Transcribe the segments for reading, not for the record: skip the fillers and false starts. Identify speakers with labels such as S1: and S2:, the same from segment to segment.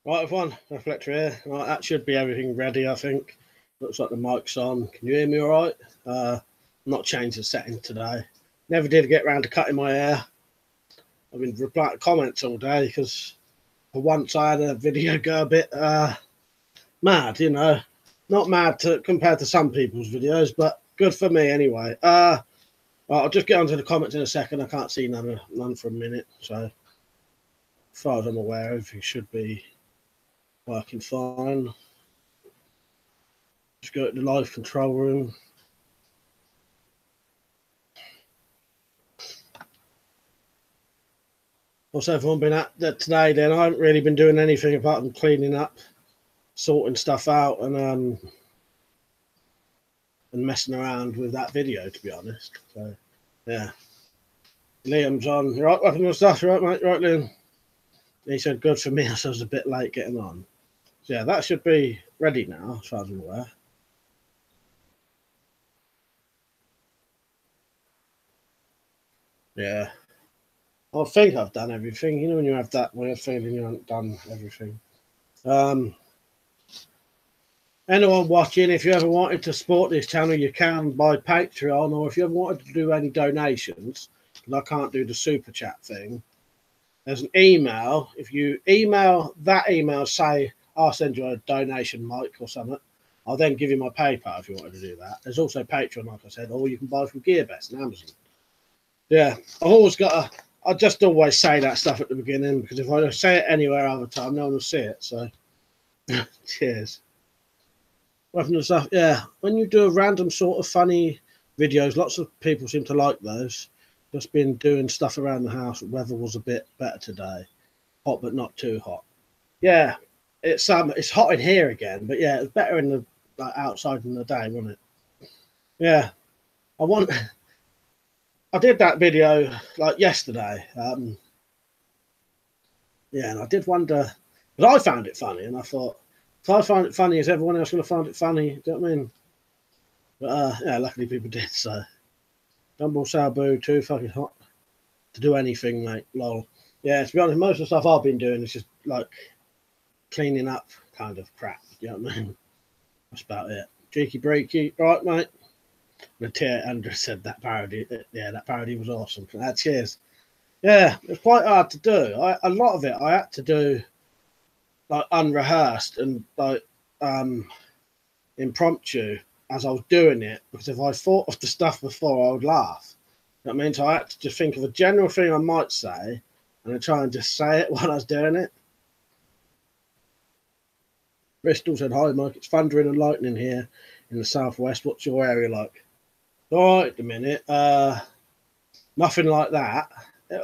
S1: Right, everyone, Reflector here. Right, that should be everything ready, I think. Looks like the mic's on. Can you hear me all right? I'm not changed the setting today. Never did get round to cutting my hair. I've been replying to comments all day because for once I had a video go a bit mad, you know. Not mad compared to some people's videos, but good for me anyway. Right, I'll just get onto the comments in a second. I can't see none for a minute. So, as far as I'm aware, everything should be working fine. Just go to the live control room. What's everyone been at today then? I haven't really been doing anything apart from cleaning up, sorting stuff out, and messing around with that video, to be honest. So, yeah. Liam's on. You right, weapon and stuff? You right, mate? You right, Liam? He said, good for me, so I was a bit late getting on. So, yeah, that should be ready now, as far as I'm aware. Yeah. I think I've done everything. You know when you have that weird feeling you haven't done everything. Anyone watching, if you ever wanted to support this channel, you can by Patreon, or if you ever wanted to do any donations, and I can't do the super chat thing, there's an email. If you email that email, say, I'll send you a donation, Mike, or something, I'll then give you my PayPal if you wanted to do that. There's also Patreon, like I said, or you can buy from GearBest and Amazon. Yeah, I just always say that stuff at the beginning, because if I don't say it anywhere other time, no one will see it, so cheers. Weapon and stuff, yeah. When you do a random sort of funny videos, lots of people seem to like those. Just been doing stuff around the house. The weather was a bit better today. Hot, but not too hot. Yeah, it's hot in here again, but yeah, it's better in the outside in the day, wasn't it? Yeah, I did that video like yesterday. Yeah, and I did wonder, but I found it funny, and I thought, if I find it funny, is everyone else going to find it funny? Do you know what I mean? But yeah, luckily people did. So, Dumble Sabu, too fucking hot to do anything, mate. Lol. Yeah, to be honest, most of the stuff I've been doing is just like cleaning up kind of crap. Do you know what I mean? That's about it. Cheeky breaky, right, mate? Matia Andrew said that parody. Yeah, that parody was awesome. Cheers. Yeah, it's quite hard to do. A lot of it I had to do like unrehearsed and like impromptu as I was doing it, because if I thought of the stuff before, I would laugh. You know what I mean? So I had to just think of a general thing I might say and then try and just say it while I was doing it. Bristol said, hi, Mike. It's thundering and lightning here in the southwest. What's your area like? All right, at the minute. Nothing like that.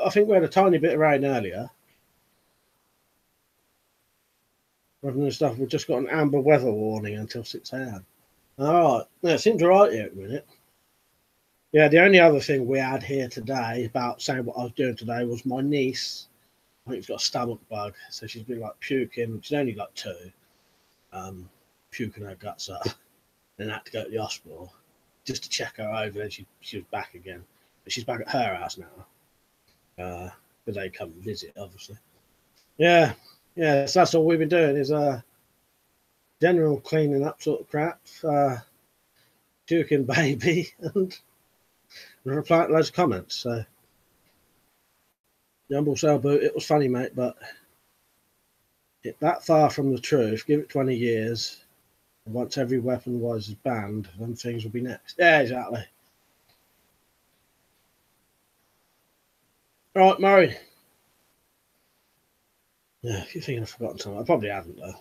S1: I think we had a tiny bit of rain earlier. Rather than stuff, we've just got an amber weather warning until 6 a.m. All right. Yeah, it seems all right here at the minute. Yeah, the only other thing we had here today about saying what I was doing today was my niece. I think she's got a stomach bug, so she's been like puking. She's only like 2, puking her guts up. Then had to go to the hospital just to check her over. Then she was back again, but she's back at her house now. But they come and visit, obviously. Yeah, yeah. So that's all we've been doing is general cleaning up sort of crap, puking baby, and replying to loads of comments. So, Jumble Sailboat, it was funny, mate, but it that far from the truth. Give it 20 years. And once every weapon was banned, then things will be next. Yeah, exactly. All right, Murray. Yeah, if you think I've forgotten something, I probably haven't, though.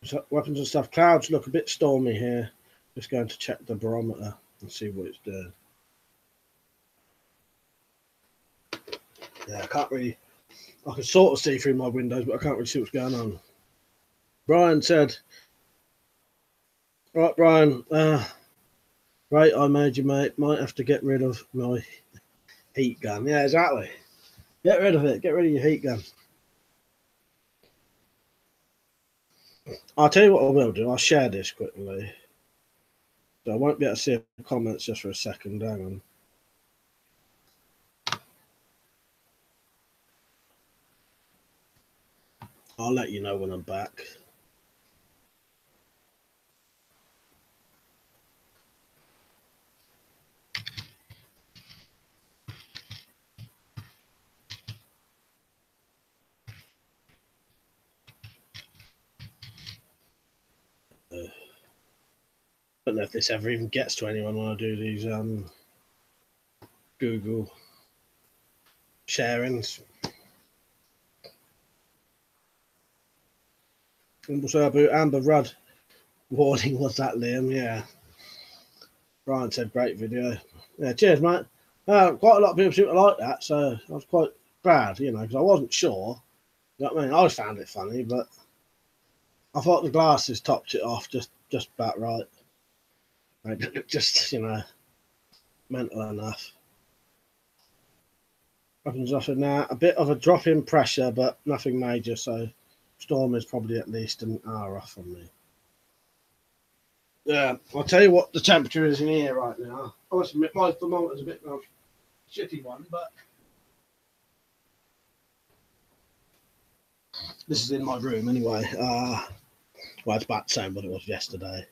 S1: So, weapons and stuff. Clouds look a bit stormy here. Just going to check the barometer and see what it's doing. Yeah, I can't really. I can sort of see through my windows, but I can't really see what's going on. Brian said, right, Brian, right, I made you, mate. Might have to get rid of my heat gun. Yeah, exactly. Get rid of it. Get rid of your heat gun. I'll tell you what I will do. I'll share this quickly. So I won't be able to see the comments just for a second. Hang on. I'll let you know when I'm back. Don't know if this ever even gets to anyone when I do these Google sharings. Amber Rudd warning, was that Liam? Yeah. Brian said great video. Yeah, cheers, mate. Quite a lot of people seem to like that, so I was quite glad, you know, because I wasn't sure. You know what I mean? I found it funny, but I thought the glasses topped it off just about right. Like, just, you know, mental enough. Happens often now. A bit of a drop in pressure, but nothing major, so storm is probably at least an hour off from me. Yeah, I'll tell you what the temperature is in here right now. I must admit, my thermometer's a bit of a shitty one, but this is in my room anyway. Well, it's about the same what it was yesterday.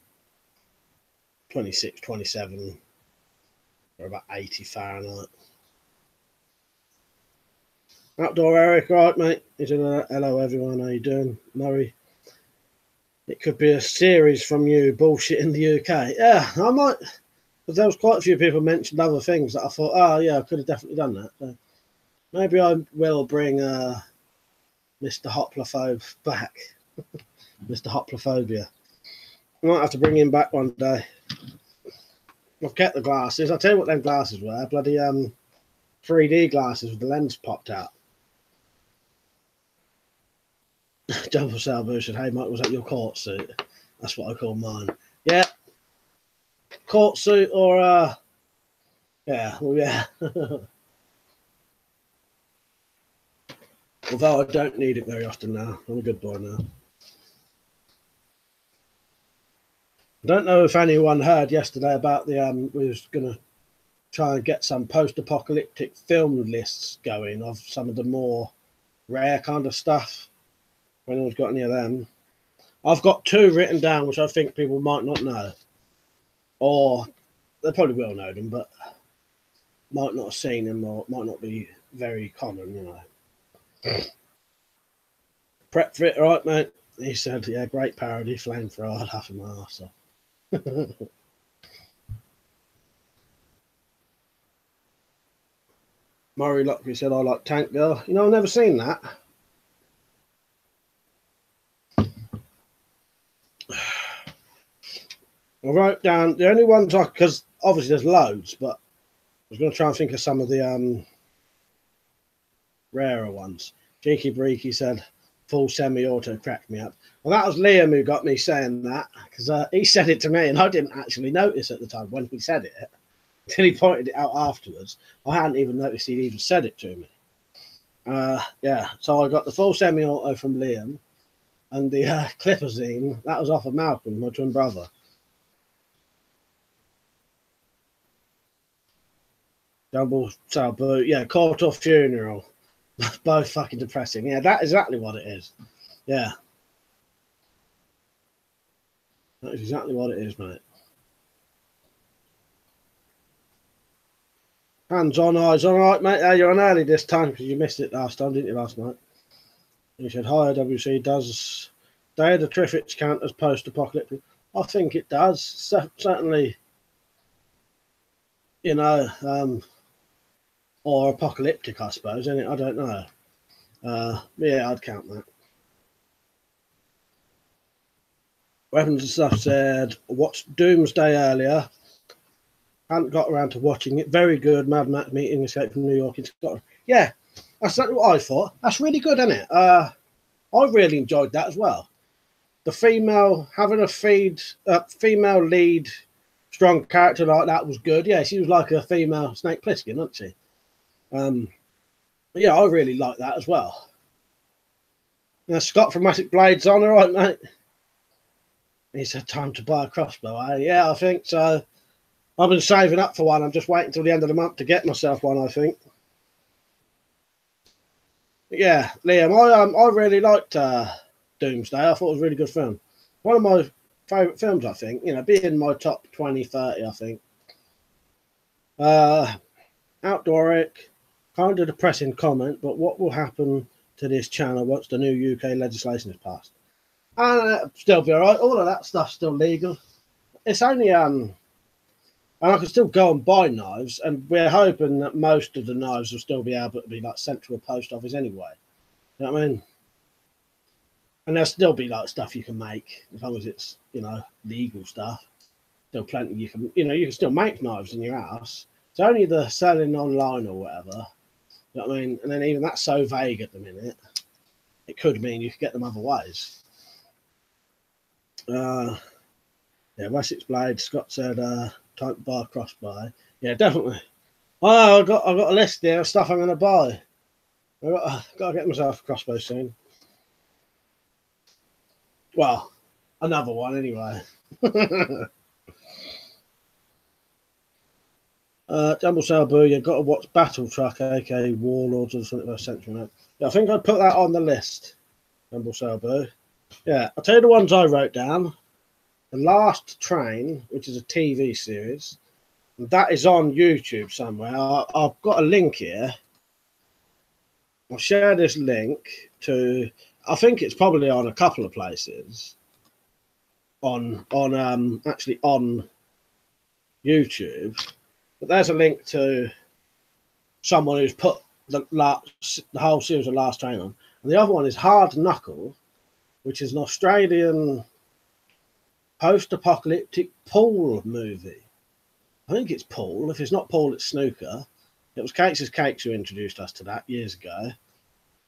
S1: 26, 27, or about 80 Fahrenheit. Outdoor Eric, right, mate? He's in a, hello, everyone. How you doing? Murray. It could be a series from you, bullshit in the UK. Yeah, I might, because there was quite a few people mentioned other things that I thought, oh, yeah, I could have definitely done that. So maybe I will bring Mr. Hoplophobe back. Mr. Hoplophobia. I might have to bring him back one day. I've kept the glasses. I'll tell you what them glasses were. Bloody 3D glasses with the lens popped out. Jumper Salvo said, hey, Mike, was that your court suit? That's what I call mine. Yeah. Court suit or, yeah, well, yeah. Although I don't need it very often now. I'm a good boy now. I don't know if anyone heard yesterday about the, we was going to try and get some post-apocalyptic film lists going of some of the more rare kind of stuff. If anyone's got any of them. I've got 2 written down, which I think people might not know. Or they probably will know them, but might not have seen them or might not be very common, you know. Prep for it, right, mate? He said, yeah, great parody, flame fried, half of my arse off. Murray Lockery said, I like Tank Girl. You know, I've never seen that. I wrote down the only ones because obviously there's loads, but I was going to try and think of some of the rarer ones. Cheeky Breaky said, full semi-auto cracked me up. Well, that was Liam who got me saying that, because he said it to me and I didn't actually notice at the time when he said it, until he pointed it out afterwards. I hadn't even noticed he'd even said it to me. Yeah, so I got the full semi-auto from Liam, and the Clipperzine, that was off of Malcolm, my twin brother. Double sell boot, yeah, court or funeral. Both fucking depressing. Yeah, that's exactly what it is. Yeah. That is exactly what it is, mate. Hands on, eyes on. All right, mate. You're on early this time because you missed it last time, didn't you, last night? You said, hi, WC. Does Day of the Triffids count as post-apocalyptic? I think it does. Certainly, you know, or apocalyptic, I suppose, isn't it? I don't know. Yeah, I'd count that. Weapons and Stuff said, watched Doomsday earlier. Hadn't got around to watching it. Very good. Mad Max Meeting Escape from New York in Scotland. Yeah, that's exactly what I thought. That's really good, isn't it? I really enjoyed that as well. The female, having a female lead, strong character like that was good. Yeah, she was like a female Snake Plissken, wasn't she? Yeah, I really like that as well. Now, Scott from Massive Blades on, all right, mate. He said, time to buy a crossbow. Yeah, I think so. I've been saving up for one. I'm just waiting till the end of the month to get myself one, I think. Yeah, Liam, I really liked Doomsday. I thought it was a really good film. One of my favourite films, I think. You know, being in my top 20, 30, I think. Outdooric, kind of depressing comment, but what will happen to this channel once the new UK legislation is passed? And still be alright. All of that stuff's still legal. It's only and I can still go and buy knives, and we're hoping that most of the knives will still be able to be like sent to a post office anyway. You know what I mean? And there'll still be like stuff you can make as long as it's, you know, legal stuff. Still plenty you can, you know, you can still make knives in your house. It's only the selling online or whatever. You know what I mean? And then even that's so vague at the minute. It could mean you could get them other ways. Yeah, Wessex Blade. Scott said, "Time to buy a crossbow." Yeah, definitely. Oh, I've got a list there of stuff I'm going to buy. I've got to get myself a crossbow soon. Well, another one anyway. Jumble Salbu, you've got to watch Battle Truck, aka Warlords of the 21st Century. Yeah, I think I'd put that on the list. Jumble Salbu. Yeah, I'll tell you the ones I wrote down. The Last Train, which is a TV series. That is on YouTube somewhere. I've got a link here. I'll share this link to. I think it's probably on a couple of places. Actually on YouTube, but there's a link to someone who's put the whole series of Last Train on, and the other one is Hard Knuckle, which is an Australian post-apocalyptic pool movie. I think it's pool. If it's not pool, it's snooker. It was Cakes' Cakes who introduced us to that years ago.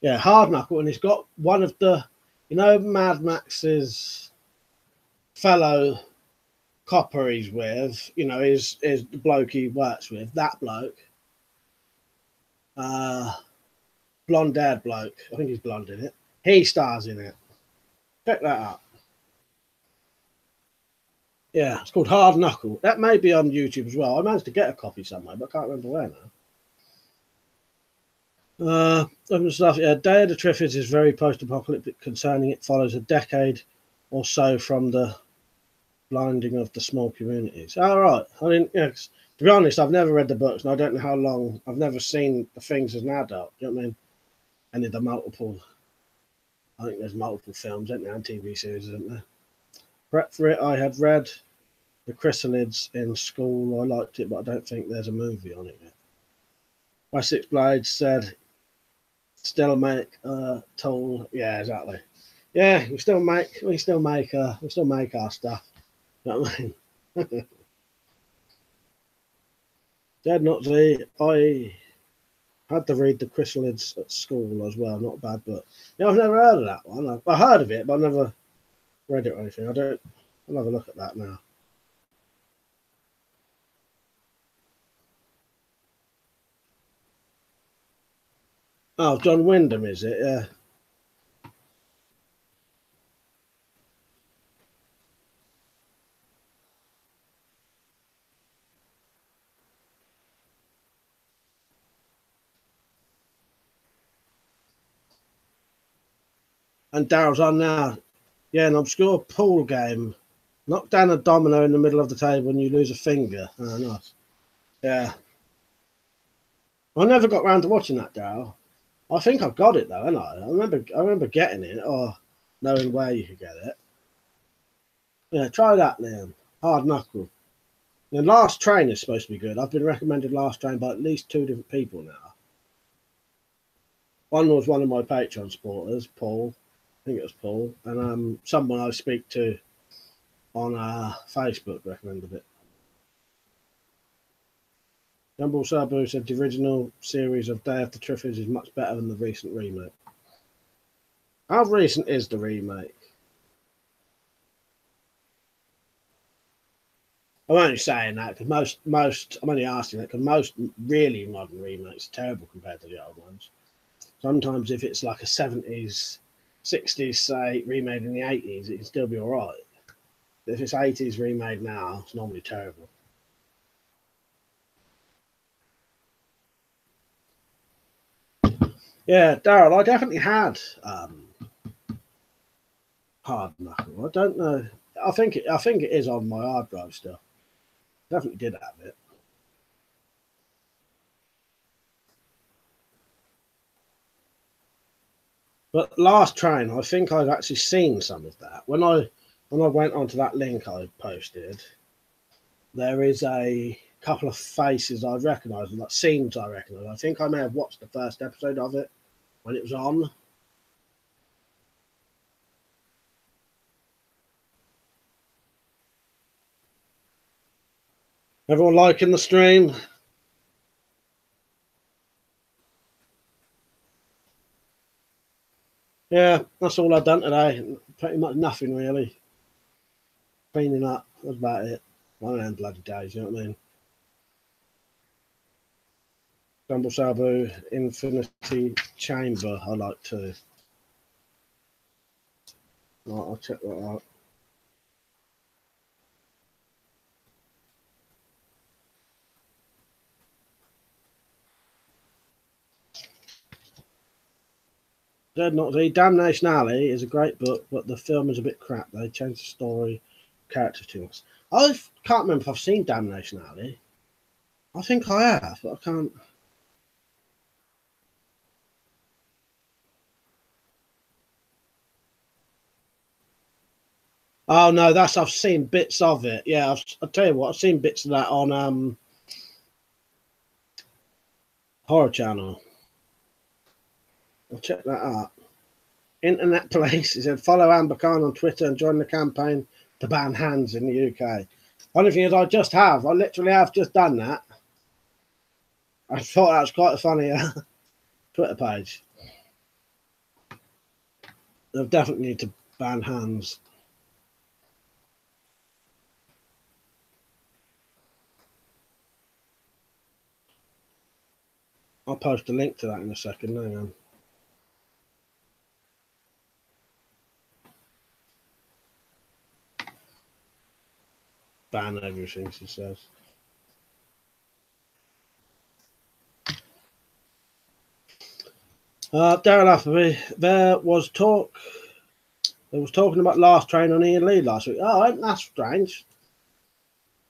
S1: Yeah, Hard Knuckle, and he's got one of the, you know, Mad Max's fellow copper he's with, you know, is the bloke he works with, that bloke. Blonde-haired bloke. I think he's blonde in it. He stars in it. Check that out. Yeah, it's called Hard Knuckle. That may be on YouTube as well. I managed to get a copy somewhere, but I can't remember where now. Other stuff, yeah, Day of the Triffids is very post-apocalyptic concerning it follows a decade or so from the blinding of the small communities. All right. I mean, yeah, to be honest, I've never read the books, and I don't know how long. I've never seen the things as an adult. Do you know what I mean? Any of the multiple. I think there's multiple films, isn't there, and TV series, isn't there? Prep for it. I had read The Chrysalids in school. I liked it, but I don't think there's a movie on it yet. Wessex Blade said, "Still make toll." Yeah, exactly. Yeah, we still make our stuff. You know what I mean? Dead Not Z. I had to read The Chrysalids at school as well. Not a bad book. Yeah, I've never heard of that one. I heard of it, but I never read it or anything. I'll have a look at that now. Oh, John Wyndham, is it? Yeah. And Daryl's on now. Yeah, an obscure pool game. Knock down a domino in the middle of the table and you lose a finger. Oh, nice. Yeah. I never got round to watching that, Daryl. I think I've got it though, haven't I? I remember getting it or knowing where you could get it. Yeah, try that, Liam. Hard Knuckle. The Last Train is supposed to be good. I've been recommended Last Train by at least 2 different people now. One was one of my Patreon supporters, Paul. I think it was Paul. And someone I speak to on Facebook recommended it. Jumble Sabu said the original series of Day After Triffids is much better than the recent remake. How recent is the remake? I'm only saying that because most I'm only asking that because most really modern remakes are terrible compared to the old ones. Sometimes if it's like a 70s, 60s, say, remade in the 80s, it can still be all right. If it's 80s remade now, it's normally terrible. Yeah, Daryl, I definitely had hard knuckle. I don't know. I think it is on my hard drive still. Definitely did have it. But Last Train, I think I've actually seen some of that. When I went onto that link I posted, there is a couple of faces I recognise, like scenes I recognise. I think I may have watched the first episode of it when it was on. Everyone liking the stream? Yeah, that's all I've done today. Pretty much nothing really. Cleaning up, that's about it. One of them bloody days, you know what I mean? Jumble Sabu, Infinity Chamber, I like too. Right, I'll check that out. Dead Not the Damnation Alley is a great book, but the film is a bit crap. They changed the story, character too much. I can't remember if I've seen Damnation Alley. I think I have, but I can't. Oh no, that's I've seen bits of it. Yeah, I'll tell you what, I've seen bits of that on Horror Channel. I'll check that out. Internet Police, he said, follow Amber Khan on Twitter and join the campaign to ban hands in the UK. Only thing is, I literally have just done that. I thought that was quite a funny Twitter page. They definitely need to ban hands. I'll post a link to that in a second. Hang on. Ban everything, she says. Darren Appleby, there was talking about Last Train on Ian Lee last week. Oh, that's strange.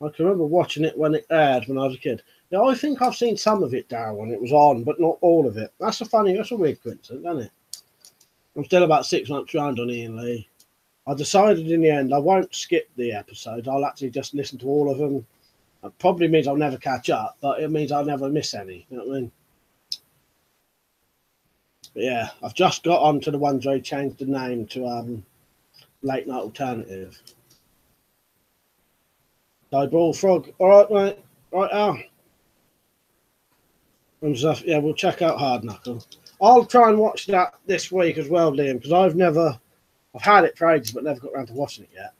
S1: I can remember watching it when it aired when I was a kid. Yeah, I think I've seen some of it, Darren, when it was on, but not all of it. That's a weird coincidence, isn't it? I'm still about 6 months behind on Ian Lee. I decided in the end I won't skip the episodes. I'll actually just listen to all of them. It probably means I'll never catch up, but it means I'll never miss any. You know what I mean? But yeah, I've just got onto the ones where he changed the name to Late Night Alternative. Ball Frog. All right, mate. Right, Al. Yeah, we'll check out Hard Knuckle. I'll try and watch that this week as well, Liam, because I've had it for ages, but never got around to watching it yet.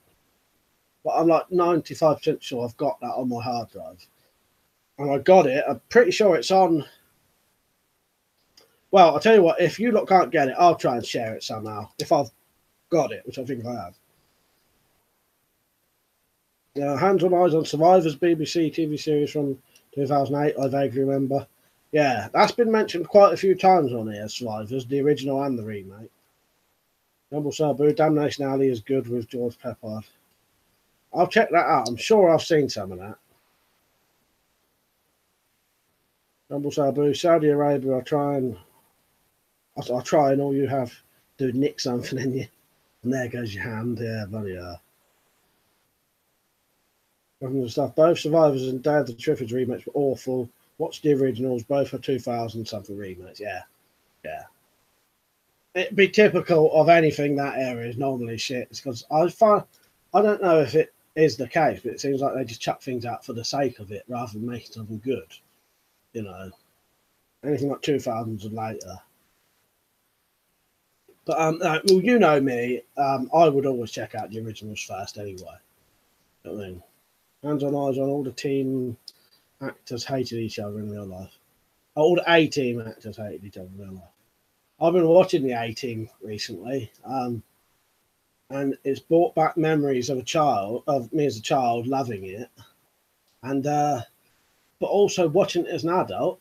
S1: But I'm like 95% sure I've got that on my hard drive. And I got it. I'm pretty sure it's on. Well, I'll tell you what, if you lot can't get it, I'll try and share it somehow. If I've got it, which I think I have. Yeah, Hands on Eyes on Survivors BBC TV series from 2008, I vaguely remember. Yeah, that's been mentioned quite a few times on here, Survivors, the original and the remake. Rumble Sabu, Damnation Alley is good with George Peppard. I'll check that out. I'm sure I've seen some of that. Rumble Sabu, Saudi Arabia, I'll try and all you have to do nick something in you. And there goes your hand. Yeah, bloody hell. Stuff. Both Survivors and Day of the Triffids remakes were awful. Watch the originals, both are 2000 something remakes. Yeah. It'd be typical of anything that area is normally shit. Because I don't know if it is the case, but it seems like they just chuck things out for the sake of it rather than making something good. You know, anything like 2000s and later. But well, you know me. I would always check out the originals first anyway. You know what I mean? Hands on Eyes on all the team actors hated each other in real life. All the A-team actors hated each other in real life. I've been watching the A-team recently, and it's brought back memories of me as a child loving it, and but also watching it as an adult,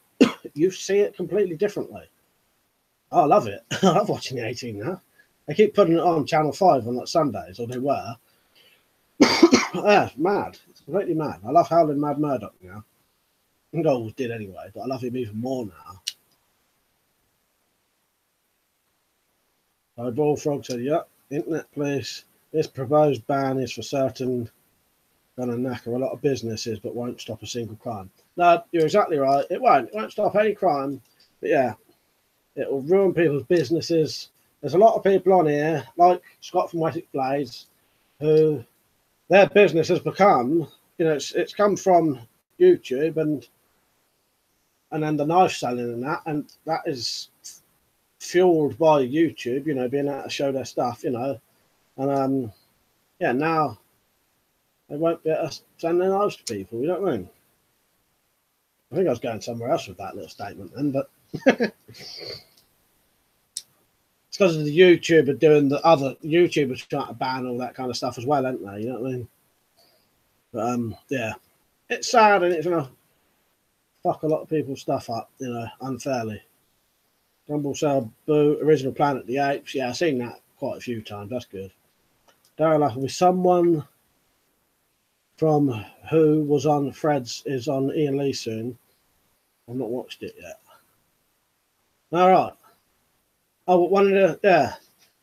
S1: you see it completely differently. I love it. I love watching the 18 now. They keep putting it on Channel 5 on like Sundays, or they were. Yeah, it's mad. It's completely mad. I love Howling Mad Murdoch now. I think I always did anyway, but I love him even more now. So Bullfrog said, yep, internet police. This proposed ban is for certain going to knacker a lot of businesses, but won't stop a single crime. No, you're exactly right. It won't. It won't stop any crime. But yeah, it will ruin people's businesses. There's a lot of people on here, like Scott from Wessex Blades, who their business has become, you know, it's come from YouTube and then the knife selling and that is fueled by YouTube, you know, being able to show their stuff, you know, and yeah, now they won't be able to send their knives to people. You know what I mean? I think I was going somewhere else with that little statement then, but it's because of the YouTuber doing the other YouTubers trying to ban all that kind of stuff as well, aren't they? You know what I mean? But yeah, it's sad and it's gonna fuck a lot of people's stuff up, you know, unfairly. Rumble Cell Boo, Original Planet of the Apes. Yeah, I've seen that quite a few times. That's good. Daryl with someone from who was on Fred's is on Ian Lee soon. I've not watched it yet. All right. Oh, one of the, yeah,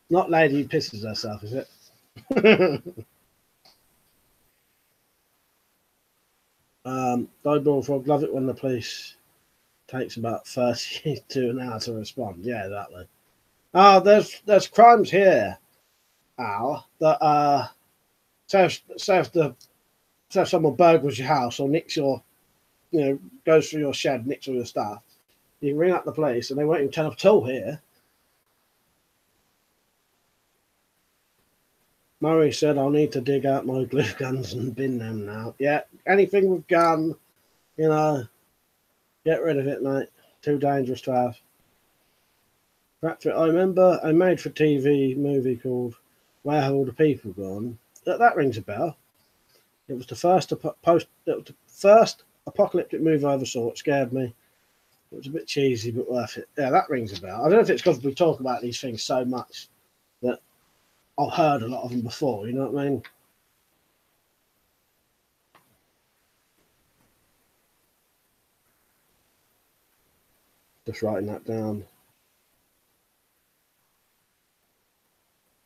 S1: not lady who pisses herself, is it? Dieball Frog, love it when the police takes about 32 an hour to respond. Yeah, exactly. Oh, there's crimes here, Al, that say if someone burglars your house or nicks your, you know, goes through your shed, nicks all your stuff, you ring up the police and they won't even turn up at all here. Murray said, I'll need to dig out my glue guns and bin them now. Yeah, anything with gun, you know, get rid of it, mate. Too dangerous to have. I remember a made-for-TV movie called Where Have All the People Gone? That rings a bell. It was the first apocalyptic movie I ever saw. It scared me. It was a bit cheesy, but worth it. Yeah, that rings a bell. I don't know if it's because we talk about these things so much that I've heard a lot of them before. You know what I mean? Just writing that down.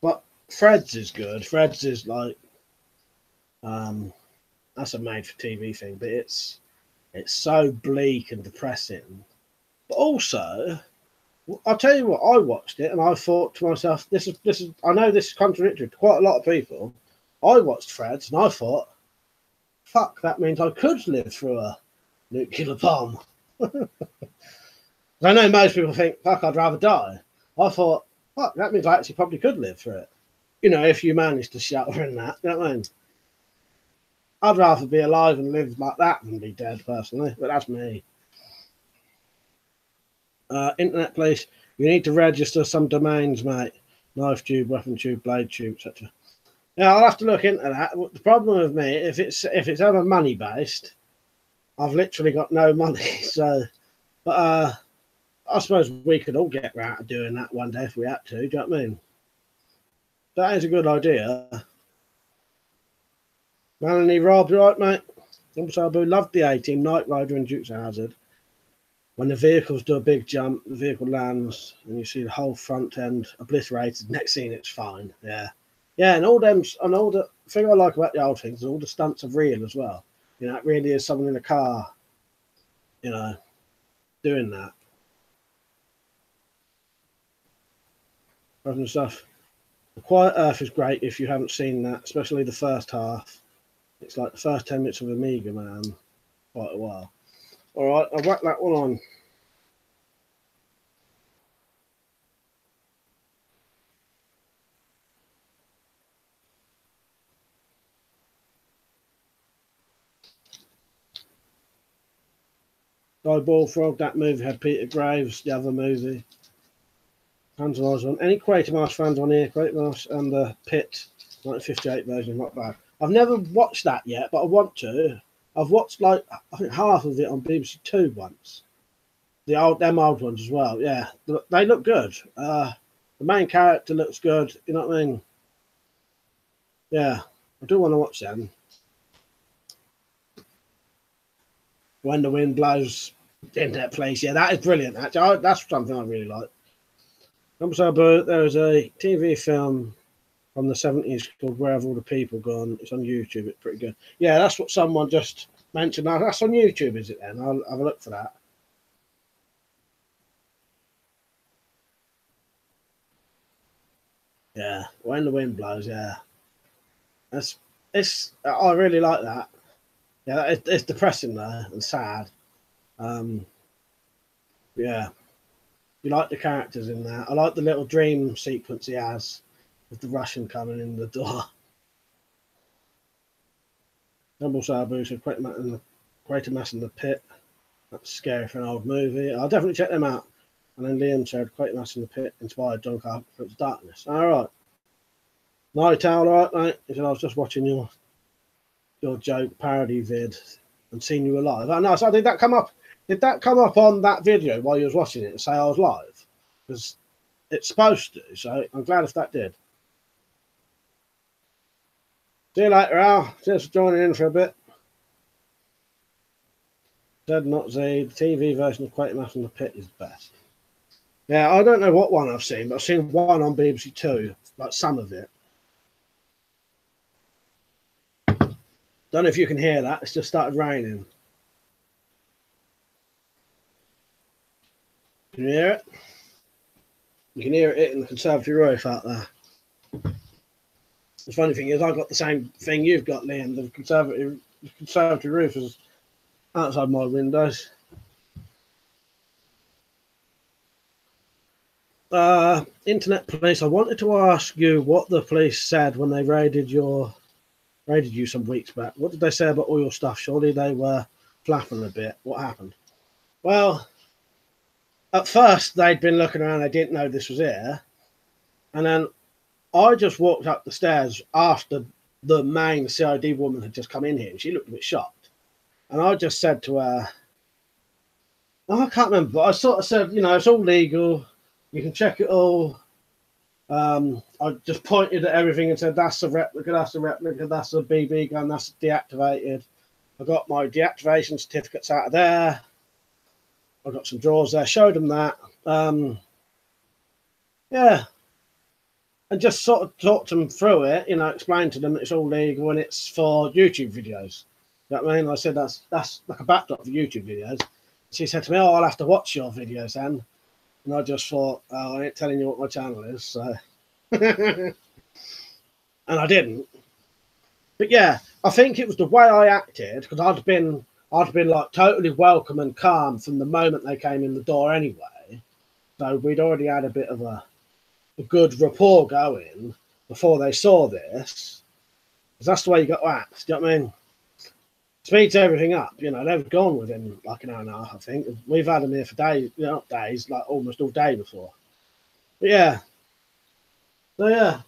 S1: But Fred's is good. Fred's is like, that's a made-for-TV thing, but it's so bleak and depressing. But also, I'll tell you what, I watched it and I thought to myself, this is. I know this is contradictory to quite a lot of people. I watched Fred's and I thought, fuck, that means I could live through a nuclear bomb. I know most people think, fuck, I'd rather die. I thought, fuck, that means I actually probably could live through it. You know, if you manage to shelter in that, you know what I mean? I'd rather be alive and live like that than be dead, personally, but that's me. Internet place, you need to register some domains, mate. Knife tube, weapon tube, blade tube, etc. Yeah, I'll have to look into that. The problem with me, if it's ever money based, I've literally got no money. So, but I suppose we could all get around to doing that one day if we had to. Do you know what I mean? That is a good idea. Melanie Rob, right, mate? Sabu loved the 18 Knight Rider and Dukes of Hazzard. When the vehicles do a big jump, the vehicle lands, and you see the whole front end obliterated. Next scene, it's fine. Yeah, yeah, and all the thing I like about the old things is all the stunts are real as well. You know, it really is someone in a car, you know, doing that. Other stuff. The Quiet Earth is great if you haven't seen that, especially the first half. It's like the first 10 minutes of Amiga Man, quite a while. All right, I'll whack that one on. Ball Frog, that movie had Peter Graves, the other movie. Fans on any Quatermass fans on here, Quatermass and the Pit 1958 version, not bad. I've never watched that yet, but I want to. I've watched like I think half of it on BBC Two once. them old ones as well. Yeah, they look good. The main character looks good. You know what I mean? Yeah, I do want to watch them. When the Wind Blows in that place. Yeah, that is brilliant. Actually, that's something I really like. Also, but there was a TV film from the 70s called Where Have All the People Gone? It's on YouTube. It's pretty good. Yeah, that's what someone just mentioned. Now, that's on YouTube, is it then? I'll have a look for that. Yeah, When the Wind Blows. Yeah, I really like that. Yeah, it's depressing though and sad. Um, yeah, you like the characters in there. I like the little dream sequence he has with the Russian coming in the door. Double Sabu said Greater Mass in the Pit. That's scary for an old movie. I'll definitely check them out. And then Liam said Greater Mass in the Pit inspired John Carpenter's Darkness. All right. Night Owl, all right, mate. He said I was just watching your joke parody vid and seen you were live. Oh, no, so did that come up? Did that come up on that video while you was watching it and say I was live? Because it's supposed to, so I'm glad if that did. See you later, Al. Just joining in for a bit. Said not Z. The TV version of Quake Mass in the Pit is best. Yeah, I don't know what one I've seen, but I've seen one on BBC Two, like some of it. Don't know if you can hear that. It's just started raining. Can you hear it? You can hear it hitting the conservatory roof out there. The funny thing is, I've got the same thing you've got, Liam. The conservatory roof is outside my windows. Internet police. I wanted to ask you what the police said when they raided you some weeks back. What did they say about all your stuff? Surely they were flapping a bit. What happened? Well, at first they'd been looking around. They didn't know this was here, and then I just walked up the stairs after the main CID woman had just come in here, and she looked a bit shocked. And I just said to her, I can't remember, but I sort of said, it's all legal. You can check it all. I just pointed at everything and said, that's a replica, that's a BB gun, that's deactivated. I got my deactivation certificates out of there. I got some drawers there, showed them that. Yeah. And just sort of talked them through it, explained to them that it's all legal and it's for YouTube videos. You know what I mean? I said that's like a backdrop for YouTube videos. She said to me, I'll have to watch your videos then. And I just thought, I ain't telling you what my channel is, so. And I didn't. But yeah, I think it was the way I acted, because I'd been like totally welcome and calm from the moment they came in the door anyway. So we'd already had a bit of a good rapport going before they saw this. Because that's the way you got to act, do you know what I mean? Speeds everything up, they've gone within like an hour and a half, I think. We've had them here for days, not days, like almost all day before. But yeah. So yeah,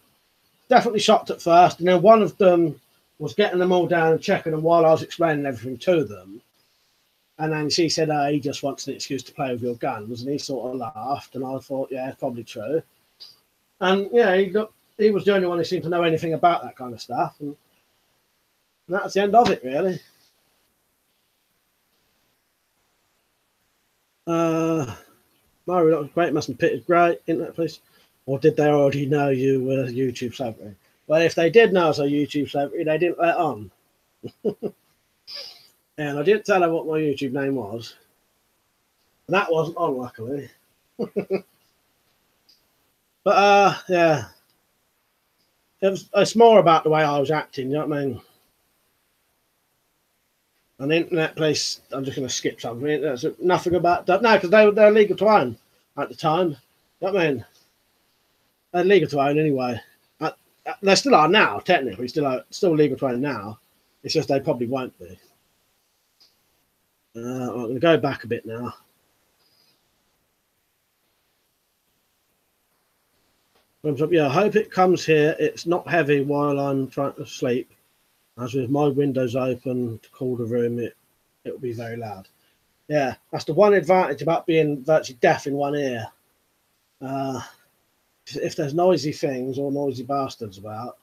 S1: definitely shocked at first. And then one of them was getting them all down and checking them while I was explaining everything to them. And then she said, he just wants an excuse to play with your guns. And he sort of laughed. And I thought, yeah, it's probably true. And yeah, he was the only one who seemed to know anything about that kind of stuff. And that's the end of it, really. Mario, Great Mass and Pit is great. Internet police. Or did they already know you were a YouTube celebrity? Well, if they did know I was a YouTube celebrity, they didn't let on. And I didn't tell her what my YouTube name was. And that wasn't on, luckily. But yeah. It's more about the way I was acting, you know what I mean? An internet place, I'm just going to skip something. There's nothing about that. No, because they're legal to own at the time. You know what I mean? They're legal to own anyway. They still are now, technically. Still legal to own now. It's just they probably won't be. I'm going to go back a bit now. Yeah, I hope it comes here. It's not heavy while I'm trying to sleep. As with my windows open to cool the room, it'll be very loud. Yeah, that's the one advantage about being virtually deaf in one ear. If there's noisy things or noisy bastards about,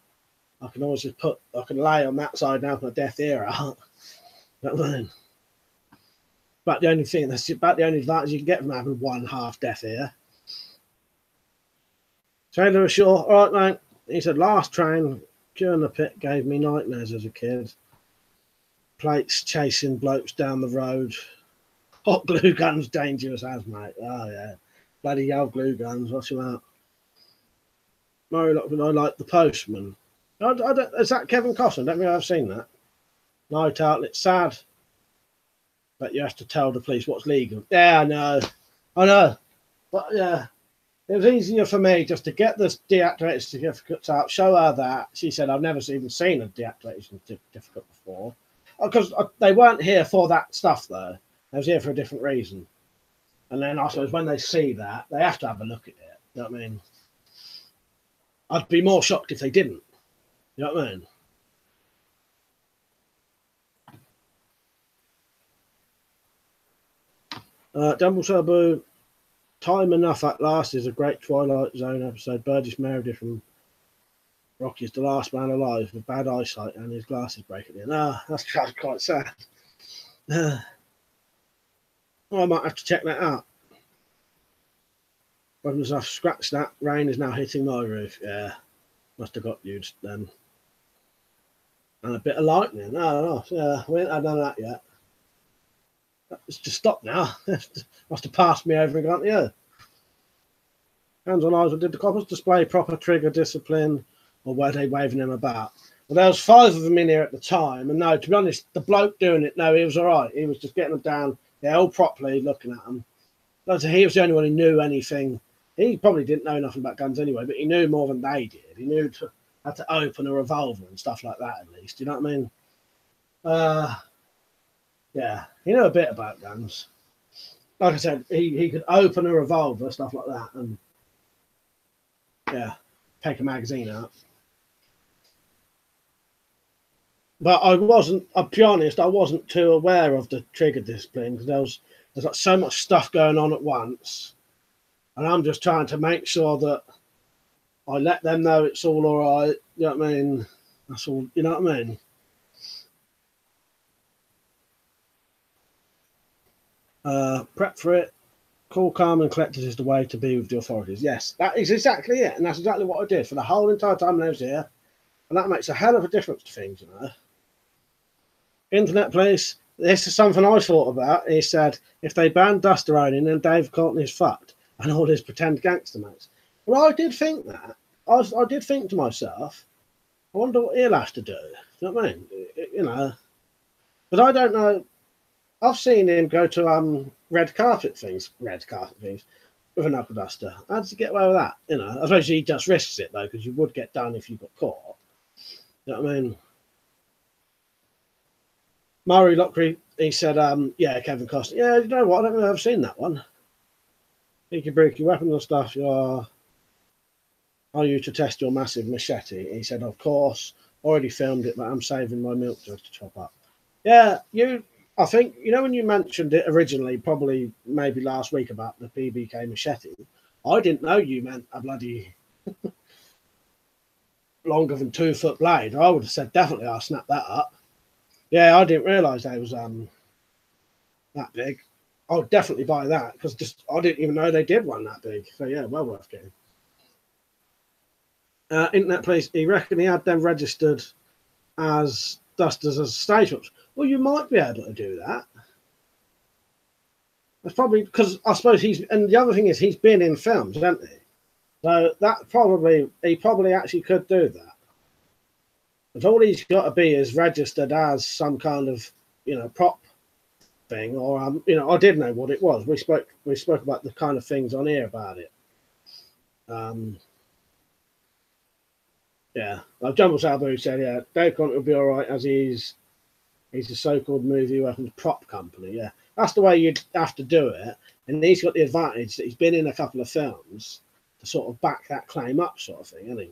S1: I can always just I can lay on that side now with my deaf ear out. You know what I mean? But the only thing, that's about the only advantage you can get from having one half deaf ear. Taylor Shaw, all right, mate. He said, last train during the pit gave me nightmares as a kid. Plates chasing blokes down the road. Hot glue guns dangerous as, mate. Oh, yeah. Bloody yellow glue guns. What's about? Murray Lockwood, I like The Postman. Is that Kevin Costner? Don't think I've seen that. Night Outlet, sad. But you have to tell the police what's legal. Yeah, I know. I know. But, yeah. It was easier for me just to get the deactivated certificates out, show her that. She said, I've never even seen a deactivation certificate before. Because they weren't here for that stuff, though. They was here for a different reason. And then I suppose when they see that, they have to have a look at it. You know what I mean? I'd be more shocked if they didn't. You know what I mean? Dumble Sabu. Time Enough at Last is a great Twilight Zone episode. Burgess Meredith from Rocky is the last man alive with bad eyesight and his glasses break at the end. That's quite sad. I might have to check that out. When I've scratched that, rain is now hitting my roof. Yeah, must have got used then. And a bit of lightning. No, yeah, we ain't done that yet. It's just stopped now. Must have passed me over and gone to you. Hands on eyes. Did the coppers display proper trigger discipline, or were they waving them about? Well, there was 5 of them in here at the time, and no, to be honest, the bloke doing it, no, he was all right. He was just getting them down, all properly, looking at them. Like, he was the only one who knew anything. He probably didn't know nothing about guns anyway, but he knew more than they did. He knew how to open a revolver and stuff like that, at least. You know what I mean? Yeah, he knew a bit about guns. Like I said, he could open a revolver, stuff like that, and yeah, take a magazine out. But I'll be honest, I wasn't too aware of the trigger discipline because there's like so much stuff going on at once. And I'm just trying to make sure that I let them know it's all right. You know what I mean? That's all, you know what I mean? Prep for it. Cool, calm, and collected is the way to be with the authorities. Yes, that is exactly it. And that's exactly what I did for the whole entire time I was here. And that makes a hell of a difference to things, you know. Internet police. This is something I thought about. He said, if they ban Duster owning, then Dave Courtney's fucked. And all his pretend gangster mates. Well, I did think that. I did think to myself, I wonder what he'll have to do. You know what I mean? You know. But I don't know. I've seen him go to red carpet things with a knuckle duster. How does he get away with that? You know, I suppose he just risks it though, because you would get done if you got caught. You know what I mean? Murray Lockery, he said, yeah, Kevin Costner. Yeah, you know what? I don't think I've seen that one. Peaky Breaky weapons and stuff. Are you to test your massive machete? He said, of course. Already filmed it, but I'm saving my milk jug to chop up. Yeah, I think, you know, when you mentioned it originally, probably maybe last week about the PBK machete, I didn't know you meant a bloody longer than 2 foot blade. I would have said definitely I'll snap that up. Yeah, I didn't realise they was that big. I would definitely buy that because I didn't even know they did one that big. So yeah, well worth getting. Internet police, he reckoned he had them registered as dusters as stage whips. Well, you might be able to do that. That's probably because I suppose and the other thing is he's been in films, hasn't he? So he probably actually could do that. But all he's got to be is registered as some kind of, you know, prop thing, or you know, I did know what it was. We spoke about the kind of things on here about it. Yeah, like Jumble Sabu said, yeah, Dave Conant will be all right as he's a so-called movie weapons prop company. Yeah, that's the way you'd have to do it. And he's got the advantage that he's been in a couple of films to sort of back that claim up, sort of thing, hasn't he?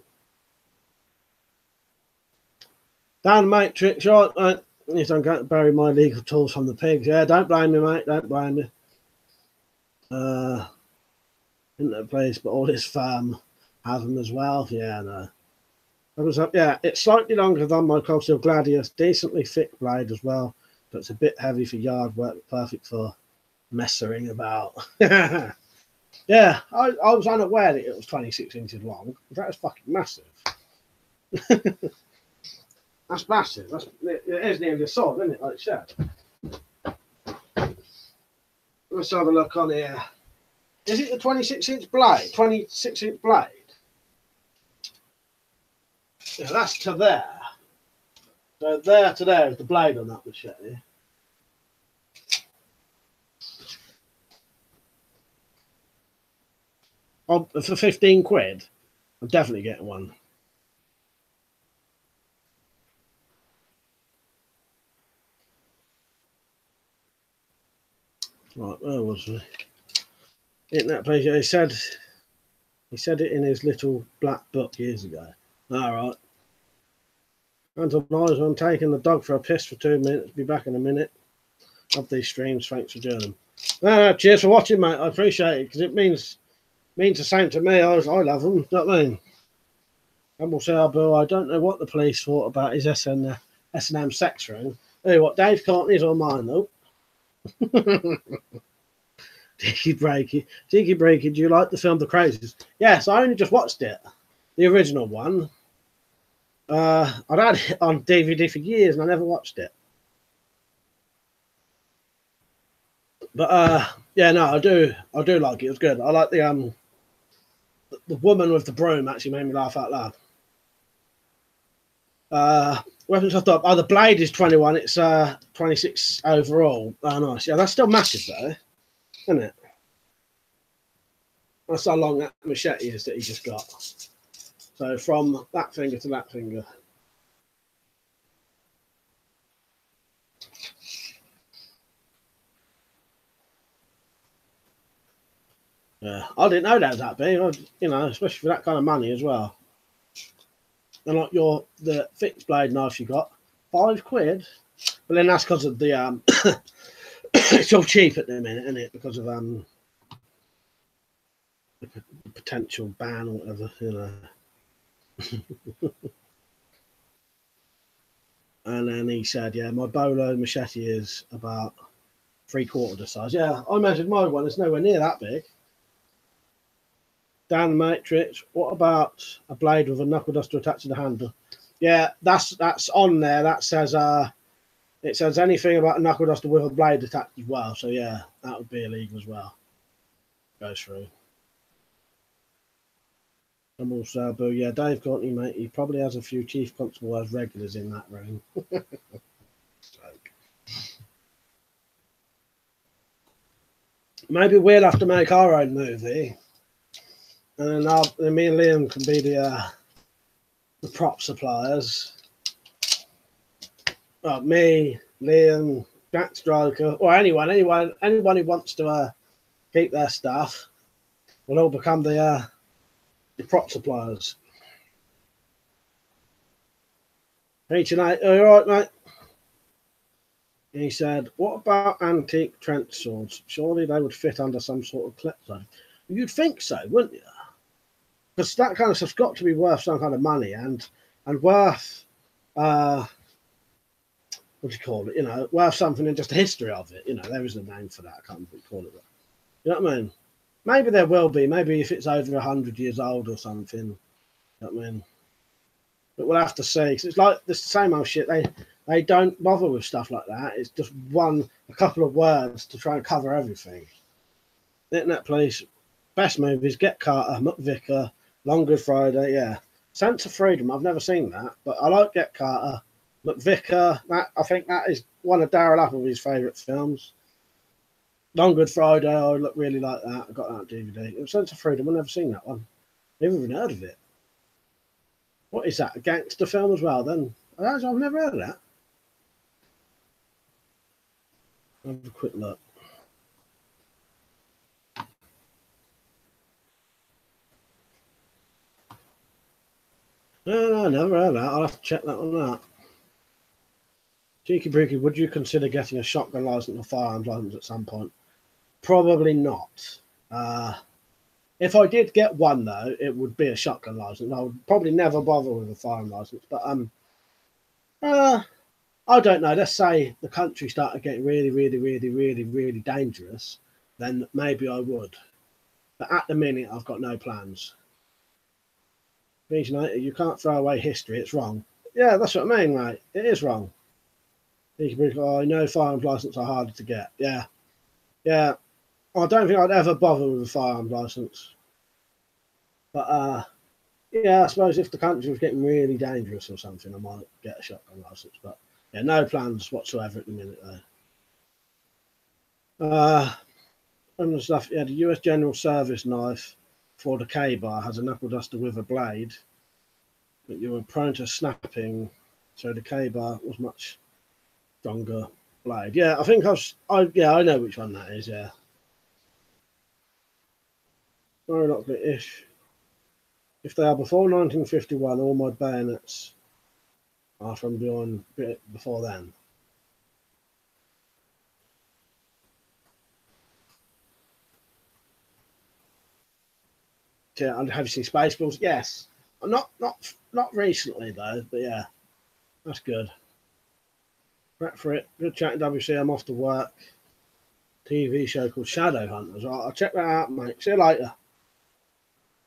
S1: Dan Matrix, right? Yes, I'm going to bury my legal tools from the pigs. Yeah, don't blame me, mate. Don't blame me. In that place, but all this farm have them as well. Yeah, no. I was up. Yeah, it's slightly longer than my Cold Steel Gladius. Decently thick blade as well, but it's a bit heavy for yard work. Perfect for messing about. Yeah, I was unaware that it was 26 inches long. That is fucking massive. That's massive. It is nearly a sword, isn't it? Like you said. Let's have a look on here. Is it the 26-inch blade? 26-inch blade? Yeah, that's to there. So there to there is the blade on that machete. Oh, for 15 quid, I'm definitely getting one. Right, where was we? Internet page. He said it in his little black book years ago. All right. Until noise, I'm taking the dog for a piss for 2 minutes. Be back in a minute. Love these streams. Thanks for doing them. Cheers for watching, mate. I appreciate it because it means the same to me. I love them. You know what I mean? And we'll say, Bill, I don't know what the police thought about his S&M sex ring. Hey, what, Dave Courtney's or mine, though? Dicky Breaky. Do you like the film The Crazies? Yes, I only just watched it. The original one. I'd had it on DVD for years and I never watched it. But yeah, no, I do like it. It was good. I like the woman with the broom actually made me laugh out loud. Weapons I thought, the blade is 21, it's 26 overall. Oh, nice. Yeah, that's still massive though, isn't it? That's how long that machete is that he just got. So from that finger to that finger. Yeah, I didn't know that was that big. You know, especially for that kind of money as well. And like the fixed blade knife you got, £5. But then that's because of the it's all cheap at the minute, isn't it? Because of the potential ban or whatever, you know. And then he said, yeah, my bolo machete is about 3/4 the size. Yeah, I measured my one. It's nowhere near that big. Down the matrix. What about a blade with a knuckle duster attached to the handle? Yeah, that's on there. That says it says anything about a knuckle duster with a blade attached as well. So yeah, that would be illegal as well. Goes through. And also, but yeah, Dave Courtney, mate, he probably has a few chief constable as regulars in that room. Maybe we'll have to make our own movie, and then me and Liam can be the prop suppliers. Me, Liam, Jack Striker, or anyone who wants to keep their stuff will all become the prop suppliers. H and A, all right, mate. He said, what about antique trench swords? Surely they would fit under some sort of clip zone. You'd think so, wouldn't you? Because that kind of stuff's got to be worth some kind of money and worth what do you call it? You know, worth something in just the history of it. You know, there is a name for that. I can't remember what you call it. But, you know what I mean? Maybe there will be. Maybe if it's over 100 years old or something. You know what I mean? But we'll have to see. Because it's like the same old shit. They don't bother with stuff like that. It's just a couple of words to try and cover everything. Internet police, best movies, Get Carter, McVicker, Long Good Friday, yeah. Sense of Freedom, I've never seen that, but I like Get Carter. McVicker, I think that is one of Darryl Appleby's favourite films. Long Good Friday, I really like that. I got that on DVD. Sense of Freedom, I've never seen that one. Never even heard of it. What is that? A gangster film as well, then? I've never heard of that. Have a quick look. No, I never heard that. I'll have to check that one out. Cheeky Breaky, would you consider getting a shotgun license or firearms license at some point? Probably not. If I did get one, though, it would be a shotgun license. I would probably never bother with a firearm license. But I don't know. Let's say the country started getting really dangerous, then maybe I would. But at the minute, I've got no plans. You can't throw away history. It's wrong. Yeah, that's what I mean, mate. It is wrong. I know firearms license are harder to get. Yeah. Yeah. I don't think I'd ever bother with a firearms license. But yeah, I suppose if the country was getting really dangerous or something, I might get a shotgun license. But yeah, no plans whatsoever at the minute though. And the stuff, yeah, the US General Service knife for the K-bar has a knuckle duster with a blade, but you were prone to snapping, so the K-bar was much stronger blade. Yeah, I think I know which one that is. Yeah. Very not British. If they are before 1951, all my bayonets are from before then. Yeah, and have you seen Spaceballs? Yes. Not recently though, but yeah, that's good. Back for it. Good chatting, WC. I'm off to work. TV show called Shadow Hunters. I'll check that out, mate. See you later.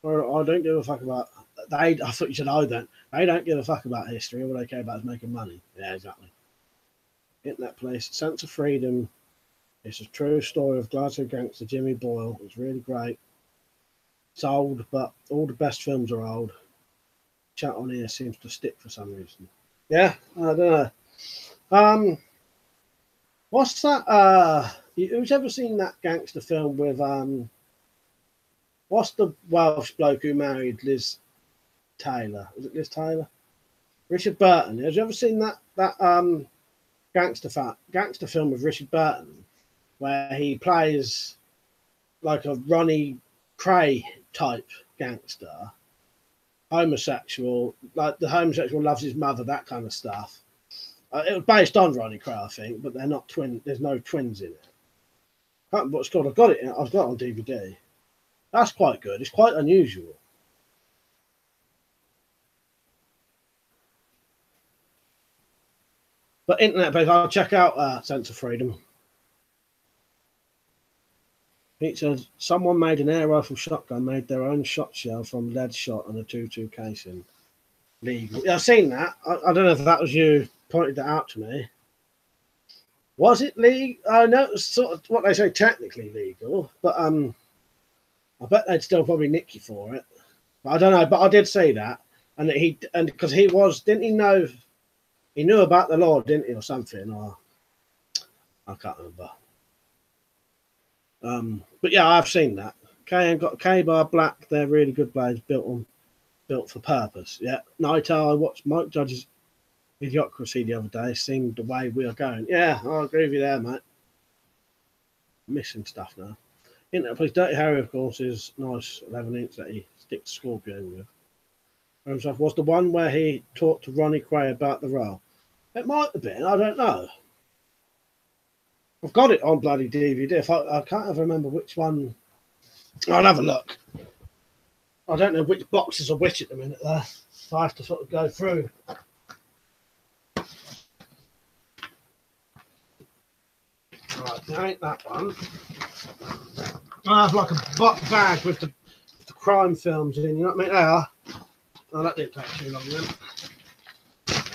S1: Or I don't give a fuck about. I thought you said I don't. They don't give a fuck about history. All they care about is making money. Yeah, exactly. Internet place. Sense of Freedom. It's a true story of Glasgow gangster Jimmy Boyle. It's really great. It's old, but all the best films are old. Chat on here seems to stick for some reason. Yeah, I don't know. What's that? Who's ever seen that gangster film with what's the Welsh bloke who married Liz Taylor? Was it Liz Taylor? Richard Burton. Have you ever seen that gangster film with Richard Burton, where he plays like a Ronnie Cray type gangster, homosexual, like the homosexual loves his mother, that kind of stuff. It was based on Ronnie Cray, I think, but they're not twin. There's no twins in it. I can't remember what it's called. I've got it on DVD. That's quite good. It's quite unusual. But internet based, I'll check out Sense of Freedom. It says someone made an air rifle shotgun, made their own shot shell from lead shot and a 2.2 casing. Legal. Yeah, I've seen that. I don't know if that was you pointed that out to me. Was it legal? I know it was sort of what they say technically legal, but I bet they'd still probably nick you for it. But I don't know. But I did see that, and because he didn't he know? He knew about the law, didn't he, or something? Or I can't remember. But yeah, I've seen that. Got K-bar black. They're really good blades, built for purpose. Yeah. Night Owl. I watched Mike Judge's Idiocracy the other day. Seeing the way we are going. Yeah, I agree with you there, mate. Missing stuff now. Internet plays Dirty Harry, of course, is nice 11-inch that he sticks Scorpion with. Was the one where he talked to Ronnie Cray about the role? It might have been. I don't know. I've got it on bloody DVD. I can't ever remember which one. I'll have a look. I don't know which boxes are which at the minute there. So I have to sort of go through. Right, there ain't that one. I have like a bag with the crime films in, you know what I mean? They are. Oh, that didn't take too long then.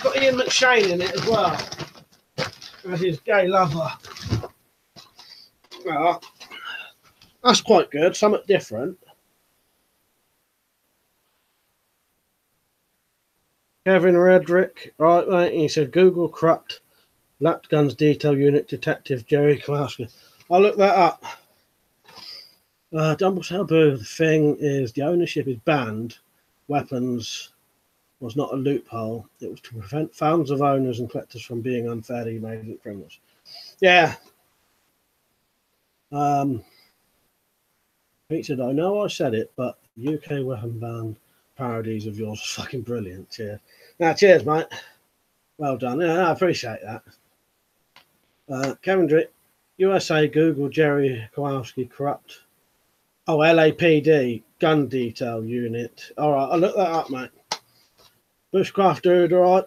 S1: Got Ian McShane in it as well. As his gay lover. Well, that's quite good. Something different. Kevin Redrick. Right, mate. He said Google corrupt Lapped Guns Detail Unit Detective Jerry Kowalski. I'll look that up. Dumbletail Boo. The thing is, the ownership is banned. Weapons was not a loophole. It was to prevent thousands of owners and collectors from being unfairly made into criminals. Yeah. Pete said, I know I said it, but UK weapon ban parodies of yours are fucking brilliant. Cheers. Now, cheers, mate. Well done. Yeah, I appreciate that. Kevin Drick, USA, Google, Jerry Kowalski, corrupt. Oh, LAPD, gun detail unit. All right, I'll look that up, mate. Bushcraft dude, all right.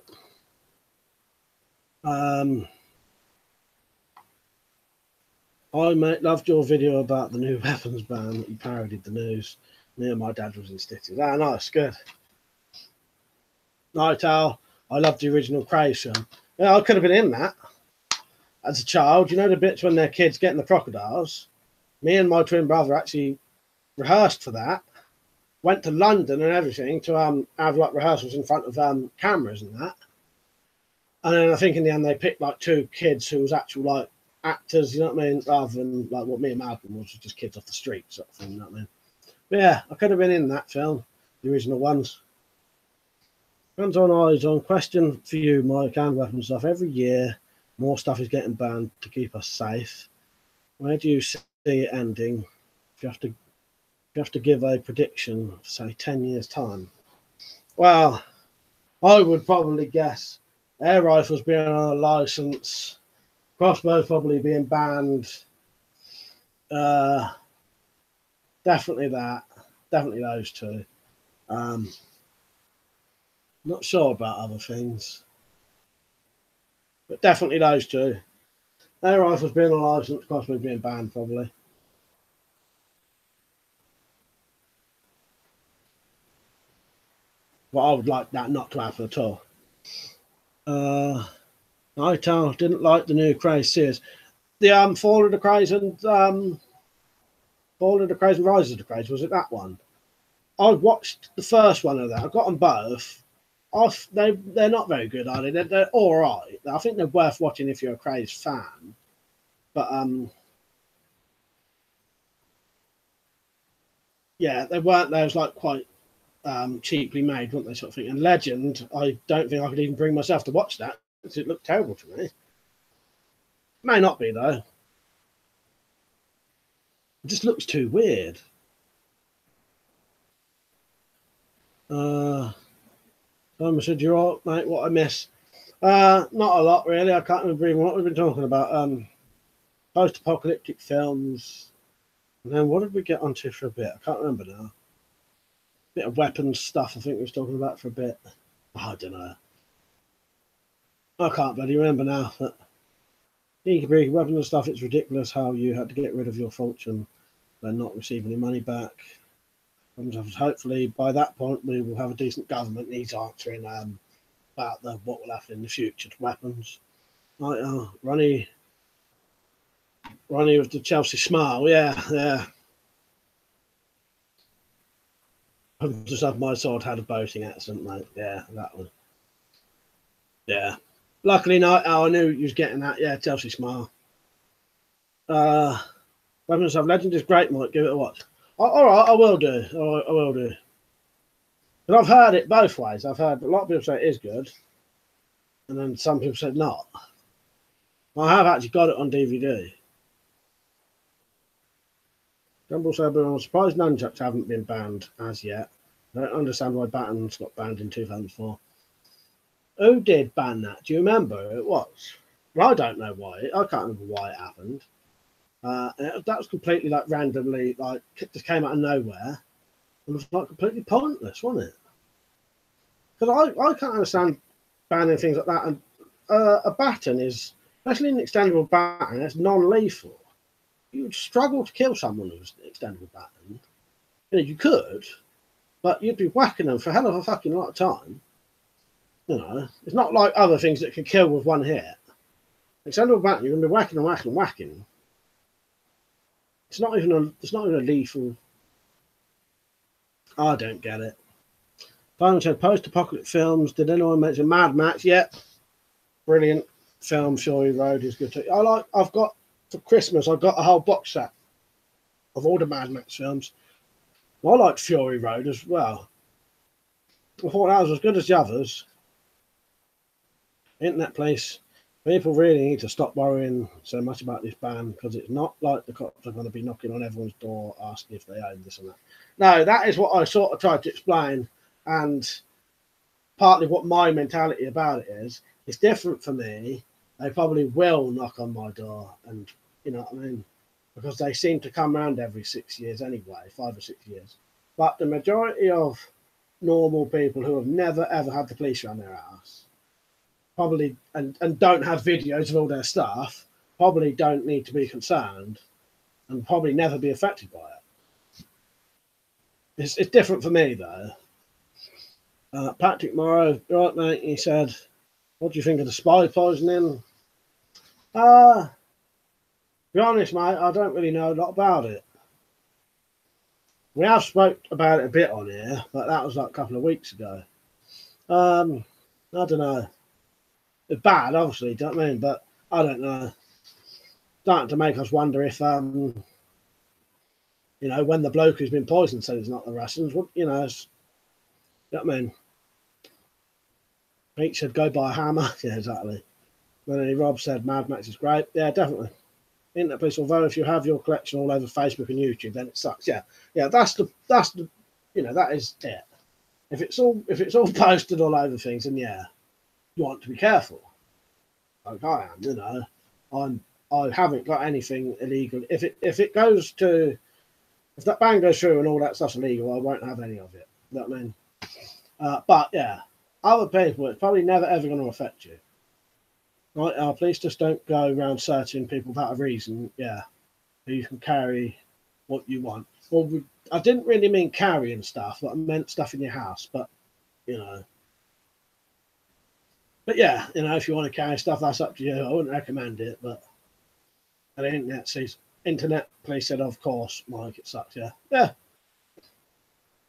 S1: I, mate, loved your video about the new weapons ban that you parodied the news. Me and my dad was in stitches. Ah, nice, good. Night Owl, I loved the original Craze film. Yeah, I could have been in that. As a child, you know the bits when their kids getting the crocodiles? Me and my twin brother actually rehearsed for that. Went to London and everything to have like rehearsals in front of cameras and that. And then I think in the end they picked like 2 kids who was actual like actors, you know what I mean? Rather than like what me and Malcolm was just kids off the street sort of thing, you know what I mean? But yeah, I could have been in that film, the original ones. Guns on Eyes on. Question for you, Mike, and weapon stuff. Every year, more stuff is getting banned to keep us safe. Where do you see it ending? If you have to give a prediction, say 10 years' time. Well, I would probably guess air rifles being on a license, crossbows probably being banned. Definitely that. Definitely those 2. Not sure about other things, but definitely those 2. Air rifles being on a license, crossbows being banned probably. But I would like that not to happen at all. Nightowl didn't like the new Craze series. The Fall of the Craze and Fall of the Craze and Rise of the Craze, was it that one? I watched the first one of that. I got them both. They're not very good, are they? They're all right. I think they're worth watching if you're a Craze fan. But yeah, they weren't. They was like quite cheaply made, weren't they? Sort of thing. And Legend, I don't think I could even bring myself to watch that because it looked terrible to me. May not be though. It just looks too weird. Simon said, "You're all right, mate. What I miss? Not a lot, really. I can't remember even what we've been talking about. Post-apocalyptic films. And then what did we get onto for a bit? I can't remember now. Bit of weapons stuff, I think we was talking about for a bit. Oh, I don't know. I can't bloody remember now. But weapons and stuff, it's ridiculous how you had to get rid of your fortune and not receive any money back. Hopefully by that point we will have a decent government. He's answering about what will happen in the future to weapons. Like Ronnie with the Chelsea smile, yeah. I've just had my sword had a boating accident, mate. Yeah, that one. Yeah. Luckily, I knew you was getting that. Yeah, Chelsea smile. Weapons of Legend is great, Mike. Give it a watch. All right, I will do. All right, I will do. But I've heard it both ways. I've heard a lot of people say it is good, and then some people said not. I have actually got it on DVD. Gumball said, I'm surprised nunchucks haven't been banned as yet. I don't understand why batons got banned in 2004. Who did ban that? Do you remember who it was? Well, I don't know why. I can't remember why it happened. That was completely like randomly, like just came out of nowhere. It was like completely pointless, wasn't it? Because I can't understand banning things like that. And a baton is, especially an extendable baton, it's non-lethal. You would struggle to kill someone with an extendable baton. You know, you could, but you'd be whacking them for a hell of a fucking lot of time. You know, it's not like other things that can kill with one hit. Extendable baton, you're going to be whacking and whacking and whacking. It's not even a lethal. I don't get it. Simon said post-apocalyptic films. Did anyone mention Mad Max? Yep. Brilliant film. Fury Road is good too. I've got for Christmas. I got a whole box set of all the Mad Max films. I like Fury Road as well. I thought that was as good as the others. Internet place. People really need to stop worrying so much about this ban because it's not like the cops are going to be knocking on everyone's door asking if they own this and that. No, that is what I sort of tried to explain, and partly what my mentality about it is. It's different for me they probably will knock on my door, and you know what I mean, because they seem to come around every 6 years anyway, 5 or 6 years. But the majority of normal people who have never ever had the police around their house, probably, and don't have videos of all their stuff, probably don't need to be concerned, and probably never be affected by it. It's different for me though. Patrick Morrow, right mate, he said, what do you think of the spy poisoning? To be honest, mate, I don't really know a lot about it. We have spoke about it a bit on here, but that was like a couple of weeks ago. I don't know. It's bad, obviously, do you know what I mean? But I don't know. Starting to make us wonder if, you know, when the bloke who's been poisoned said it's not the Russians, you know, you know what I mean? Pete said, go buy a hammer. Yeah, exactly. Then Rob said, Mad Max is great. Yeah, definitely. Internet police, although if you have your collection all over Facebook and YouTube, then it sucks. Yeah, yeah, that's the, you know, that is it. If it's all posted all over things, then yeah, you want to be careful. Like I am, you know, I haven't got anything illegal. If that ban goes through and all that stuff's illegal, I won't have any of it. You know what I mean? But yeah, other people, it's probably never ever going to affect you. Right, police just don't go around searching people without a reason. Yeah, you can carry what you want. Well, I didn't really mean carrying stuff, but I meant stuff in your house. But you know, but yeah, you know, if you want to carry stuff, that's up to you. I wouldn't recommend it, but the internet police said, of course, Mike, it sucks. Yeah, yeah.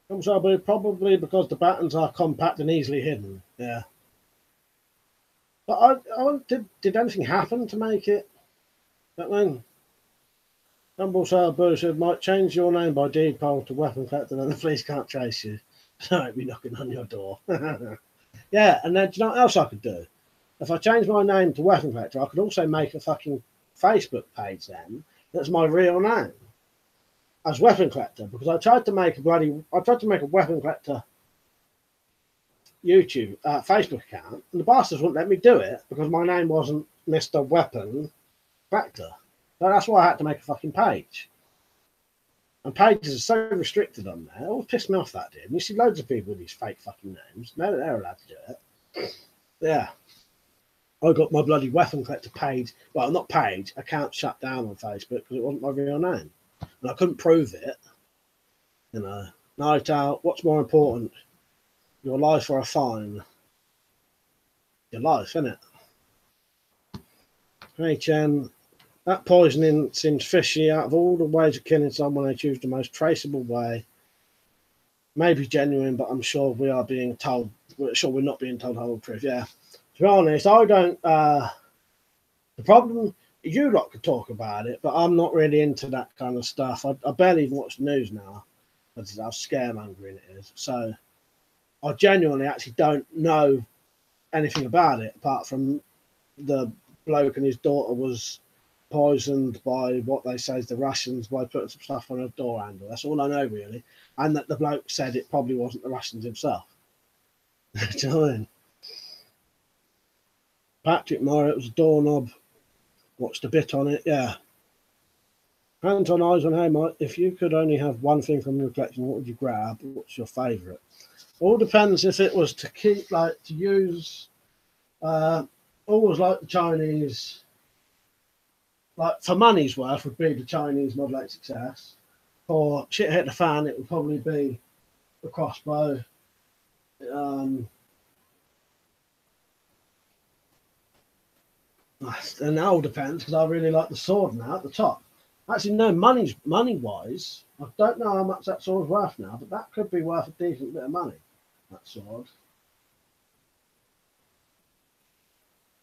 S1: Probably because the buttons are compact and easily hidden. Yeah. But did anything happen to make it? That then, Dumbledore Boo said, might change your name by deed poll to WeaponCollector, then the police can't trace you. So I'd be knocking on your door. Yeah, and then do you know what else I could do? If I change my name to WeaponCollector, I could also make a fucking Facebook page then that's my real name as WeaponCollector, because I tried to make a WeaponCollector YouTube Facebook account, and the bastards wouldn't let me do it because my name wasn't Mr. Weapon Collector. So that's why I had to make a fucking page. And pages are so restricted on there. It always pissed me off, that did. And you see loads of people with these fake fucking names. They're allowed to do it. Yeah. I got my bloody Weapon Collector page, well, not page, account shut down on Facebook because it wasn't my real name. And I couldn't prove it. You know, night out, what's more important? Your life or a fine? Your life, innit? Hey, Chen. That poisoning seems fishy. Out of all the ways of killing someone, they choose the most traceable way. Maybe genuine, but I'm sure we are being told. We're sure we're not being told the whole truth. Yeah. To be honest, I don't. The problem, you lot could talk about it, but I'm not really into that kind of stuff. I barely even watch the news now. That's how scaremongering it is. So I genuinely actually don't know anything about it, apart from the bloke and his daughter was poisoned by what they say is the Russians by putting some stuff on a door handle. That's all I know, really. And that the bloke said it probably wasn't the Russians himself. Do you know what I mean? Patrick Moore, it was a doorknob. Watched a bit on it, yeah. Hands on eyes on, hey, Mike, if you could only have one thing from your collection, what would you grab? What's your favourite? All depends if it was to keep, like, to use, always like the Chinese, like, for money's worth would be the Chinese Model 8 Success. For shit hit the fan, it would probably be the crossbow. And that all depends, because I really like the sword now at the top. Actually, no, money-wise, I don't know how much that sword's worth now, but that could be worth a decent bit of money, that sword.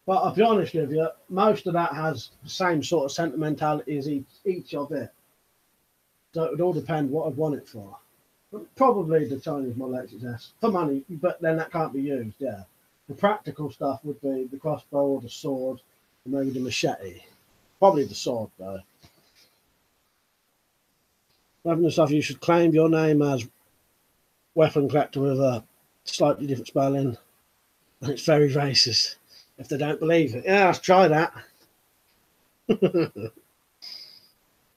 S1: But I'll be honest with you, most of that has the same sort of sentimentality as each of it. So it would all depend what I'd want it for. But probably the Chinese Model 8 Success for money, but then that can't be used, yeah. The practical stuff would be the crossbow or the sword, or maybe the machete. Probably the sword, though. Having the stuff, you should claim your name as WeaponCollector with a slightly different spelling. It's very racist. if they don't believe it. Yeah, let's try that.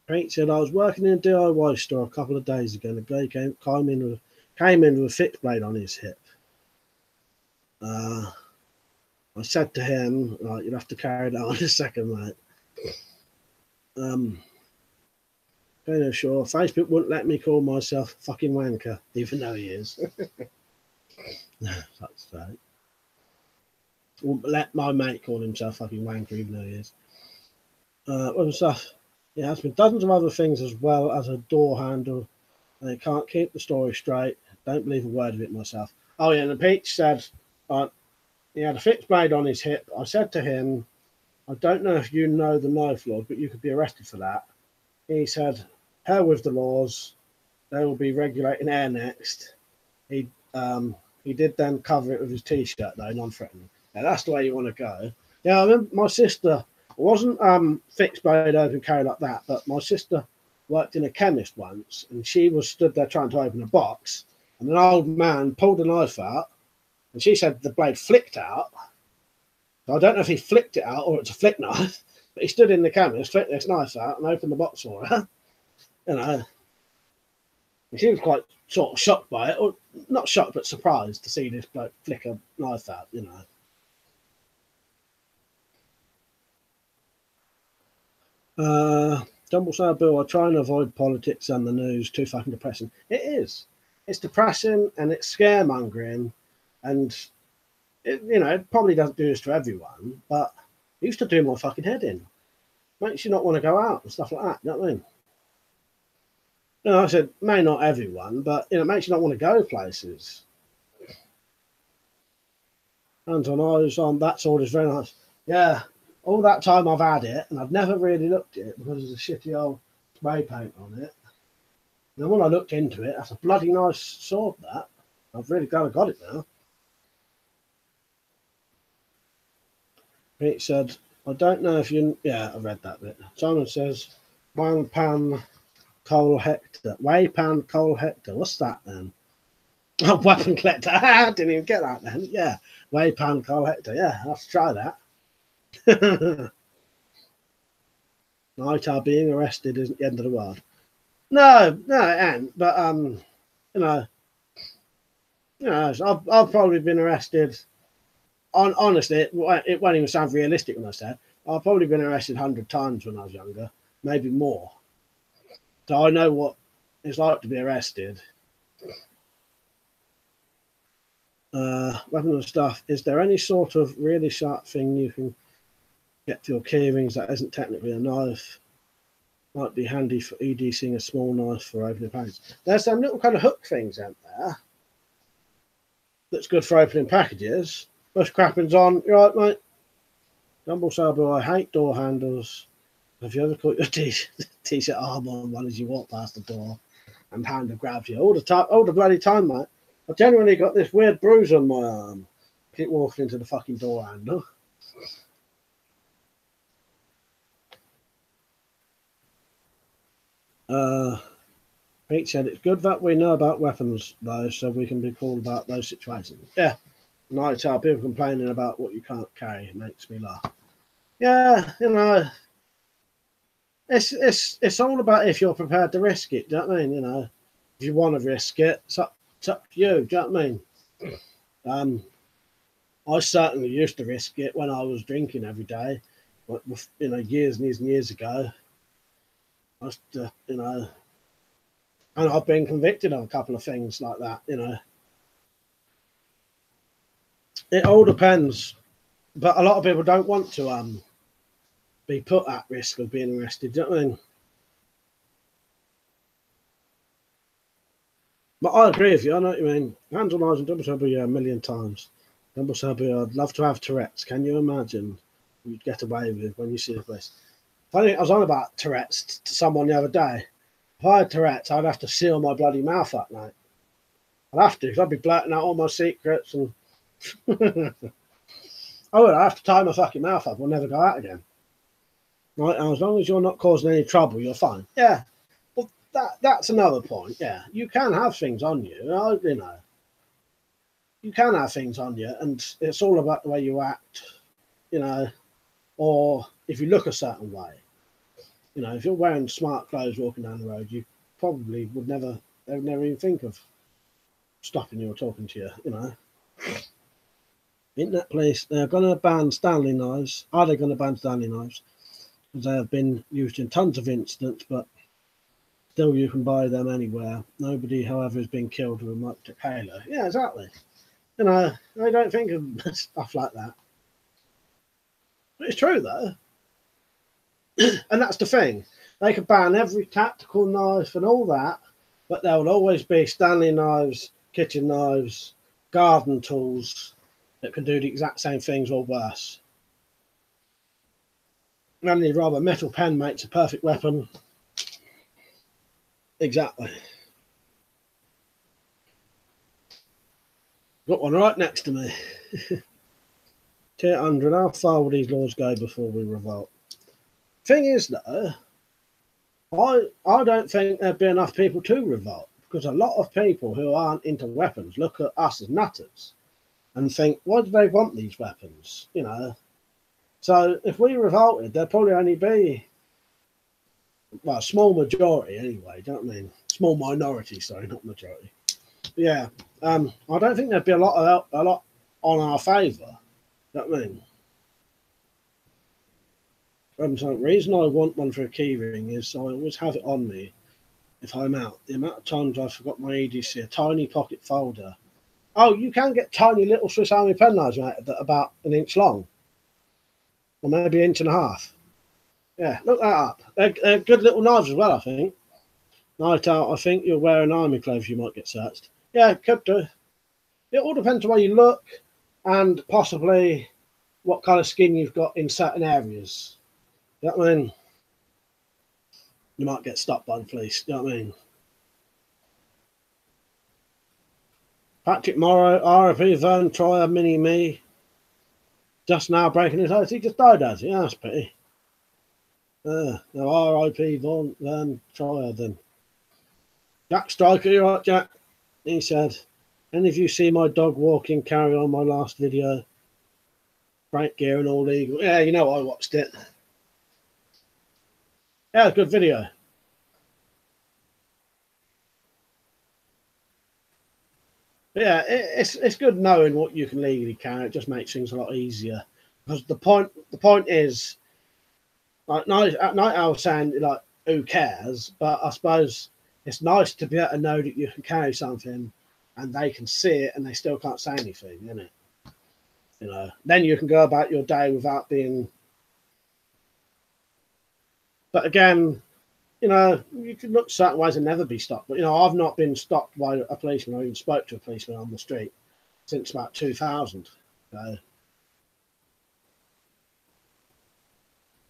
S1: Pete said, I was working in a DIY store a couple of days ago, and a guy came in with a fixed blade on his hip. I said to him, right, you'll have to carry that on a second, mate. Sure, Facebook wouldn't let me call myself fucking wanker, even though he is. That's right. Wouldn't let my mate call himself fucking wanker, even though he is. Other stuff. Yeah, there's been dozens of other things as well as a door handle. They can't keep the story straight. Don't believe a word of it myself. Oh yeah, and the Peach said he had a fixed blade on his hip. I said to him, I don't know if you know the knife laws, but you could be arrested for that. He said, hell with the laws. They will be regulating air next. He did then cover it with his T-shirt, though, non-threatening. Yeah, that's the way you want to go. Yeah, I remember my sister, it wasn't fixed blade open carry like that, but my sister worked in a chemist once, and she was stood there trying to open a box, and an old man pulled a knife out, and she said the blade flicked out. So I don't know if he flicked it out or it's a flick knife, but he stood in the chemist, flicked this knife out, and opened the box for her. You know, and she was quite sort of shocked by it, or not shocked, but surprised to see this bloke flick a knife out, you know. Dumblesaw Bill, I try and avoid politics and the news. Too fucking depressing. It is. It's depressing and it's scaremongering, and it probably doesn't do this to everyone, but it used to do my fucking head in. Makes you not want to go out and stuff like that. You know what I mean? I said may not everyone, but it makes you not want to go places. Hands on eyes on that sword is very nice. Yeah. All that time I've had it, and I've never really looked at it because there's a shitty old spray paint on it. And then when I looked into it, that's a bloody nice sword, that. I've really glad I got it now. It said, I don't know if you... Yeah, I read that bit. Simon says, WeaponCollector. WeaponCollector. What's that then? Oh, WeaponCollector. I didn't even get that then. Yeah, WeaponCollector. Yeah, let's try that. Night being arrested isn't the end of the world. No, it ain't. But I've probably been arrested. Honestly, it won't even sound realistic when I say it. I've probably been arrested 100 times when I was younger, maybe more. So I know what it's like to be arrested. Weapon and stuff. Is there any sort of really sharp thing you can get for your key rings that isn't technically a knife? Might be handy for EDCing a small knife for opening packages. There's some little kind of hook things out there that's good for opening packages. Bush crapping's on. You right, mate? Dumble Saber, I hate door handles. Have you ever caught your t-shirt arm on one as you walk past the door and hand have grabbed you? All the bloody time, mate. I've genuinely got this weird bruise on my arm. Keep walking into the fucking door handle. Pete said it's good that we know about weapons though, so we can be called about those situations. Yeah, and I tell people complaining about what you can't carry. It makes me laugh. Yeah, it's all about if you're prepared to risk it. Do you know what I mean? If you want to risk it, it's up to you. Do you know what I mean? I certainly used to risk it when I was drinking every day. Years and years and years ago. And I've been convicted of a couple of things like that, It all depends, but a lot of people don't want to be put at risk of being arrested, do you know what I mean? But I agree with you, I know what you mean. Hands on eyes and double trouble, yeah, a million times. Double trouble, I'd love to have Tourette's. Can you imagine what you'd get away with when you see a place? Funny, I was on about Tourette's to someone the other day. If I had Tourette's, I'd have to seal my bloody mouth up, mate. I'd have to, because I'd be blurting out all my secrets and... I would have to tie my fucking mouth up. We'll never go out again. Right, and as long as you're not causing any trouble, you're fine. Yeah, well, that's another point. Yeah, you can have things on you. You can have things on you, and it's all about the way you act you know, or if you look a certain way. You know, if you're wearing smart clothes walking down the road, you probably would never, they would never even think of stopping you or talking to you, you know. Internet police, they're going to ban Stanley knives. Are they going to ban Stanley knives? Because they have been used in tons of incidents, but still you can buy them anywhere. Nobody, however, has been killed with a Microtech Halo. Yeah, exactly. You know, they don't think of stuff like that. But it's true, though. And that's the thing. They could ban every tactical knife and all that, but there will always be Stanley knives, kitchen knives, garden tools that can do the exact same things or worse. Randy Rob, a metal pen makes a perfect weapon. Exactly. Got one right next to me. Tier 100. How far will these laws go before we revolt? Thing is, though, I don't think there'd be enough people to revolt, because a lot of people who aren't into weapons look at us as nutters and think, why do they want these weapons? You know. So if we revolted, there'd probably only be, well, a small majority anyway, do you know what I mean? Small minority, sorry, not majority. But yeah, I don't think there'd be a lot on our favour. Do you know what I mean? The reason I want one for a keyring is I always have it on me if I'm out. The amount of times I forgot my EDC, a tiny pocket folder. Oh, you can get tiny little Swiss Army pen knives, mate, that are about 1 inch long, or maybe 1.5 inches. Yeah, look that up. They're good little knives as well, I think. Night out, I think you're wearing army clothes, you might get searched. Yeah, could do. It all depends on where you look and possibly what kind of skin you've got in certain areas. You know what I mean? You might get stopped by the police. You know what I mean? Patrick Morrow, RFE Vern Troyer, Mini Me. Just now breaking his ice. He just died, has he? Yeah, that's pity. No, RIP Vern Troyer then. Jack Striker, you right, Jack? He said, any of you see my dog walking, carry on my last video? Frank gear and all legal. Yeah, you know I watched it. Yeah, good video. But yeah, it's good knowing what you can legally carry. It just makes things a lot easier. Because the point is, like at night I was saying, like, who cares? But I suppose it's nice to be able to know that you can carry something and they can see it and they still can't say anything, isn't it? You know, then you can go about your day without being. But again, you know, you could look certain ways and never be stopped. But, you know, I've not been stopped by a policeman or even spoke to a policeman on the street since about 2000. So,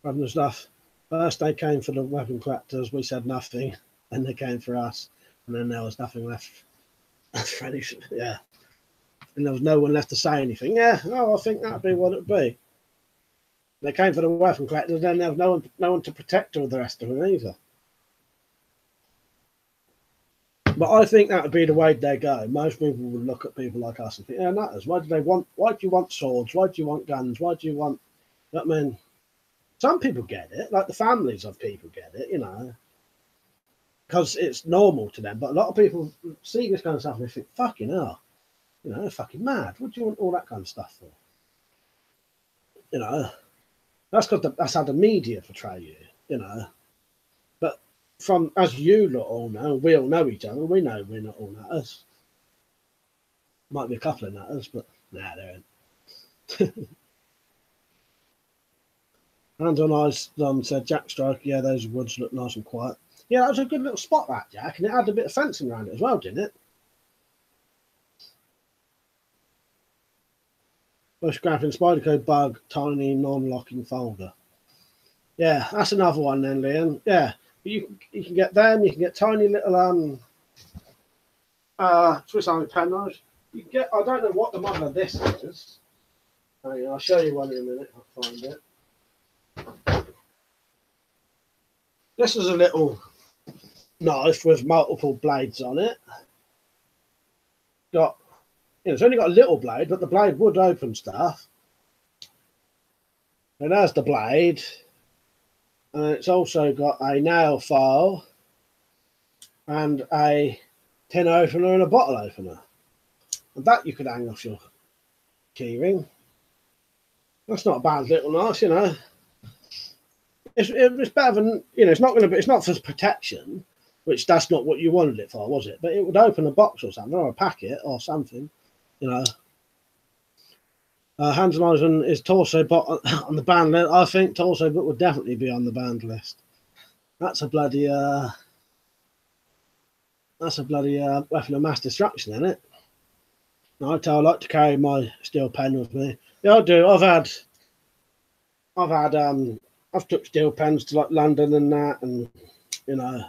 S1: and stuff. First they came for the weapon collectors, we said nothing. Then they came for us, and then there was nothing left for anything. Yeah. And there was no one left to say anything. Yeah, I think that'd be what it'd be. They came for the weapon collectors, then there was no one to protect all the rest of them either. But I think that would be the way they go. Most people would look at people like us and think, yeah, nutters. Why do you want swords? Why do you want guns? Why do you want, you know what I mean? Some people get it, like the families of people get it, you know, because it's normal to them. But a lot of people see this kind of stuff and they think, fucking hell, you know, they're fucking mad. What do you want all that kind of stuff for? You know, that's because that's how the media portray you, you know. But from, as you lot all know, we all know each other. We know we're not all nutters. Might be a couple of nutters, but nah, there ain't. Hands on eyes, said Jack Striker. Yeah, those woods look nice and quiet. Yeah, that was a good little spot, that, Jack, and it had a bit of fencing around it as well, didn't it? Bush grappling Spyderco bug, tiny non-locking folder. Yeah, that's another one then, Liam. Yeah, you can get them. You can get tiny little Swiss Army pen knives. You can get. I don't know what the model of this is. I'll show you one in a minute. I'll find it. This is a little knife with multiple blades on it. It's only got a little blade, but the blade would open stuff. And there's the blade. And it's also got a nail file and a tin opener and a bottle opener. And that you could hang off your keyring. That's not a bad little knife, you know. It's better than, you know, it's not going to be, it's not for protection, which that's not what you wanted it for, was it? But it would open a box or something, or a packet or something, you know. Hands and eyes is torso bot on the banned list. I think torso bot would definitely be on the banned list. That's a bloody weapon of mass destruction, isn't it? I like to carry my steel pen with me. Yeah, I do. I've took steel pens to like London and that, and you know.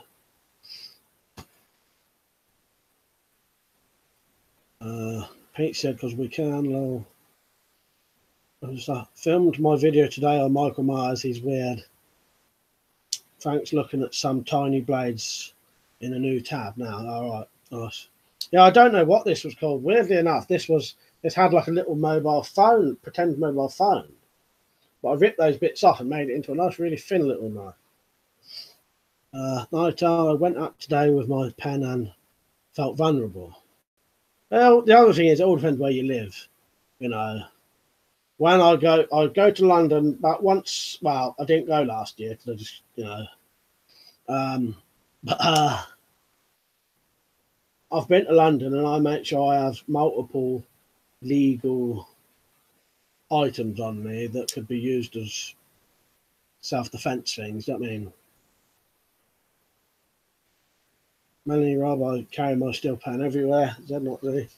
S1: Pete said because we can. Lol. I filmed my video today on Michael Myers. He's weird. Thanks. Looking at some tiny blades in a new tab now. All right, nice. Yeah, I don't know what this was called. Weirdly enough, this had like a little mobile phone, pretend mobile phone. But I ripped those bits off and made it into a nice, really thin little knife. I went up today with my pen and felt vulnerable. Well, the other thing is, it all depends where you live. You know, when I go to London about once. Well, I didn't go last year because I just, you know. But I've been to London and I make sure I have multiple legal items on me that could be used as self-defense things. You know what I mean? Melanie Rob, I carry my steel pen everywhere. Is that not really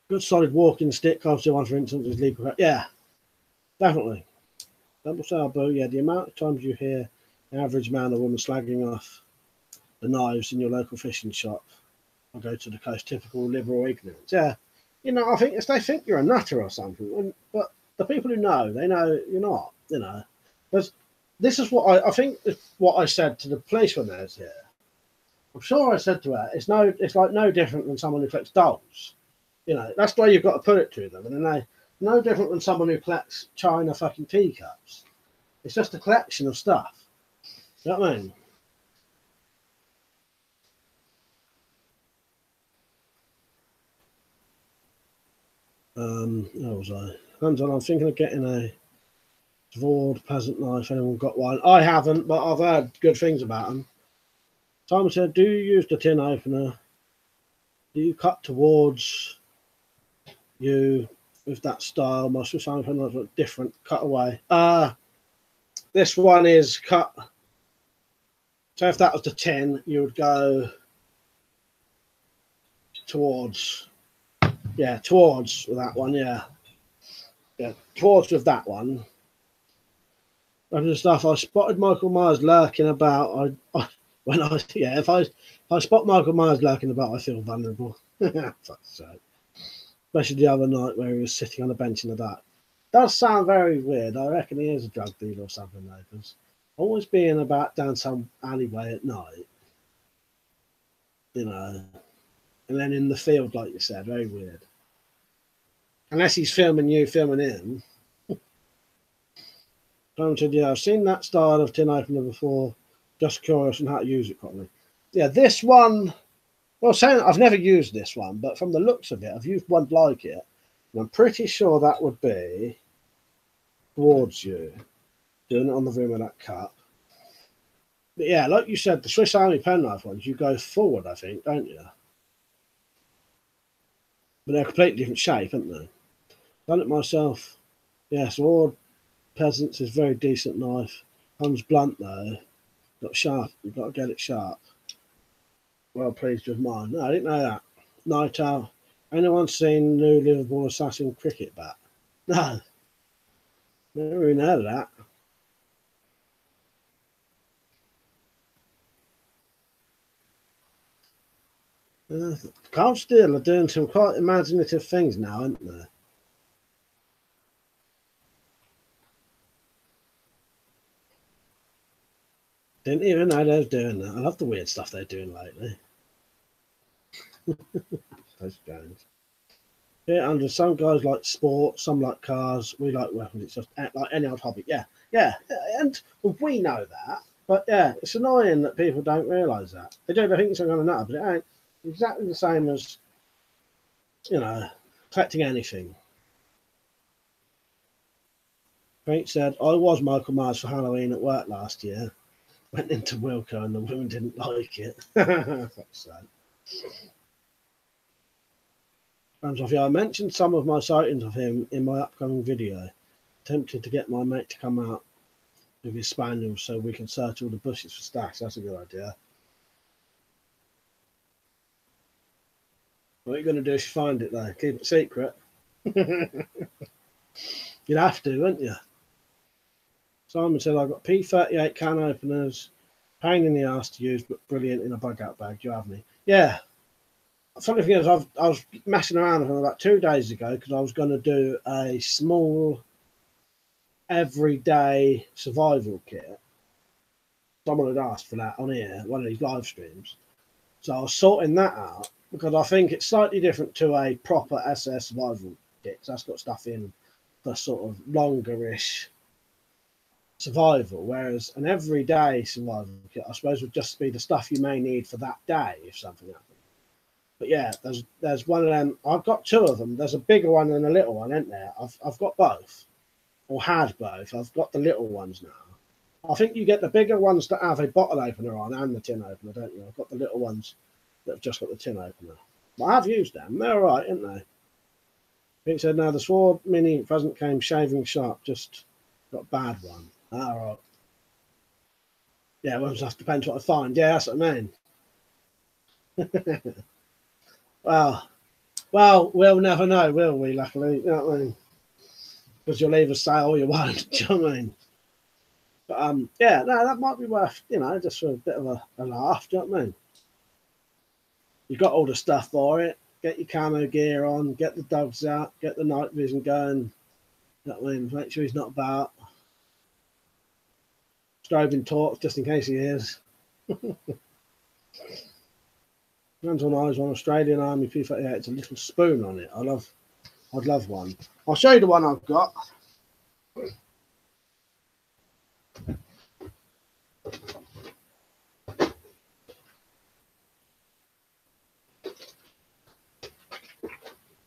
S1: good solid walking stick? I've still one, for instance, is legal. Yeah, definitely. Double sale bow. Yeah, the amount of times you hear the average man or woman slagging off the knives in your local fishing shop or go to the coast, typical liberal ignorance. Yeah, you know, I think if they think you're a nutter or something, but the people who know, they know you're not. You know, because this is what I think. What I said to the police when they was here. I'm sure I said to her, it's like no different than someone who collects dolls. You know, that's the way you've got to put it to them. And then no different than someone who collects China fucking teacups. It's just a collection of stuff. You know what I mean? Where was I? Hands on, I'm thinking of getting a Dvored peasant knife. Anyone got one? I haven't, but I've heard good things about them. Simon said, do you use the tin opener? Do you cut towards you with that style? My Swiss Army pen a different cutaway. This one is cut. So if that was the tin, you would go towards. Yeah, towards with that one. Yeah, towards with that one. And stuff. I spotted Michael Myers lurking about. If I spot Michael Myers lurking about, I feel vulnerable. Fuck's sake. Especially the other night where he was sitting on a bench in the dark. Does sound very weird. I reckon he is a drug dealer or something, though, because always being about down some alleyway at night, you know, and then in the field, like you said, very weird. Unless he's filming you, filming him. Tom said, yeah, I've seen that style of tin opener before. Just curious on how to use it properly. Yeah, this one. Well, saying I've never used this one, but from the looks of it, I've used one like it, and I'm pretty sure that would be towards you, doing it on the rim of that cup. But yeah, like you said, the Swiss Army penknife ones, you go forward, I think, don't you? But they're a completely different shape, aren't they? Done it myself. Yeah, Sword Peasants is a very decent knife. Comes blunt though. Got sharp. You've got to get it sharp. Well pleased with mine. No, I didn't know that. Night Owl. Anyone seen new Liverpool Assassin cricket bat? No. Never even heard of that. Carl Steele are doing some quite imaginative things now, aren't they? Didn't even know they were doing that. I love the weird stuff they're doing lately. So strange. Yeah, and some guys like sport, some like cars. We like weapons. It's just like any old hobby. Yeah, yeah, and we know that. But yeah, it's annoying that people don't realise that. They do. They think it's going to know, but it ain't exactly the same as, you know, collecting anything. Frank said, I was Michael Myers for Halloween at work last year. Went into Wilco and the women didn't like it. Fuck's sake. I mentioned some of my sightings of him in my upcoming video. Tempted to get my mate to come out with his spaniel so we can search all the bushes for stacks. That's a good idea. What are you going to do if you find it, though? Keep it secret? You'd have to, wouldn't you? Simon said, I've got P38 can openers. Pain in the ass to use, but brilliant in a bug-out bag. Do you have any? Yeah. Funny thing is, I was messing around with them about 2 days ago because I was going to do a small everyday survival kit. Someone had asked for that on here, one of these live streams. So I was sorting that out because I think it's slightly different to a proper SS survival kit. That's got stuff in for sort of longer-ish survival, whereas an everyday survival kit, I suppose, would just be the stuff you may need for that day if something happens. But yeah, there's one of them. I've got two of them. There's a bigger one and a little one, isn't there? I've got both, or had both. I've got the little ones now. I think you get the bigger ones that have a bottle opener on and the tin opener, don't you? I've got the little ones that have just got the tin opener. But I have used them. They're all right, aren't they? He said, "Now the Sword Mini present came shaving sharp. Just got a bad one." All right. Yeah, well, that depends what I find. Yeah, that's what I mean. Well, we'll never know, will we? Luckily, you know what I mean? Because you'll either say or you won't. Do you know what I mean? But yeah, no, that might be worth, you know, just for a bit of a laugh. Do you know what I mean? You've got all the stuff for it. Get your camo gear on. Get the dogs out. Get the night vision going. You know what I mean? Make sure he's not about. Strobing torch, just in case he is. Hands on eyes on Australian Army P38. It's a little spoon on it. I'd love one. I'll show you the one I've got.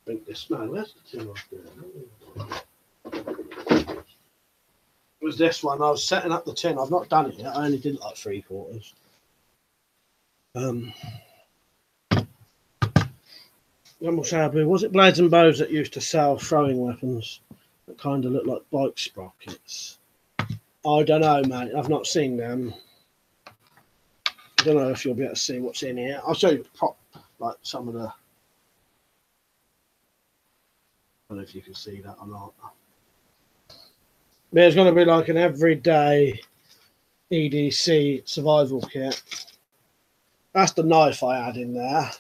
S1: Drink this. No, where's the tin off there? It was this one. I was setting up the tin. I've not done it yet. I only did like 3/4. Was it Blades and Bows that used to sell throwing weapons that kind of look like bike sprockets? I don't know, mate. I've not seen them. I don't know if you'll be able to see what's in here. I'll show you like some of the. I don't know if you can see that or not. There's going to be like an everyday EDC survival kit. That's the knife I had in there.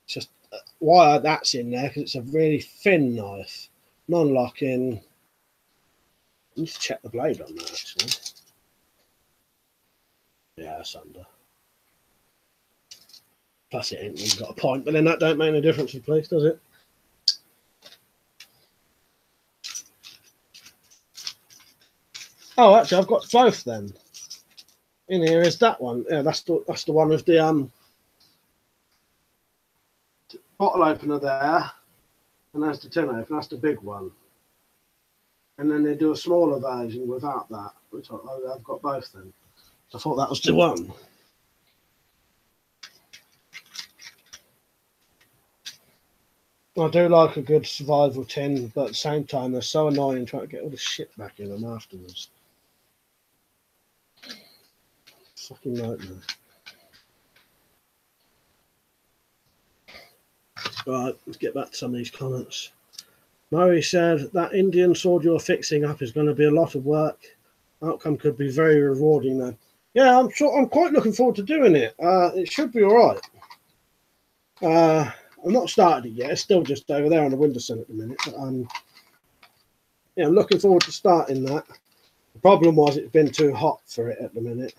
S1: Just why that's in there, because it's a really thin knife, non-locking. I need to check the blade on that actually. Yeah, it's under. Plus it ain't really got a point, but then that don't make any difference to the police, does it? Oh, actually, I've got both then. In here is that one. Yeah, that's the one with the bottle opener there, and that's the tin opener. That's the big one. And then they do a smaller version without that, which I've got both then. I thought that was the one. I do like a good survival tin, but at the same time, they're so annoying trying to get all the shit back in them afterwards. Fucking nightmare. Right, let's get back to some of these comments. Murray said that Indian sword you're fixing up is going to be a lot of work. Outcome could be very rewarding though. Yeah, I'm quite looking forward to doing it. It should be all right. I've not started it yet. It's still just over there on the windowsill at the minute. But yeah, I'm looking forward to starting that. The problem was it's been too hot for it at the minute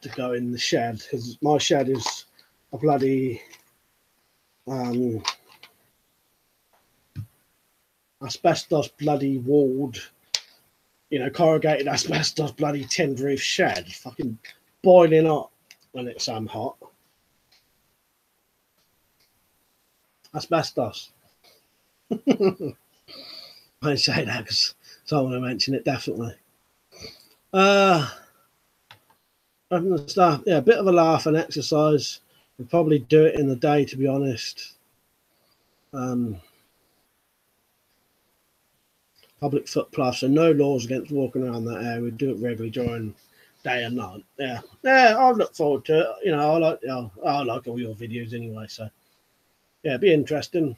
S1: to go in the shed, because my shed is a bloody asbestos bloody walled, you know, corrugated asbestos bloody tin roof shed, fucking boiling hot when it's hot. Asbestos. I say that because someone will mention it definitely. Stuff, yeah, a bit of a laugh and exercise. We'll probably do it in the day, to be honest. Public footpath, so no laws against walking around that area. We do it regularly during day and night. Yeah, I look forward to it. You know, I like all your videos anyway. So yeah, it'd be interesting.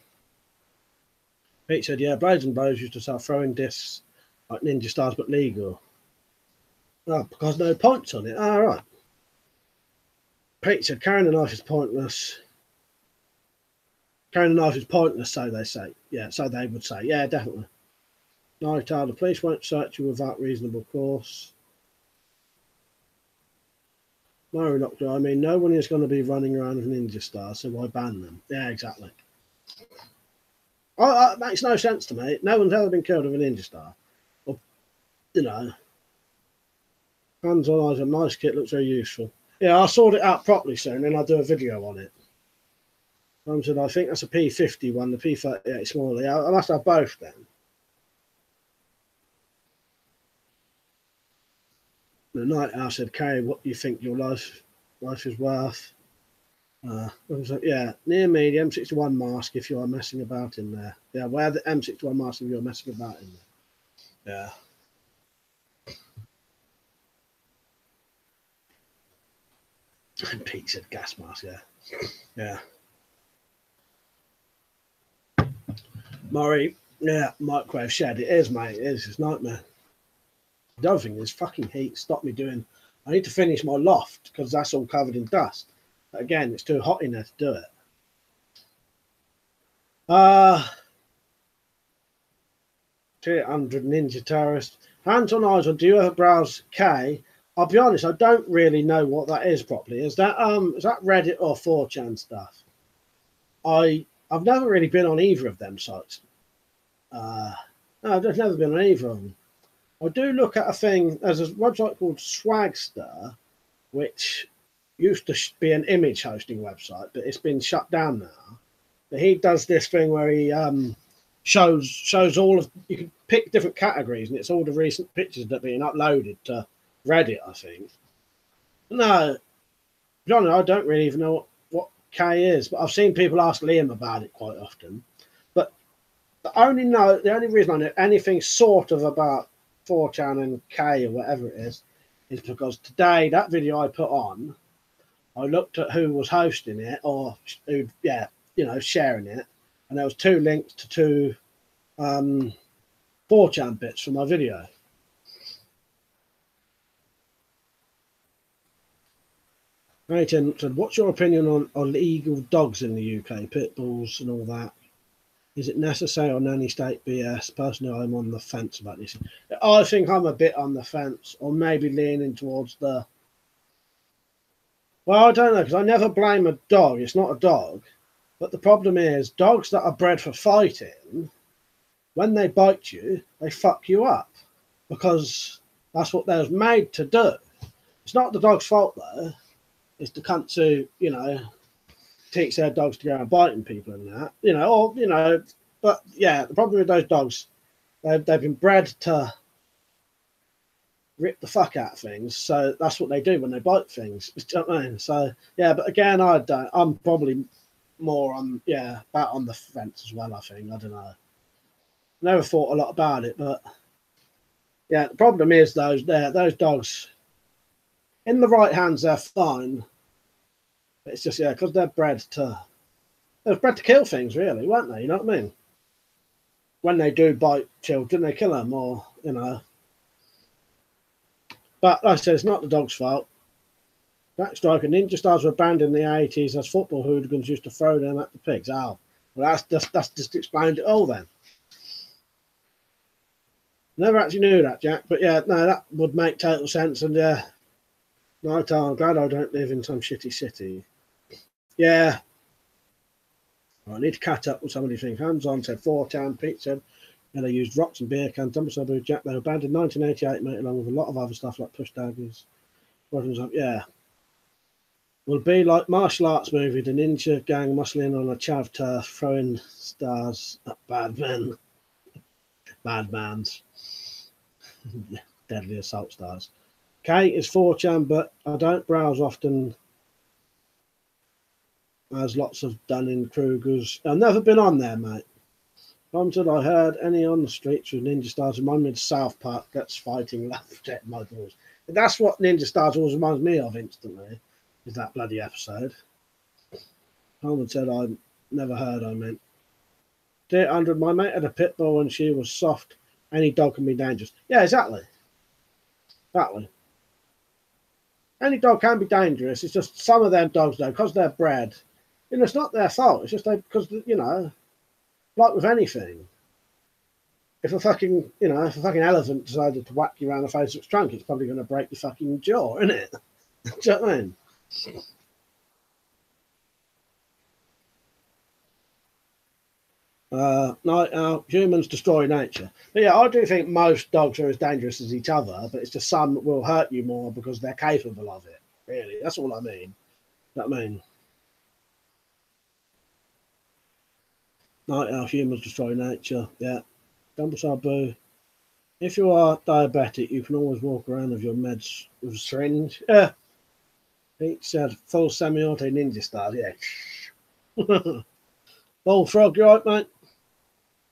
S1: Pete said, yeah, Blades and Bows used to start throwing discs like Ninja Stars, but legal. Oh, because no points on it. All right. Pete said, carrying a knife is pointless. Carrying a knife is pointless, so they say. Yeah, so they would say. Yeah, definitely. Night owl, the police won't search you without reasonable cause. No, Doctor, I mean, no one is going to be running around with Ninja Stars, so why ban them? Yeah, exactly. Oh, that makes no sense to me. No one's ever been killed with a Ninja Star. Or, you know, hands on eyes, a nice kit, looks very useful. Yeah, I'll sort it out properly soon, and I'll do a video on it. Said, I think that's a P50 one, the P38 smaller. Yeah, I must have both then. The night owl said, Carrie, what do you think your life is worth? I was like, yeah, near me, the M61 mask if you are messing about in there. Yeah, wear the M61 mask if you're messing about in there. Yeah. And Pete said gas mask, yeah. Yeah. Murray, yeah, microwave shed. It is, mate. It is. It's a nightmare. The other thing is fucking heat stopped me doing. I need to finish my loft because that's all covered in dust. But again, it's too hot in there to do it. 200 Ninja Terrorist. Hands on eyes, or do you ever browse K? I'll be honest, I don't really know what that is properly. Is that Reddit or 4chan stuff? I've never really been on either of them sites. No, I've never been on either of them. I do look at a thing. There's a website called Swagster, which used to be an image hosting website, but it's been shut down now. But he does this thing where he shows all of, you can pick different categories, and it's all the recent pictures that are being uploaded to Reddit, I think. No, John, I don't really even know what K is, but I've seen people ask Liam about it quite often. But the only reason I know anything sort of about 4chan and K or whatever it is because today that video I put on, I looked at who was hosting it or who, sharing it, and there was 2 links to 2 4chan bits from my video. Nathan said, what's your opinion on illegal dogs in the UK, pit bulls and all that? Is it necessary or nanny state BS? Personally, I'm on the fence about this. I think I'm a bit on the fence, or maybe leaning towards the... Well, I don't know, because I never blame a dog. It's not a dog. But the problem is, dogs that are bred for fighting, when they bite you, they fuck you up. Because that's what they're made to do. It's not the dog's fault, though. It's the cunts who, teach their dogs to go around biting people and that, but yeah, the problem with those dogs, they've been bred to rip the fuck out of things, so that's what they do when they bite things. You know what I mean? So yeah, but again, I'm probably more on about on the fence as well. I think, I don't know. Never thought a lot about it, but yeah, the problem is those dogs in the right hands they're fine. It's just, because they're bred to kill things, really, weren't they? You know what I mean? When they do bite children, they kill them, or, But like I said, it's not the dog's fault. Backstrike and Ninja Stars were banned in the 80s as football hooligans used to throw them at the pigs. Oh, well, that's just explained it all then. Never actually knew that, Jack, but yeah, no, that would make total sense. And no, I'm glad I don't live in some shitty city. Yeah. I need to catch up with some of these things. Hands on said 4chan. Pete said, And they used rocks and beer cans. Dumbledore Jack. They were banned in 1988, mate, along with a lot of other stuff like push daggers. Yeah. Will be like martial arts movie, the ninja gang muscling on a chav turf, throwing stars at bad men. Bad mans. Deadly assault stars. Kate is 4chan, but I don't browse often, as lots of Dunning-Krugers. I've never been on there, mate. Until I heard any on the streets with Ninja Stars remind me of South Park. That's fighting laugh jet models. That's what Ninja Stars always reminds me of instantly, is that bloody episode. Coleman said I never heard, I meant. Dear 100, my mate had a pit bull and she was soft. Any dog can be dangerous. Yeah, exactly. Exactly. Any dog can be dangerous. It's just some of them dogs, though, because they're bred. You know, it's not their fault. It's just because, you know, like with anything. If a fucking elephant decided to whack you around the face with its trunk, it's probably going to break your fucking jaw, isn't it? Do you know what I mean? Night out, humans destroy nature. But yeah, I do think most dogs are as dangerous as each other, but it's just some that will hurt you more because they're capable of it. Really, that's all I mean. You know what I mean? Night out, humans destroy nature. Yeah. Dumbledore Boo. If you are diabetic, you can always walk around with your meds with a syringe. Yeah. Pete said, full semi-auto ninja style. Yeah. Bullfrog, you right, mate?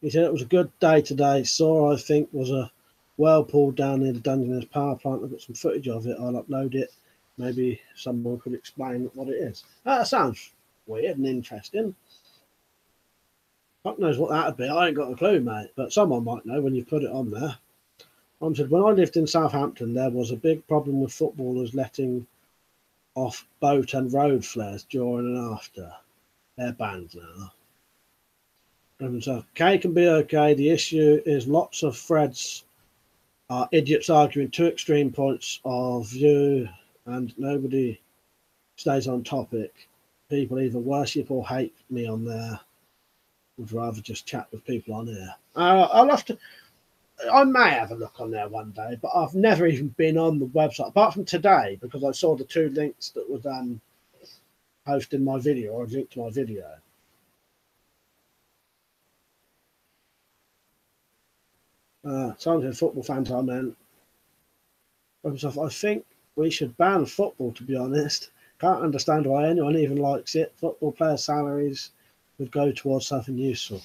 S1: He said it was a good day today. Saw, I think, was a whirlpool down near the Dungeness power plant. I've got some footage of it. I'll upload it. Maybe someone could explain what it is. That sounds weird and interesting. Fuck knows what that'd be. I ain't got a clue, mate. But someone might know when you put it on there. I said, when I lived in Southampton, there was a big problem with footballers letting off boat and road flares during and after. They're banned now. So K can be okay. The issue is lots of threads are idiots arguing two extreme points of view and nobody stays on topic. People either worship or hate me on there. Would rather just chat with people on here. I'll have to. I may have a look on there one day, but I've never even been on the website apart from today because I saw the two links that was posting my video or a link to my video. Someone said football fans are men. I think we should ban football, to be honest. Can't understand why anyone even likes it. Football players' salaries would go towards something useful.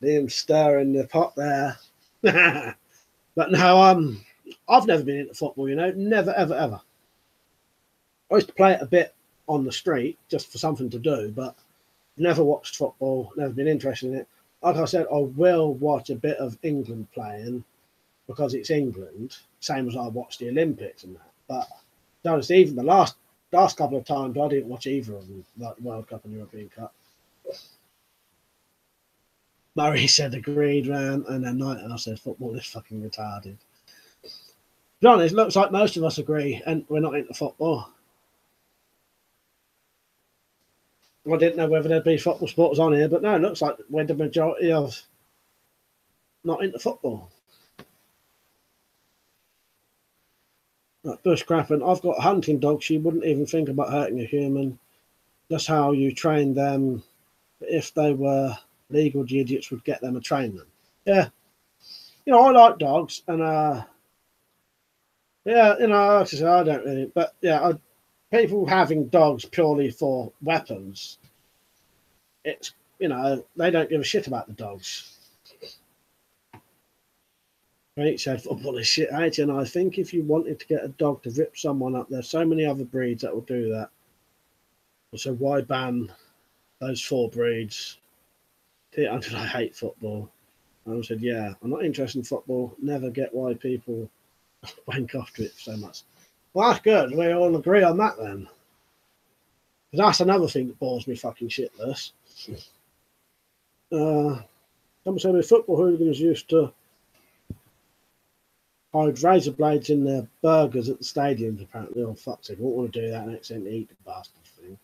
S1: Liam stirring the pot there. But no, I've never been into football, you know. Never, ever, ever. I used to play it a bit on the street just for something to do, but never watched football, never been interested in it. Like I said, I will watch a bit of England playing because it's England, same as I watched the Olympics and that. But to be honest, even the last couple of times, I didn't watch either of them, like the World Cup and European Cup. Murray said agreed, man, and then Nightingale said football is fucking retarded. To be honest, it looks like most of us agree, and we're not into football. I didn't know whether there'd be football supporters on here, but no, it looks like we're the majority of not into football. Like bushcrapping, I've got a hunting dog. She wouldn't even think about hurting a human. That's how you train them. If they were legal, the idiots would get them and train them. Yeah. You know, I like dogs, and yeah, you know, actually, I don't really, but yeah, people having dogs purely for weapons, it's, you know, they don't give a shit about the dogs. Right, said football is shit, ain't you? And I think if you wanted to get a dog to rip someone up, there's so many other breeds that will do that. So why ban those 4 breeds? I hate football. And I said, yeah, I'm not interested in football. Never get why people wank off to it so much. Well, that's good. We all agree on that then. Because that's another thing that bores me fucking shitless. Someone said with football hooligans used to hide razor blades in their burgers at the stadiums, apparently. Oh, fuck's sake, I wouldn't want to do that and accidentally eat the bastard thing.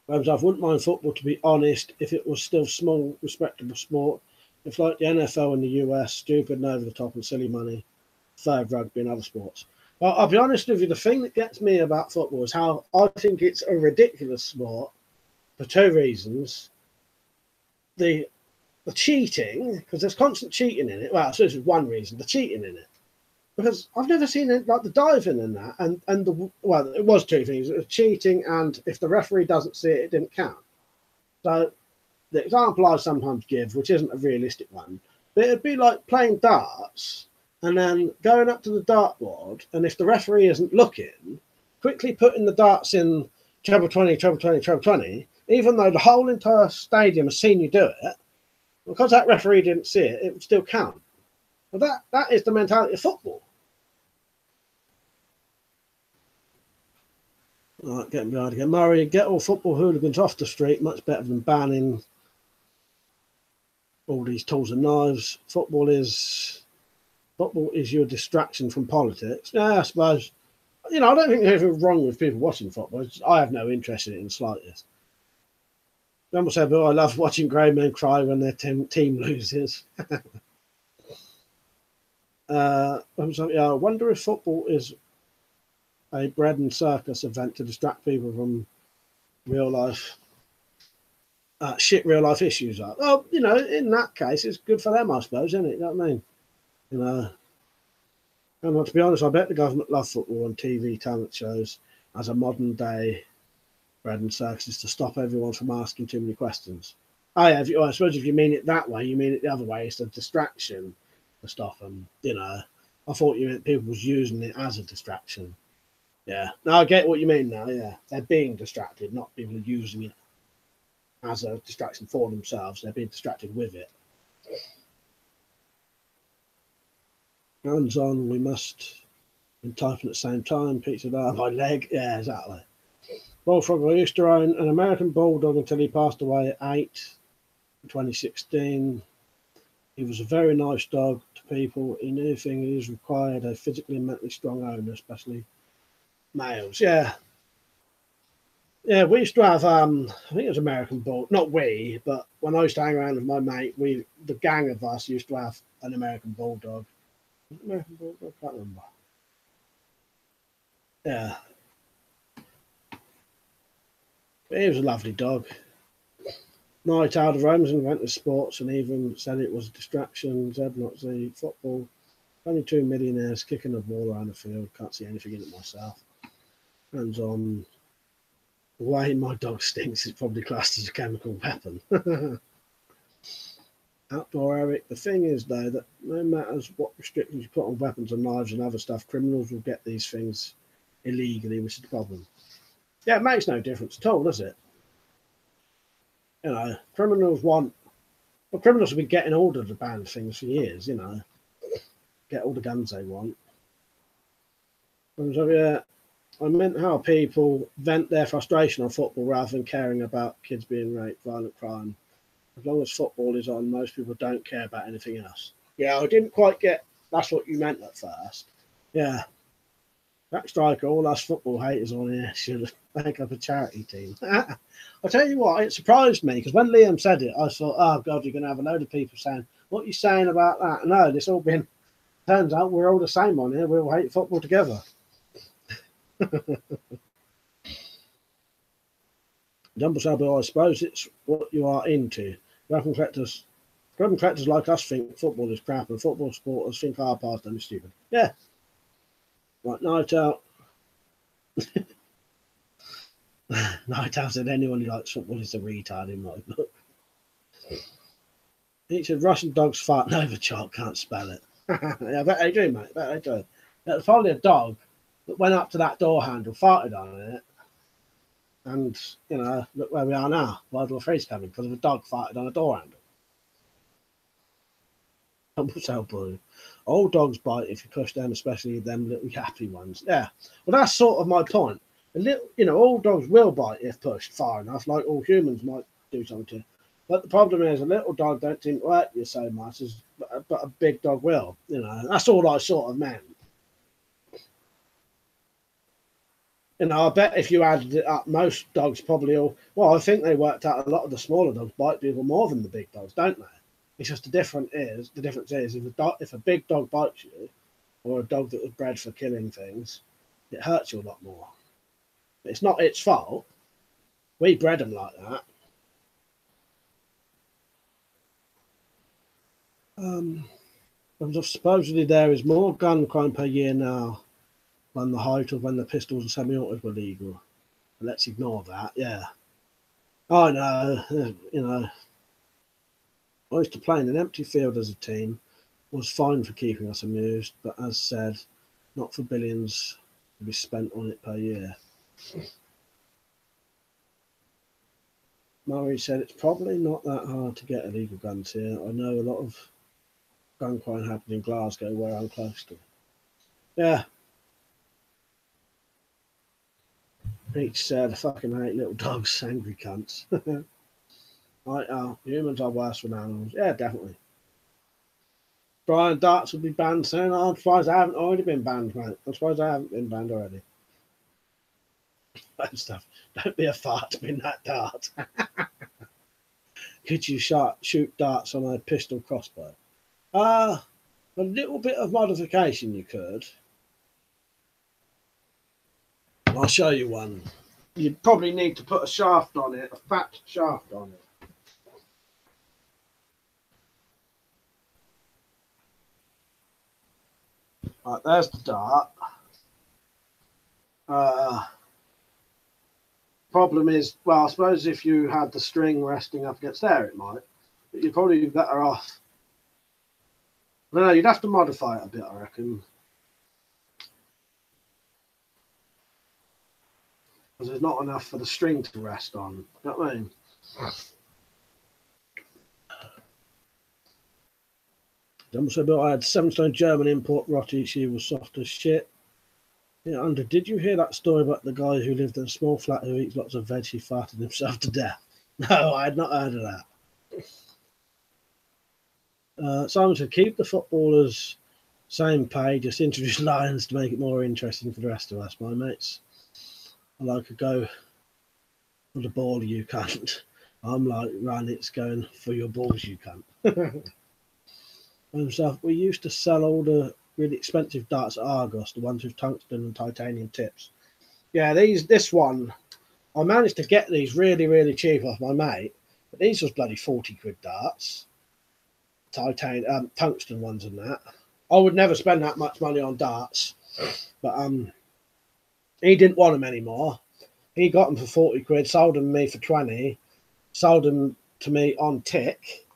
S1: Whereas I wouldn't mind football, to be honest, if it was still small, respectable sport. It's like the NFL in the US, stupid and over the top and silly money, third rugby and other sports. Well, I'll be honest with you, the thing that gets me about football is how I think it's a ridiculous sport for two reasons. The cheating, because there's constant cheating in it. Well, so this is one reason, the cheating in it. Because I've never seen it like the diving in that, and it was two things: it was cheating, and if the referee doesn't see it, it didn't count. So the example I sometimes give, which isn't a realistic one, but it'd be like playing darts and then going up to the dartboard, and if the referee isn't looking, quickly putting the darts in treble 20, treble 20, treble 20, even though the whole entire stadium has seen you do it, because that referee didn't see it, it would still count. Well, that is the mentality of football. All right, getting behind again. Murray, get all football hooligans off the street, much better than banning all these tools and knives. Football is your distraction from politics. Yeah, I suppose. I don't think there's anything wrong with people watching football. I have no interest in it in the slightest. Some say, but I love watching grey men cry when their team loses. I wonder if football is a bread and circus event to distract people from real life real life issues are. Well, in that case, it's good for them, I suppose, isn't it? You know what I mean? And to be honest, I bet the government love football and TV talent shows as a modern day bread and circus to stop everyone from asking too many questions. I suppose if you mean it that way, you mean it the other way. It's a distraction to stop them. I thought you meant people was using it as a distraction. Yeah. No, I get what you mean now. Yeah. They're being distracted, not people using it as a distraction for themselves. They're being distracted with it. Hands on, we must be typing at the same time. Pizza down my leg. Yeah, exactly. Bullfrog, I used to own an American Bulldog until he passed away at 8 in 2016. He was a very nice dog to people. He knew things required a physically and mentally strong owner, especially males. Yeah. Yeah, we used to have, I think it was American Bull, not we, but when I used to hang around with my mate, the gang of us used to have an American Bulldog. American Bulldog, I can't remember. Yeah. But he was a lovely dog. Night out of Rome's and went to sports and even said it was a distraction. Zeb not see football. 22 millionaires kicking the ball around the field. Can't see anything in it myself. Hands on. The way my dog stinks is probably classed as a chemical weapon. Outdoor Eric. The thing is, though, that no matter what restrictions you put on weapons and knives and other stuff, criminals will get these things illegally, which is the problem. Yeah, it makes no difference at all, does it? Criminals have been getting ordered to ban things for years, get all the guns they want. So, yeah, I meant how people vent their frustration on football rather than caring about kids being raped, violent crime. As long as football is on, most people don't care about anything else. Yeah, I didn't quite get that's what you meant at first. Yeah. That striker, all us football haters on here should make up a charity team. I'll tell you what, it surprised me because when Liam said it, I thought, oh God, you're going to have a load of people saying, what are you saying about that? No, turns out we're all the same on here. We all hate football together. Dumble Sabo, I suppose it's what you are into. Weapon collectors like us think football is crap and football supporters think our pastime is stupid. Yeah. Right, Night Out. Night Out said anyone who likes football is a retard in my book. He said Russian dogs farting over chalk, can't spell it. Yeah, I bet they do, mate. I bet they do. There's probably a dog that went up to that door handle, farted on it, and, look where we are now. World War III's coming because of a dog farted on a door handle. Old dogs bite if you push them, especially them little yappy ones. Yeah, well, that's sort of my point. All dogs will bite if pushed far enough, like all humans might do something to. But the problem is, a little dog don't seem to hurt you so much, but a big dog will. That's all I sort of meant. I bet if you added it up, most dogs probably I think they worked out a lot of the smaller dogs bite people more than the big dogs, don't they? It's just the difference is if a big dog bites you, or a dog that was bred for killing things, it hurts you a lot more. It's not its fault. We bred them like that. Supposedly there is more gun crime per year now than the height of when the pistols and semi-autos were legal. But let's ignore that. Yeah, I know. You know, I used to play in an empty field as a team. Was fine for keeping us amused, but as said, not for billions to be spent on it per year. Murray said it's probably not that hard to get illegal guns here. I know a lot of gun crime happened in Glasgow, where I'm close to. Yeah. Peach said, I fucking hate little dogs, angry cunts. Humans are worse than animals. Yeah, definitely. Brian, darts will be banned soon. I'm surprised I haven't already been banned, mate. I'm surprised I haven't been banned already. That stuff. Don't be a fart to be that dart. Could you shoot darts on a pistol crossbow? A little bit of modification you could. I'll show you one. You'd probably need to put a shaft on it, a fat shaft on it. Right, there's the dart. Problem is, well, I suppose if you had the string resting up against there, it might. But you'd probably be better off. I don't know, you'd have to modify it a bit, I reckon. Because there's not enough for the string to rest on. You know what I mean? I had 7-stone German import Rotty. She was soft as shit. Yeah, Andrew, did you hear that story about the guy who lived in a small flat who eats lots of veg? He farted himself to death. No, I had not heard of that. Simon said, keep the footballers same pay, just introduce lions to make it more interesting for the rest of us, my mates. I like a go for the ball, you can't. I'm like, it's going for your balls, you can't. We used to sell all the really expensive darts at Argos, the ones with tungsten and titanium tips. Yeah, this one, I managed to get these really, really cheap off my mate, but these was bloody 40 quid darts. Tungsten ones and that. I would never spend that much money on darts, but he didn't want them anymore. He got them for 40 quid, sold them to me for 20, sold them to me on tick,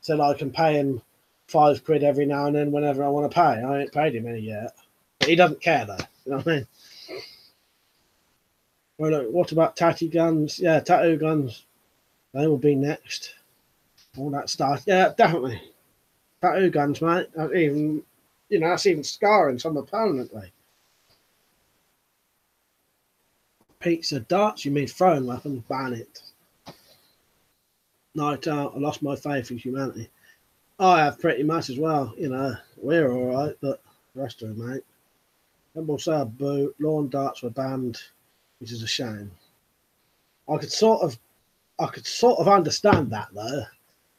S1: said I can pay him 5 quid every now and then whenever I want to pay. I ain't paid him any yet. But he doesn't care though. You know what I mean? Well, look, what about tattoo guns? Yeah, tattoo guns. They will be next. All that stuff. Yeah, definitely. Tattoo guns, mate. That's even scarring some permanently. Pizza darts, you mean throwing weapons? Ban it. Night out. I lost my faith in humanity. I have pretty much as well. You know, we're all right, but the rest of them, mate. Rumble said boo. Lawn darts were banned, which is a shame. I could sort of understand that though.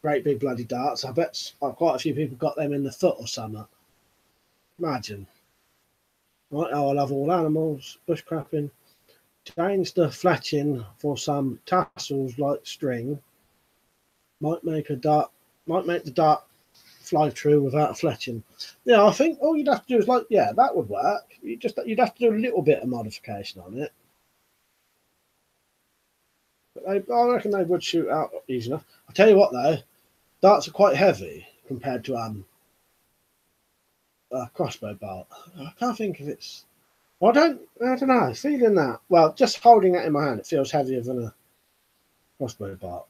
S1: Great big bloody darts. I bet quite a few people got them in the foot or something. Imagine. Right, I love all animals. Bushcrapping. Change the fletching for some tassels like string. Might make the dart fly through without fletching. Yeah, I think all you'd have to do is that would work. You'd have to do a little bit of modification on it. But I reckon they would shoot out easy enough. I'll tell you what though, darts are quite heavy compared to a crossbow bolt. I can't think if it's. Well, I don't know. Feeling that. Well, just holding that in my hand, it feels heavier than a crossbow bolt.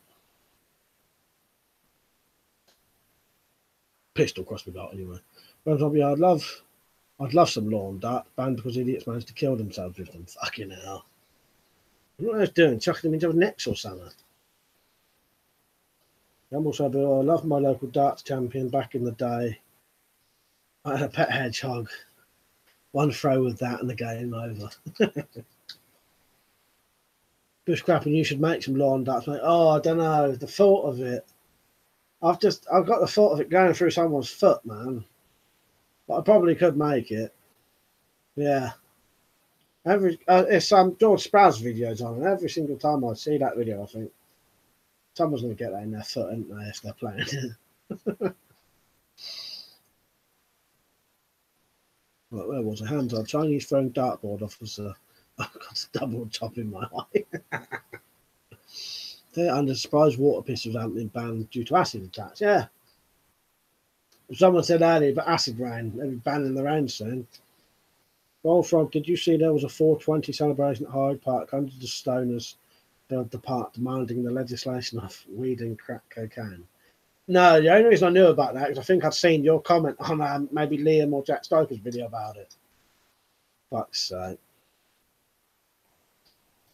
S1: Pistol crossbow bolt anyway. I'd love some lawn dart banned because idiots managed to kill themselves with them. Fucking hell. What are they doing? Chucking them into their necks or something? I'm also I love my local darts champion back in the day. I had a pet hedgehog. One throw with that and the game over. Bushcrapping, you should make some lawn darts, mate. Oh, I don't know. The thought of it. I've got the thought of it going through someone's foot, man. But I probably could make it. Yeah. It's George Sprouse videos on, and every single time I see that video, I think someone's going to get that in their foot, aren't they, if they're playing. Right, where was it? Hands on. Chinese throwing dartboard officer. I've got a double top in my eye. Under surprise water pistols haven't been banned due to acid attacks. Yeah. Someone said earlier, but acid rain. They'll be banning the rain soon. Frog, did you see there was a 420 celebration at Hyde Park? Hundreds of stoners filled the park demanding the legislation of weed and crack cocaine. No, the only reason I knew about that is I think I'd seen your comment on maybe Liam or Jack Stoker's video about it. Fuck's sake.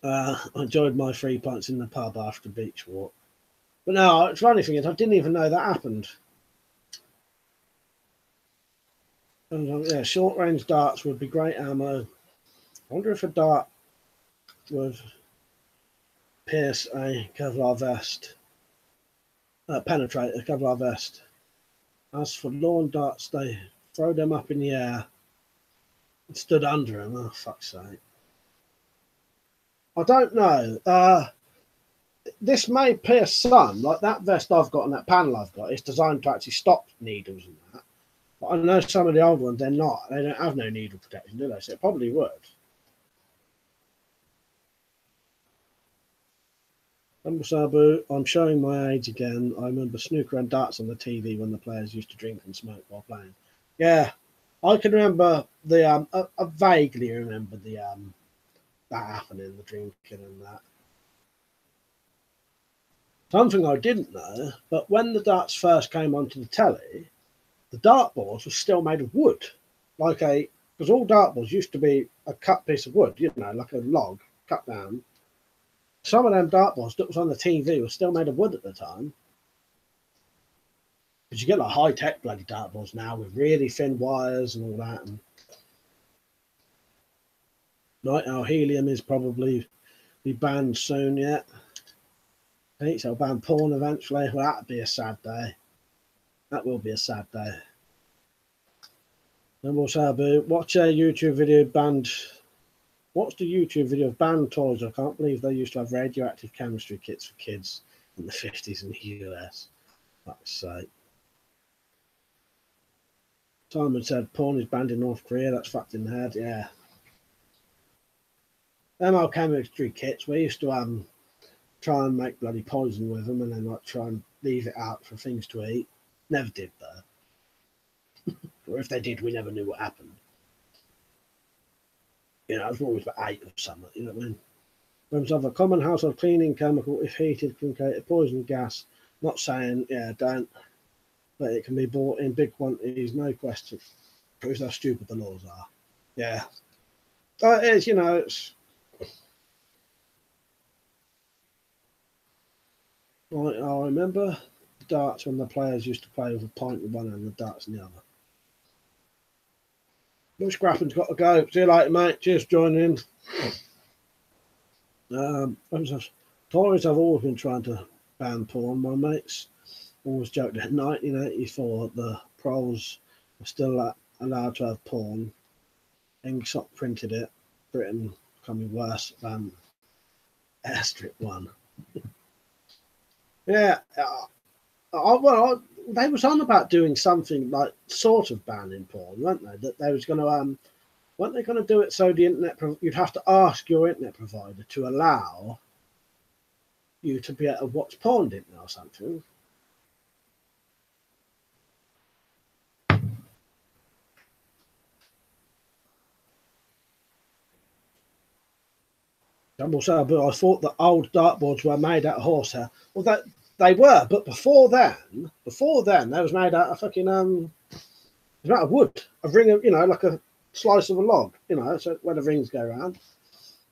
S1: I enjoyed my 3 pints in the pub after the beach walk. But no, the funny thing is I didn't even know that happened. Yeah, short range darts would be great ammo. I wonder if a dart would pierce a Kevlar vest. Penetrate a Kevlar vest. As for lawn darts, they throw them up in the air and stood under them. Oh, fuck's sake. I don't know. This may pierce some, like that vest I've got and that panel I've got. It's designed to actually stop needles and that. But I know some of the old ones, they're not. They don't have no needle protection, do they? So it probably would. Sabu, I'm showing my age again. I remember snooker and darts on the TV when the players used to drink and smoke while playing. Yeah, I can remember the. I vaguely remember the that happening, the drinking and that. Something I didn't know, but when the darts first came onto the telly, the dartboards were still made of wood, because all dartboards used to be a cut piece of wood, you know, like a log cut down. Some of them dartboards that was on the TV were still made of wood at the time. Because you get like high-tech bloody dartboards now with really thin wires and all that. And Night Owl Helium is probably be banned soon yet. I think they'll ban porn eventually. Well, that'd be a sad day. That will be a sad day. And we'll say, watch a YouTube video banned. Watch the YouTube video of banned toys. I can't believe they used to have radioactive chemistry kits for kids in the 50s in the US. Fuck's sake. Simon said porn is banned in North Korea. That's fucked in the head. Yeah. Them old chemistry kits, we used to try and make bloody poison with them and then like try and leave it out for things to eat. Never did though. Or if they did, we never knew what happened. You know, it was always about 8 or something, you know what I mean? Terms of a common household cleaning chemical, if heated, can create a poison gas. Not saying, yeah, don't. But it can be bought in big quantities, no question. Proves how stupid the laws are. Yeah. It is, you know, it's... Right, I remember darts when the players used to play with a pint in one hand and the darts in the other. Bush Graffin's got to go. See you later, mate. Cheers for joining in. Tories have always been trying to ban porn. My mates always joked that in 1984 the proles were still allowed to have porn. Ingsoc printed it. Britain becoming worse than Airstrip 1. Yeah. They was on about doing something like sort of banning porn, weren't they? That they was going to, weren't they going to do it so the internet, you'd have to ask your internet provider to allow you to be able to watch porn, didn't they, or something? But I thought the old dartboards were made out of horsehair. Well, they were, but before then, they was made out of fucking it was out of wood, a ring of, you know, like a slice of a log, you know, so where the rings go around. It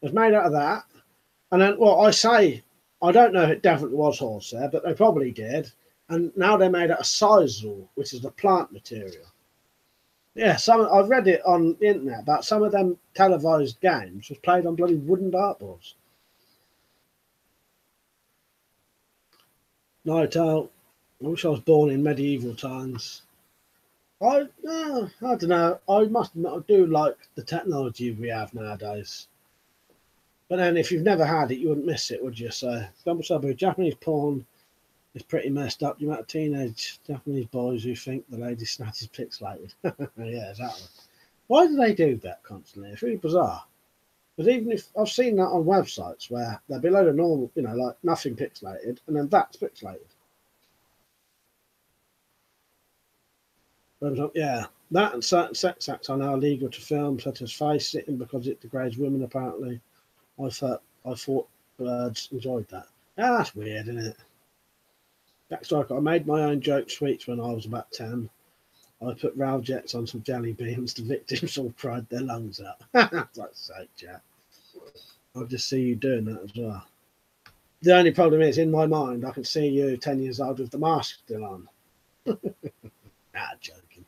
S1: was made out of that, and then, well, I don't know if it definitely was horsehair, but they probably did, and now they're made out of sisal, which is the plant material. Yeah, I've read it on the internet about some of them televised games was played on bloody wooden dartboards. Night Owl, I wish I was born in medieval times. I don't know. I must admit, I do like the technology we have nowadays. But then, if you've never had it, you wouldn't miss it, would you? So, Japanese porn is pretty messed up. You met teenage Japanese boys who think the lady snatch is pixelated. Yeah, exactly. Why do they do that constantly? It's really bizarre. But even if I've seen that on websites where they're below the normal, like nothing pixelated, and then that's pixelated. Yeah, that and certain sex acts are now illegal to film, such as face sitting, because it degrades women. Apparently, I thought birds enjoyed that. Yeah, that's weird, isn't it? That's like I made my own joke sweets when I was about 10. I put rail jets on some jelly beans. The victims all cried their lungs out. That's so Jack. I'll just see you doing that as well. The only problem is, in my mind, I can see you 10 years old with the mask still on. Joking.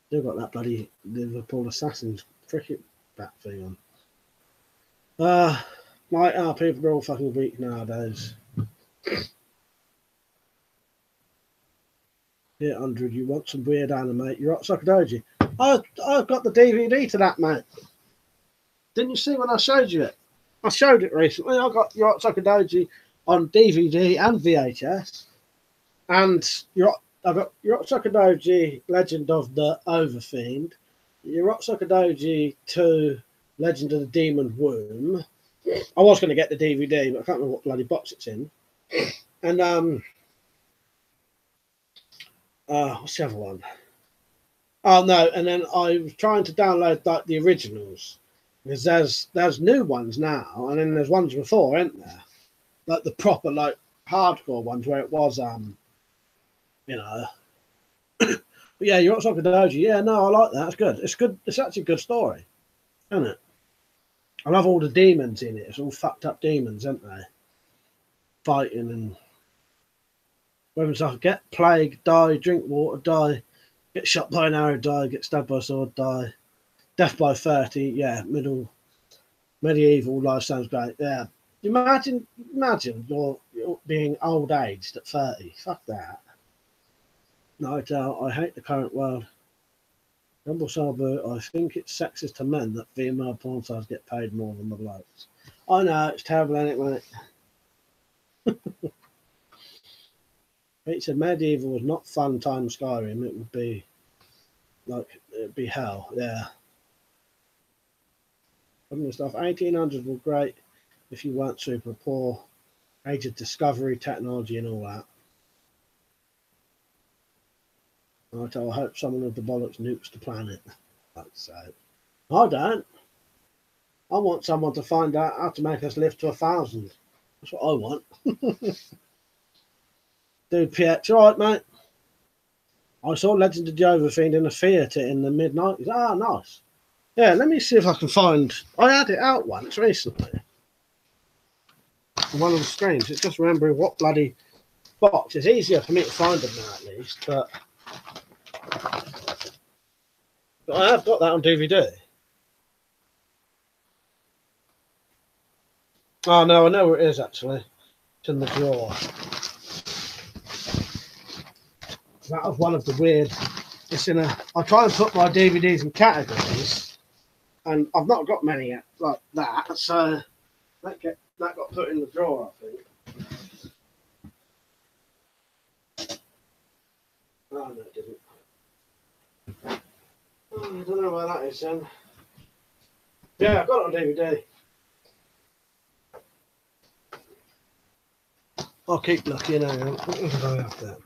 S1: Still got that bloody Liverpool Assassins cricket bat thing on. Like our people are all fucking weak nowadays. 800, you want some weird anime? You're at Sakadoji. I've got the DVD to that, mate. Didn't you see when I showed you it? I showed it recently. I got Your Sakadoji on DVD and VHS. And I've got Sakadoji Legend of the Overfiend, Sakadoji 2 Legend of the Demon Womb. I was going to get the DVD, but I can't remember what bloody box it's in. And what's the other one? Oh no! And then I was trying to download like the originals, because there's new ones now, and then there's ones before, isn't there? Like the proper like hardcore ones where it was you know. But yeah, You're at Sakadoji. Yeah, no, I like that. It's good. It's good. It's actually a good story, isn't it? I love all the demons in it. It's all fucked up demons, aren't they? Fighting and weapons stuff. Get plague, die, drink water, die, get shot by an arrow, die, get stabbed by a sword, die. Death by 30, yeah, medieval life sounds great. Yeah. Imagine you're being old aged at 30. Fuck that. No, I hate the current world. Rumble Sabu, I think it's sexist to men that female porn stars get paid more than the blokes. I know, it's terrible, isn't it, mate? It said medieval was not fun time Skyrim. It would be it'd be hell, yeah. Stuff. 1800s were great if you weren't super poor. Age of discovery, technology, and all that. I hope someone with the bollocks nukes the planet. That's it. I don't. I want someone to find out how to make us live to 1,000. That's what I want. Dude, PX, all right, mate. I saw Legend of the Overfiend in a theatre in the mid-90s. Ah, nice. Yeah, let me see if I can find. I had it out once recently. One of the screens. It's just remembering what bloody box. It's easier for me to find them now, at least. But I have got that on DVD. Oh no, I know where it is actually. It's in the drawer. That was one of the weird. It's in a. I try and put my DVDs in categories, and I've not got many yet like that. So that got put in the drawer, I think. Oh no, it didn't. Oh, I don't know where that is then. Yeah, I've got it on DVD. I'll keep looking. Hang on. What did I have there?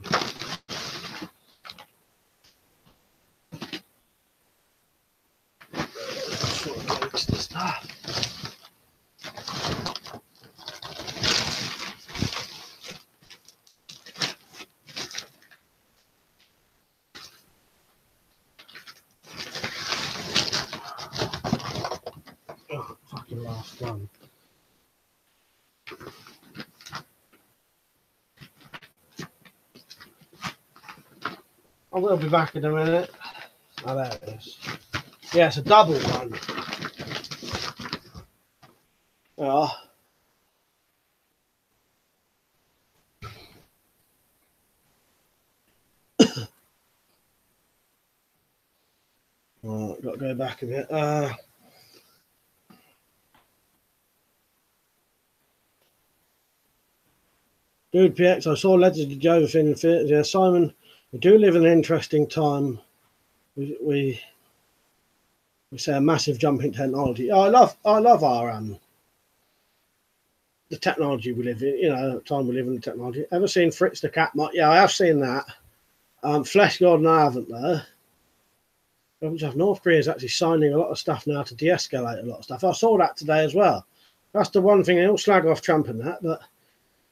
S1: Oh, fucking last one. I will be back in a minute. Oh, there it is. Yeah, it's a double one. Oh. Oh, got to go back a bit. Dude PX, I saw Legends of Jehovah thing in the theatre. Yeah, Simon, we do live in an interesting time. We see a massive jump in technology. Oh, I love our the technology we live in. You know, the time we live in the technology. Ever seen Fritz the Cat? Yeah, I have seen that. Flesh Gordon, I haven't though. North Korea is actually signing a lot of stuff now to de-escalate a lot of stuff. I saw that today as well. That's the one thing they all slag off Trump and that, but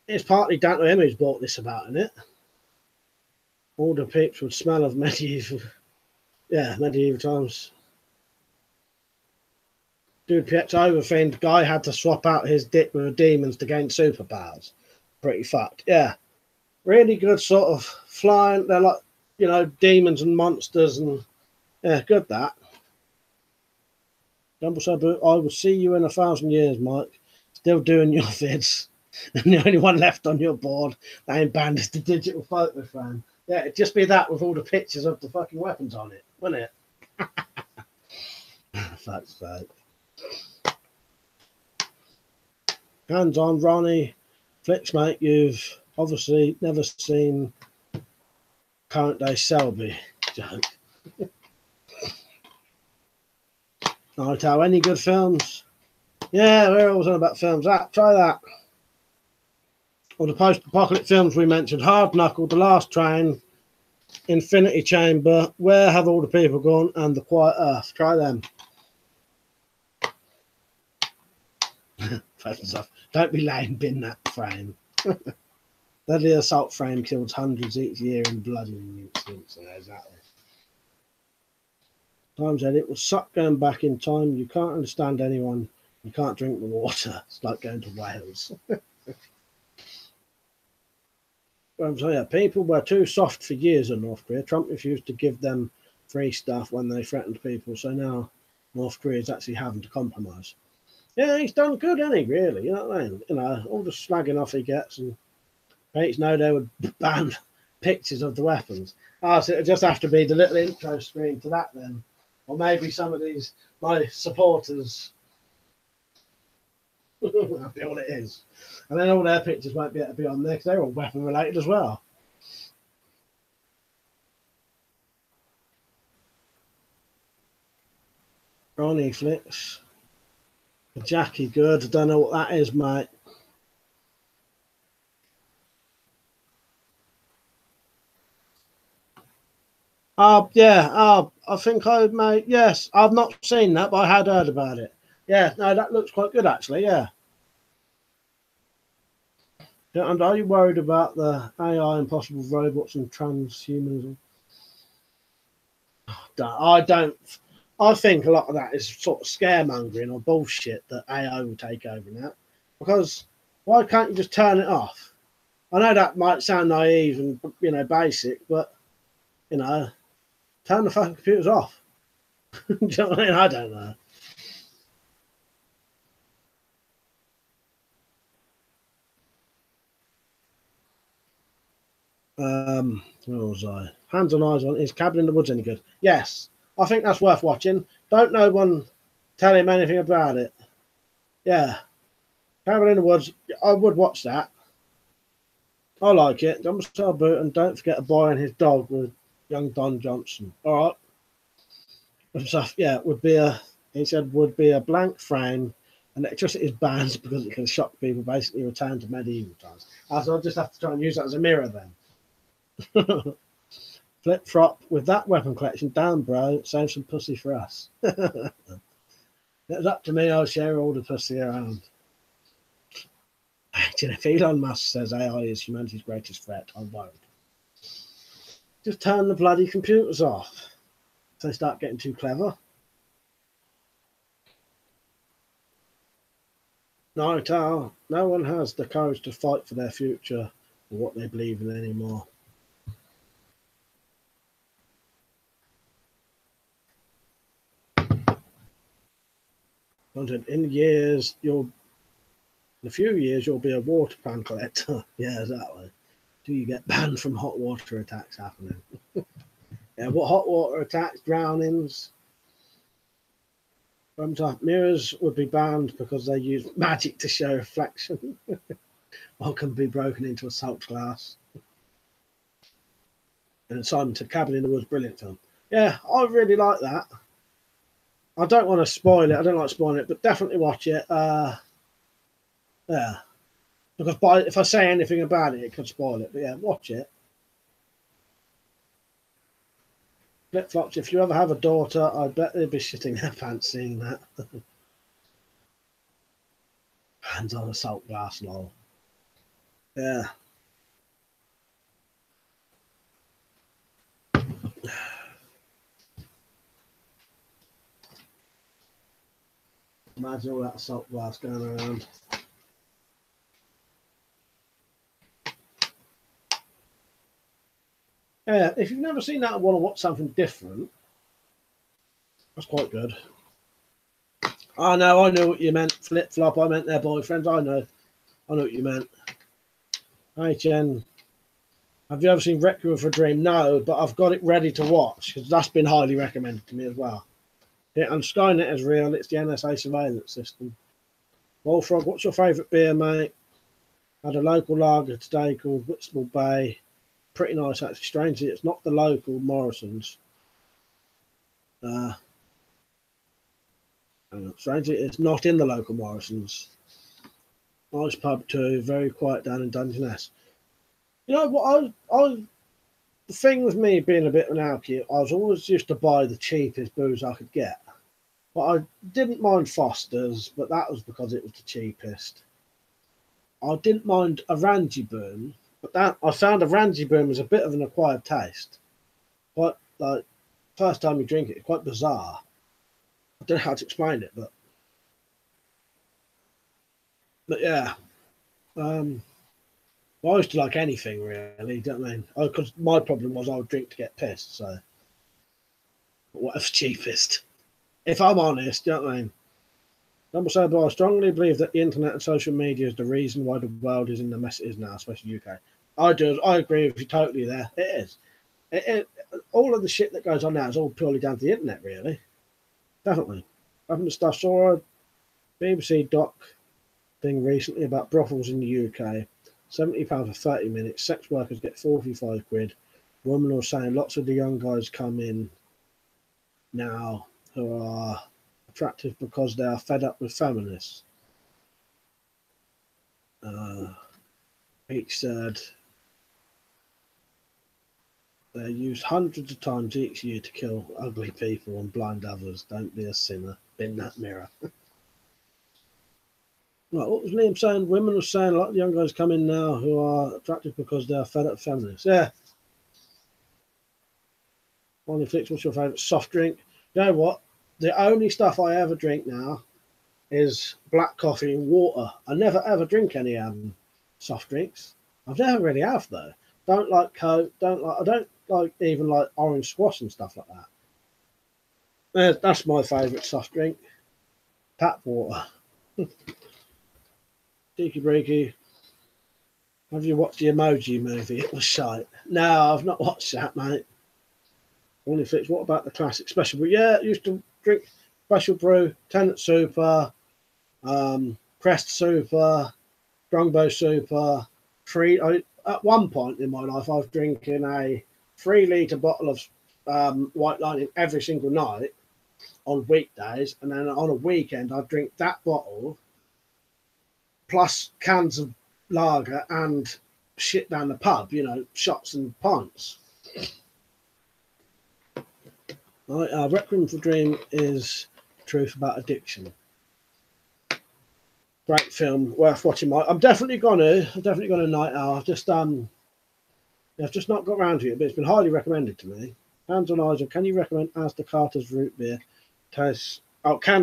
S1: it's partly down to him who's brought this about in it. All the peeps would smell of medieval, yeah, medieval times. Dude, PX overfiend guy had to swap out his dick with a demons to gain superpowers. Pretty fucked. Yeah, really good sort of flying. They're like, you know, demons and monsters and yeah, good that. Dumble said, I will see you in 1,000 years, Mike. Still doing your vids. And the only one left on your board that ain't banned is the digital photo frame. Yeah, it'd just be that with all the pictures of the fucking weapons on it, wouldn't it? Fuck's sake. Hands on, Ronnie. Flicks, mate, you've obviously never seen Current Day Selby. Joke. Night Owl, any good films? Yeah, we're always on about films. Try that. Or the post-apocalyptic films we mentioned. Hard Knuckle, The Last Train, Infinity Chamber, Where Have All the People Gone, and The Quiet Earth. Try them. Don't be lame, bin that frame. Deadly assault frame kills hundreds each year in bloodshed incidents. Yeah, exactly. Time said it will suck going back in time. You can't understand anyone. You can't drink the water. It's like going to Wales. So yeah, people were too soft for years in North Korea. Trump refused to give them free stuff when they threatened people. So now North Korea is actually having to compromise. Yeah, he's done good, hasn't he, really? You know what I mean? You know, all the slagging off he gets, and mates know they would ban pictures of the weapons. So it'll just have to be the little intro screen to that then. Or maybe some of my supporters. That'll be all it is. And then all their pictures won't be able to be on there because they're all weapon related as well. Ronnie Flicks. Jackie good. I don't know what that is, mate. Yeah. I think I made. Yes, I've not seen that, but I had heard about it. Yeah, no, that looks quite good actually. Yeah. And are you worried about the AI and possible robots and transhumanism? I don't. I think a lot of that is sort of scaremongering or bullshit that AI will take over now. Because why can't you just turn it off? I know that might sound naive and basic, but turn the fucking computers off. Do you know what I mean? I don't know. Where was I? Hands on Eyes on. Is Cabin in the Woods any good? Yes. I think that's worth watching. Don't no one tell him anything about it. Yeah. Cabin in the Woods. I would watch that. I like it. Dumb boot, and don't forget a boy and his dog with young Don Johnson. All right. So, yeah, he said would be a blank frame. And electricity is banned because it can shock people, basically return to medieval times. So I'll just have to try and use that as a mirror then. Flip flop with that weapon collection down, bro. Save some pussy for us. If it's up to me, I'll share all the pussy around. If Elon Musk says AI is humanity's greatest threat, I'm worried. Just turn the bloody computers off. If they start getting too clever. No one has the courage to fight for their future or what they believe in anymore. Content in years, in a few years, you'll be a water pan collector. Yeah, exactly. Do you get banned from hot water attacks happening? Yeah, what hot water attacks, drownings? Sometimes mirrors would be banned because they use magic to show reflection. Or can be broken into assault glass. And Simon to Cabin in the Woods, brilliant film. Yeah, I really like that. I don't want to spoil it. I don't like spoiling it, but definitely watch it. Yeah, because if I say anything about it, it could spoil it. But yeah, watch it. Flip flops. If you ever have a daughter, I bet they'd be shitting their pants seeing that. Hands on assault glass, lol. Yeah. Imagine all that assault glass going around. Yeah, if you've never seen that and want to watch something different, that's quite good. Oh no, I know what you meant. Flip flop, I meant their boyfriends. I know what you meant. Hi Jen. Have you ever seen Requiem for a Dream? No, but I've got it ready to watch because that's been highly recommended to me as well. Yeah, and Skynet is real. It's the NSA surveillance system. Wolfrog, what's your favourite beer, mate? Had a local lager today called Whitstable Bay. Pretty nice, actually. Strangely, it's not the local Morrison's. Strangely, it's not in the local Morrison's. Nice pub too. Very quiet down in Dungeness. You know what? The thing with me being a bit of an alky, I was always used to buy the cheapest booze I could get. But I didn't mind Foster's, but that was because it was the cheapest. I didn't mind a Ranji Boom, but that I found a Ranji Boom was a bit of an acquired taste. Quite like first time you drink it, it's quite bizarre. I don't know how to explain it, but yeah. I used to like anything really, don't I mean? Because my problem was I would drink to get pissed, so whatever's cheapest. If I'm honest, you know what I mean? Number seven, I strongly believe that the internet and social media is the reason why the world is in the mess it is now, especially UK. I agree with you totally there. It is. All of the shit that goes on now is all purely down to the internet, really. Definitely. Having the stuff, saw a BBC doc thing recently about brothels in the UK. £70 for 30 minutes. Sex workers get 45 quid. Women are saying lots of the young guys come in now who are attractive because they are fed up with feminists. Each said they're used hundreds of times each year to kill ugly people and blind others. Don't be a sinner. Bin that mirror. Right, what was Liam saying? Women are saying a lot of young guys come in now who are attractive because they are fed up feminists. Yeah. Only Flix, what's your favourite soft drink? You know what? The only stuff I ever drink now is black coffee and water. I never ever drink any soft drinks. I've never really have though. Don't like Coke. I don't like even like orange squash and stuff like that. That's my favourite soft drink. Tap water. Cheeky breaky. Have you watched the Emoji movie? It was shite. No, I've not watched that, mate. Only Flix, what about the classic special brew? Yeah, I used to drink special brew, Tennant Super, Crest Super, Strongbow Super. At one point in my life, I was drinking a 3-litre bottle of White Lightning every single night on weekdays, and then on a weekend, I'd drink that bottle plus cans of lager and shit down the pub, shots and pints. Right, Requiem for a Dream is truth about addiction. Great film, worth watching. I'm definitely gonna night out. I've just not got around to it, but it's been highly recommended to me. Hands on Isaac, can you recommend Asda Carter's root beer? Can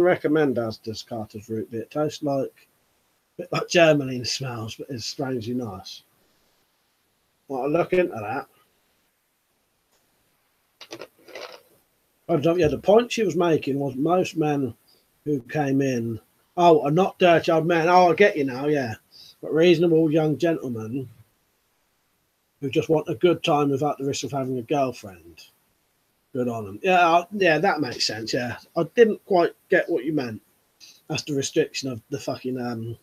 S1: recommend Asda's Carter's root beer. It tastes like a bit like Germany smells, but it's strangely nice. Well, I'll look into that. The point she was making was most men who came in. Oh, and not dirty old men. Oh, I get you now, yeah. But reasonable young gentlemen who just want a good time without the risk of having a girlfriend. Good on them. Yeah, yeah, that makes sense, yeah. I didn't quite get what you meant. That's the restriction of the fucking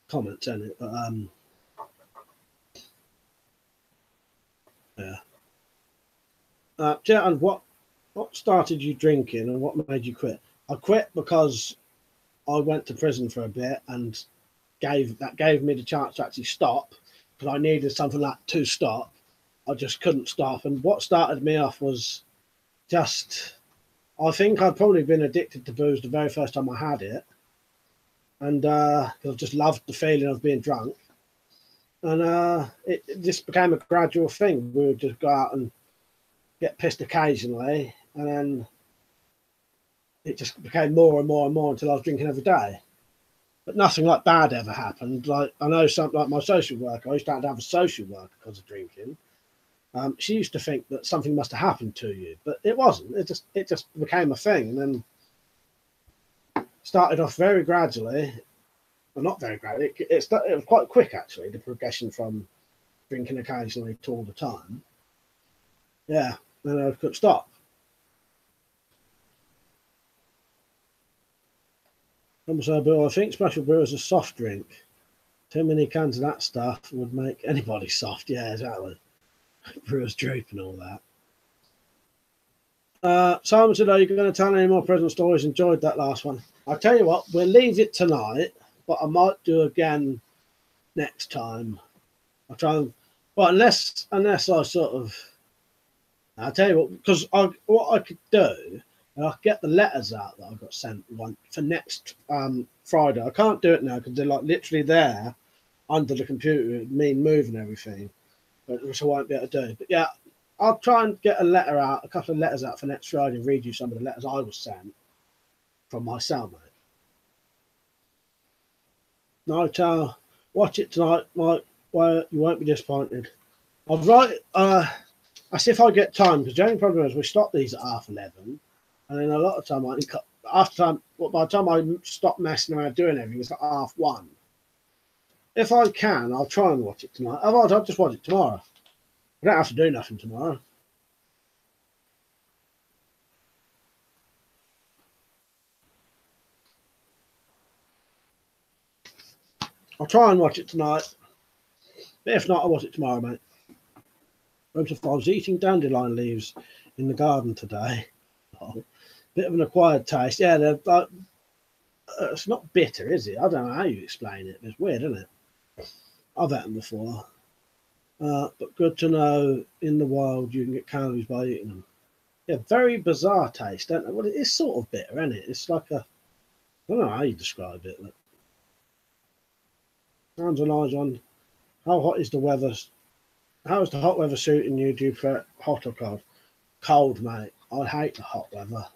S1: comments, isn't it? But yeah. And what started you drinking and what made you quit? I quit because I went to prison for a bit and gave me the chance to actually stop, because I needed something like to stop. I just couldn't stop. And what started me off was just, I think I'd probably been addicted to booze the very first time I had it. And I just loved the feeling of being drunk. And it just became a gradual thing. We would just go out and get pissed occasionally, and then it just became more and more and more until I was drinking every day. But nothing like bad ever happened. Like, I know something like my social worker, I used to have a social worker because of drinking. She used to think that something must have happened to you, but it wasn't. It just became a thing, and then started off very gradually. Well, not very gradually. It was quite quick, actually, the progression from drinking occasionally to all the time. Yeah, and I couldn't stop. I think special brew is a soft drink. Too many cans of that stuff would make anybody soft. Yeah, exactly. Brewer's droop and all that. Simon said, are you going to tell any more prison stories? Enjoyed that last one. I'll tell you what, we'll leave it tonight, but I might do again next time. I'll try and, well, unless I sort of, I'll tell you what, because what I could do, I could get the letters out that I got sent one for next Friday. I can't do it now because they're like literally there under the computer, me moving everything, which I won't be able to do. But yeah, I'll try and get a couple of letters out for next Friday and read you some of the letters I was sent from my cellmate. No, watch it tonight, Mike. Well, you won't be disappointed. I'll write. I see if I get time, because the only problem is we stop these at 11:30, and then a lot of time by the time I stop messing around doing everything, it's like 1:30. If I can, I'll try and watch it tonight. Otherwise, I'll just watch it tomorrow. I don't have to do nothing tomorrow. I'll try and watch it tonight. But if not, I'll watch it tomorrow, mate. I was eating dandelion leaves in the garden today. Oh, bit of an acquired taste. Yeah, they're like, it's not bitter, is it? I don't know how you explain it. It's weird, isn't it? I've had them before. But good to know in the wild you can get calories by eating them. Yeah, very bizarre taste, don't they? Well, it is sort of bitter, isn't it? It's like I don't know how you describe it. Look. Hands and eyes on. How hot is the weather? How is the hot weather suiting you? Do you prefer hot or cold? Cold, mate. I hate the hot weather.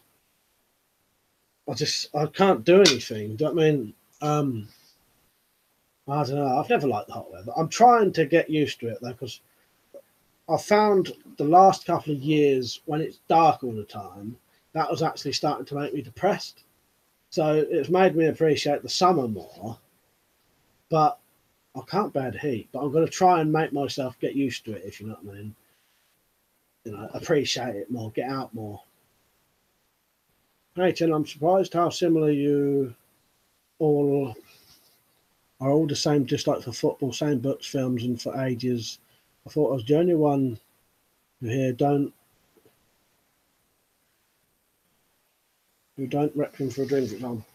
S1: I can't do anything. Do you know what I mean? I don't know. I've never liked the hot weather. I'm trying to get used to it though, because I found the last couple of years when it's dark all the time, that was actually starting to make me depressed. So it's made me appreciate the summer more. But I can't bear the heat. But I'm going to try and make myself get used to it, if you know what I mean. You know, appreciate it more, get out more. Hey, Tim, I'm surprised how similar you all are. All the same dislike for football, same books, films, and for ages. I thought I was the only one who don't reckon for a drink, for example.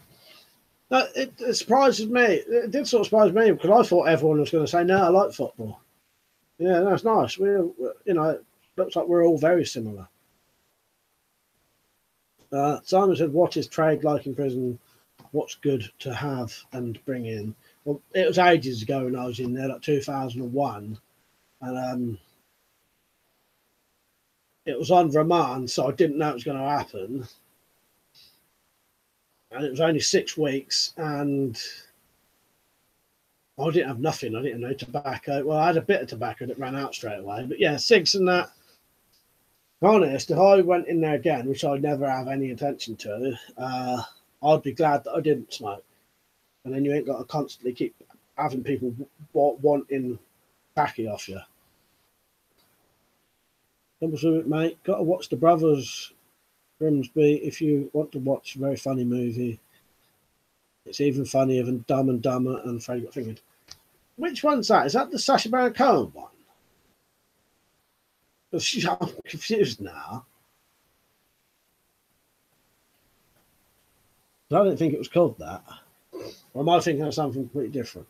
S1: It surprises me. It did sort of surprise me because I thought everyone was going to say, no, I like football. Yeah, that's nice. We're it looks like we're all very similar. Simon said, what is trade like in prison? What's good to have and bring in? Well, it was ages ago when I was in there, like 2001. And it was on remand, so I didn't know it was going to happen. And it was only 6 weeks, and I didn't have nothing. I didn't have no tobacco. Well, I had a bit of tobacco that ran out straight away. But yeah, cigs and that. Honest, if I went in there again, which I'd never have any intention to, I'd be glad that I didn't smoke. And then you ain't got to constantly keep having people wanting backy off you. Mate, got to watch The Brothers Grimsby if you want to watch a very funny movie. It's even funnier than Dumb and Dumber and Freddy Got Fingered. Which one's that? Is that the Sacha Baron Cohen one? I'm confused now. I didn't think it was called that. Or am I thinking of something completely different?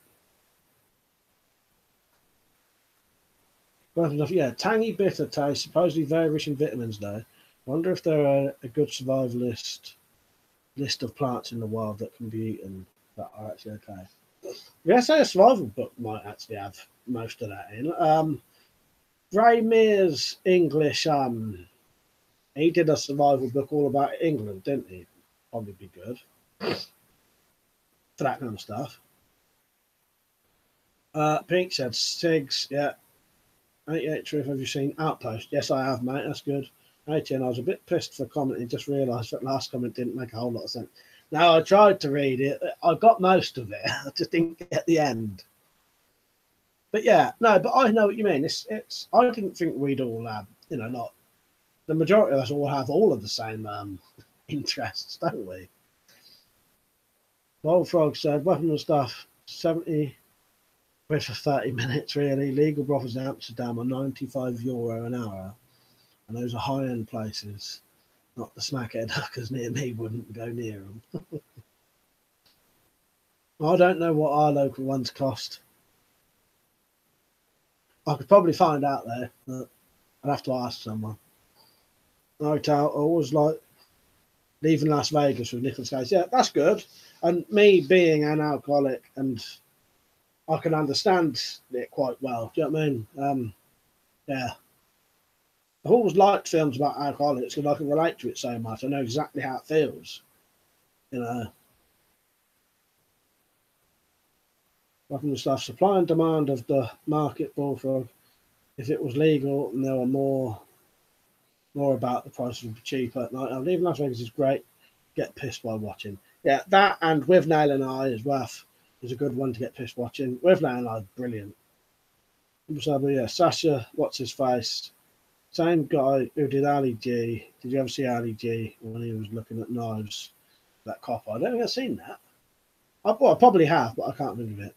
S1: Yeah, tangy bitter taste, supposedly very rich in vitamins though. Wonder if there are a good survivalist list of plants in the wild that can be eaten that are actually okay. Yeah, say a survival book might actually have most of that in. Ray Mears English, he did a survival book all about England, didn't he? Probably be good for that kind of stuff. Pink said Sigs, yeah. 88 Truth, have you seen Outpost? Yes, I have, mate. That's good. 18, I was a bit pissed for commenting, just realised that last comment didn't make a whole lot of sense. Now, I tried to read it. I got most of it. I just didn't get the end. But yeah, no, but I know what you mean. It's. I didn't think we'd all have, not the majority of us all have all of the same interests, don't we? Wild Frog said, weapon and stuff, 70 quid for 30 minutes, really. Legal brothels in Amsterdam are €95 an hour. And those are high-end places. Not the smackhead hookers near me wouldn't go near them. I don't know what our local ones cost. I could probably find out there, but I'd have to ask someone. Night out, I always like leaving Las Vegas with Nicolas Cage. Yeah, that's good. And me being an alcoholic, and I can understand it quite well. Do you know what I mean? Yeah. I've always liked films about alcoholics because I can relate to it so much. I know exactly how it feels. From the stuff, supply and demand of the market bullfrog. If it was legal and there were more about the price would be cheaper at night. Leaving Las Vegas is great. Get pissed while watching. Yeah, that and With Nail and I is rough. Is a good one to get pissed watching. With Nail and I, brilliant. So, yeah, Sasha, what's his face? Same guy who did Ali G. Did you ever see Ali G when he was looking at knives? That copper. I don't think I've seen that. I probably have, but I can't think of it.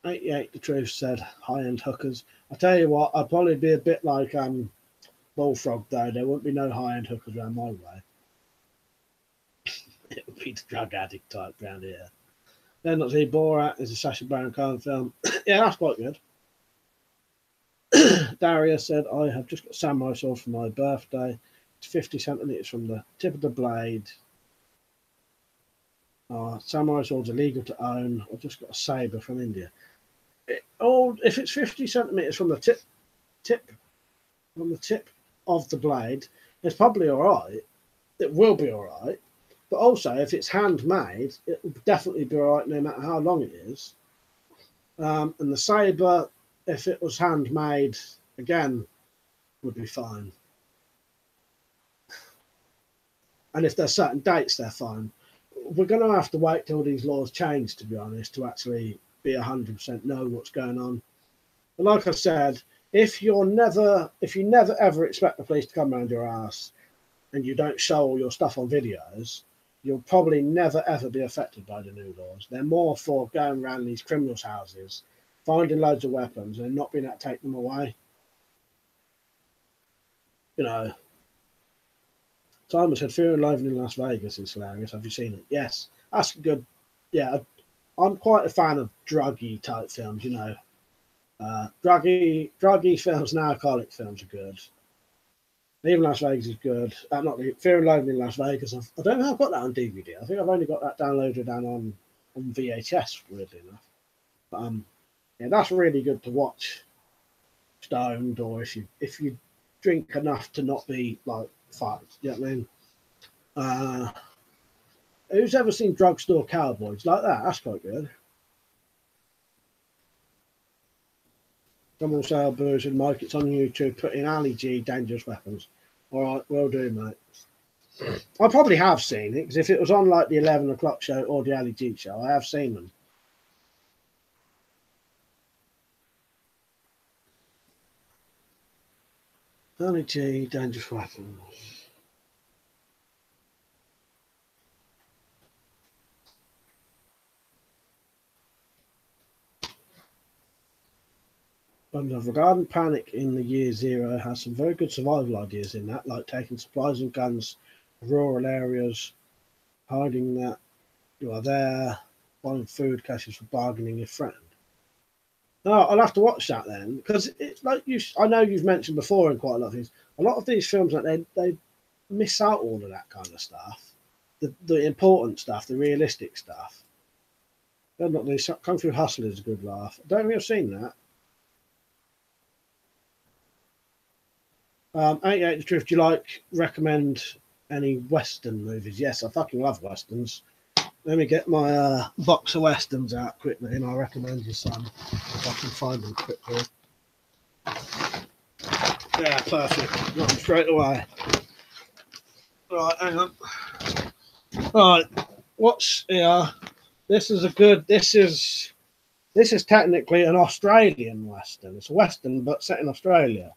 S1: 88 The Truth said high-end hookers. I tell you what, I'd probably be a bit like Bullfrog though. There wouldn't be no high-end hookers around my way. It would be the drug addict type around here. Then not see Borat is a Sacha Baron Cohen film. Yeah, that's quite good. Darius said, I have just got a samurai sword for my birthday. It's 50 centimeters from the tip of the blade. Samurai swords are legal to own. I've just got a saber from India. If it's 50 centimeters from the tip of the blade, it's probably all right. It will be all right. But also, if it's handmade, it will definitely be all right no matter how long it is. And the saber, if it was handmade, again, would be fine. And if there's certain dates, they're fine. We're going to have to wait till these laws change, to be honest, to actually be 100% know what's going on. But like I said, if you never ever expect the police to come around your ass and you don't show all your stuff on videos, you'll probably never ever be affected by the new laws. They're more for going around these criminals' houses, finding loads of weapons and not being able to take them away. Simon said, Fear and Loathing in Las Vegas is hilarious. Have you seen it? Yes. That's good. Yeah, I'm quite a fan of druggy type films, Druggy films and alcoholic films are good. Even Las Vegas is good. Fear and Loathing in Las Vegas. I don't know if I've got that on DVD. I think I've only got that downloaded and on VHS, weirdly enough. But yeah, that's really good to watch stoned, or if you drink enough to not be like fucked. You know what I mean? Who's ever seen Drugstore Cowboys like that? That's quite good. Someone will say, Bruce and Mike, it's on YouTube. Put in Ali G, Dangerous Weapons. All right, will do, mate. I probably have seen it, because if it was on like the 11 o'clock show or the Ali G show, I have seen them. Ali G, Dangerous Weapons. Regarding Panic in the Year Zero has some very good survival ideas in that, like taking supplies and guns to rural areas, hiding that you are there, buying food caches for bargaining your friend. No, I'll have to watch that then, because it's like I know you've mentioned before in quite a lot of things. A lot of these films, like they miss out all of that kind of stuff, the important stuff, the realistic stuff. They're not these. Kung Fu Hustle is a good laugh. I don't think I've seen that. 88 The Truth. Do you recommend any Western movies? Yes, I fucking love Westerns. Let me get my box of Westerns out quickly, and I'll recommend you some if I can find them quickly. Yeah, perfect. Got them straight away. Right, hang on. Right, what's here? This is technically an Australian Western. It's a Western, but set in Australia.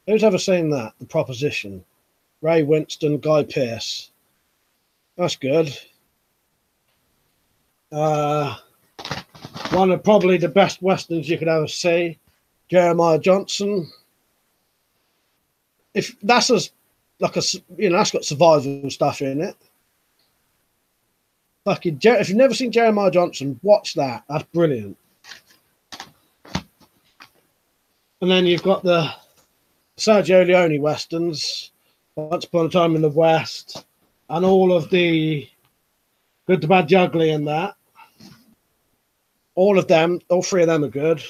S1: Who's ever seen that? The Proposition. Ray Winston, Guy Pearce. That's good. One of probably the best Westerns you could ever see. Jeremiah Johnson. If that's that's got survival stuff in it. Fucking, if you've never seen Jeremiah Johnson, watch that. That's brilliant. And then you've got the Sergio Leone Westerns, Once Upon a Time in the West, and all of the Good, the Bad, the Ugly and that. All of them, all three of them are good.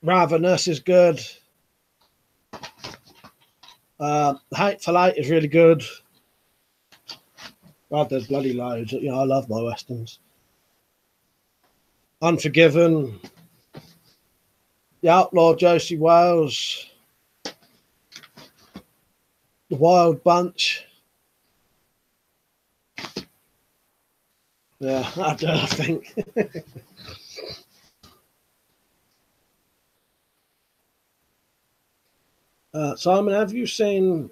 S1: Ravenous is good. Hateful Eight is really good. God, there's bloody loads. I love my Westerns. Unforgiven. The Outlaw Josie Wales. The Wild Bunch. Yeah, I do, I think. Simon, have you seen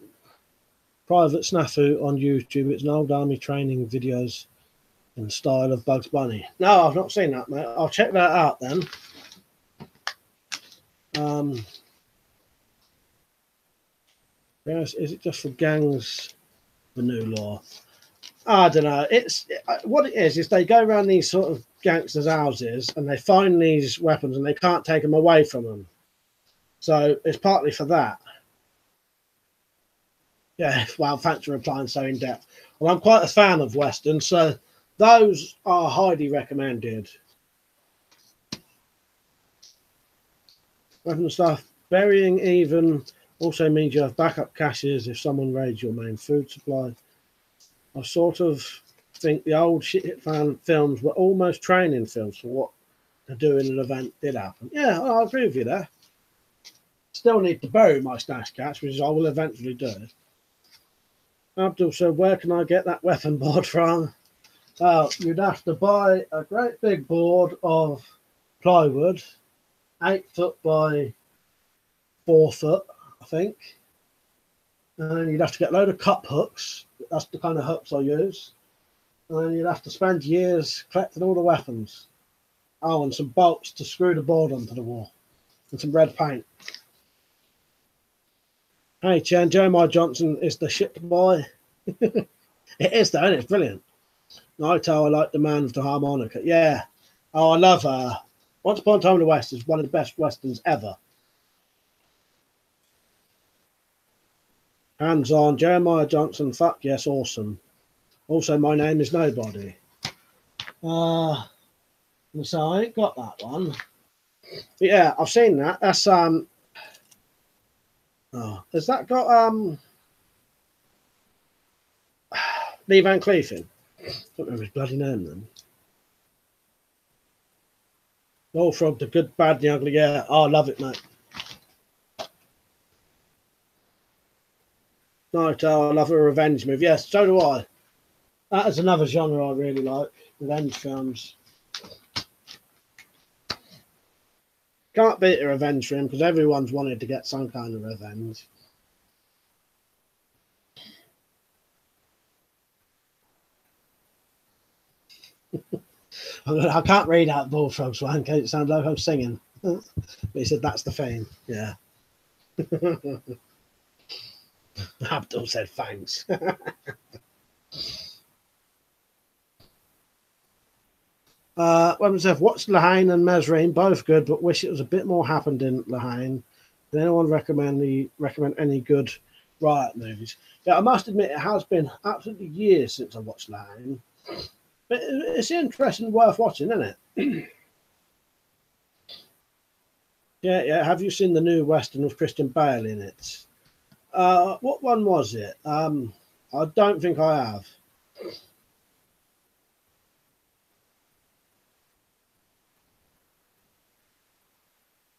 S1: Private Snafu on YouTube? It's an old army training videos in the style of Bugs Bunny. No, I've not seen that, mate. I'll check that out then. Yes, is it just for gangs, the new law? I don't know. What it is they go around these sort of gangsters' houses and they find these weapons and they can't take them away from them. So it's partly for that. Yeah, well, thanks for replying so in depth. Well, I'm quite a fan of Westerns, so those are highly recommended. Weapon stuff. Burying even also means you have backup caches if someone raids your main food supply. I sort of think the old shit hit fan films were almost training films for what to do in an event did happen. Yeah, I agree with you there. Still need to bury my stash cache, which I will eventually do. Abdul said, where can I get that weapon board from? You'd have to buy a great big board of plywood, 8 foot by 4 foot, I think. And then you'd have to get a load of cup hooks. That's the kind of hooks I use. And then you'd have to spend years collecting all the weapons. Oh, and some bolts to screw the board onto the wall. And some red paint. Hey, Chen, Jeremiah Johnson is the shit to buy. It is, though, and it's brilliant. Naito, I like the man with the harmonica. Yeah. Oh, I love Once Upon a Time in the West is one of the best Westerns ever. Hands on, Jeremiah Johnson, fuck yes, awesome. Also, My Name is Nobody. So I ain't got that one. But yeah, I've seen that. That's has that got Lee Van Cleef in? I don't remember his bloody name then. Bullfrog, the Good, Bad, the Ugly. Yeah, I love it, mate. Naruto, I love a revenge movie. Yes, so do I. That is another genre I really like. Revenge films. Can't beat a revenge film because everyone's wanted to get some kind of revenge. I can't read out Bullfrog Swan because it sounds like I'm singing. But he said that's the theme. Yeah. Abdul said thanks. Women said, watched Lahane and Mesrine, both good, but wish it was a bit more happened in Lahane. Does anyone recommend any good riot movies? Yeah, I must admit it has been absolutely years since I watched Lahane. But it's interesting, worth watching, isn't it? Yeah. Have you seen the new Western with Christian Bale in it? What one was it? I don't think I have.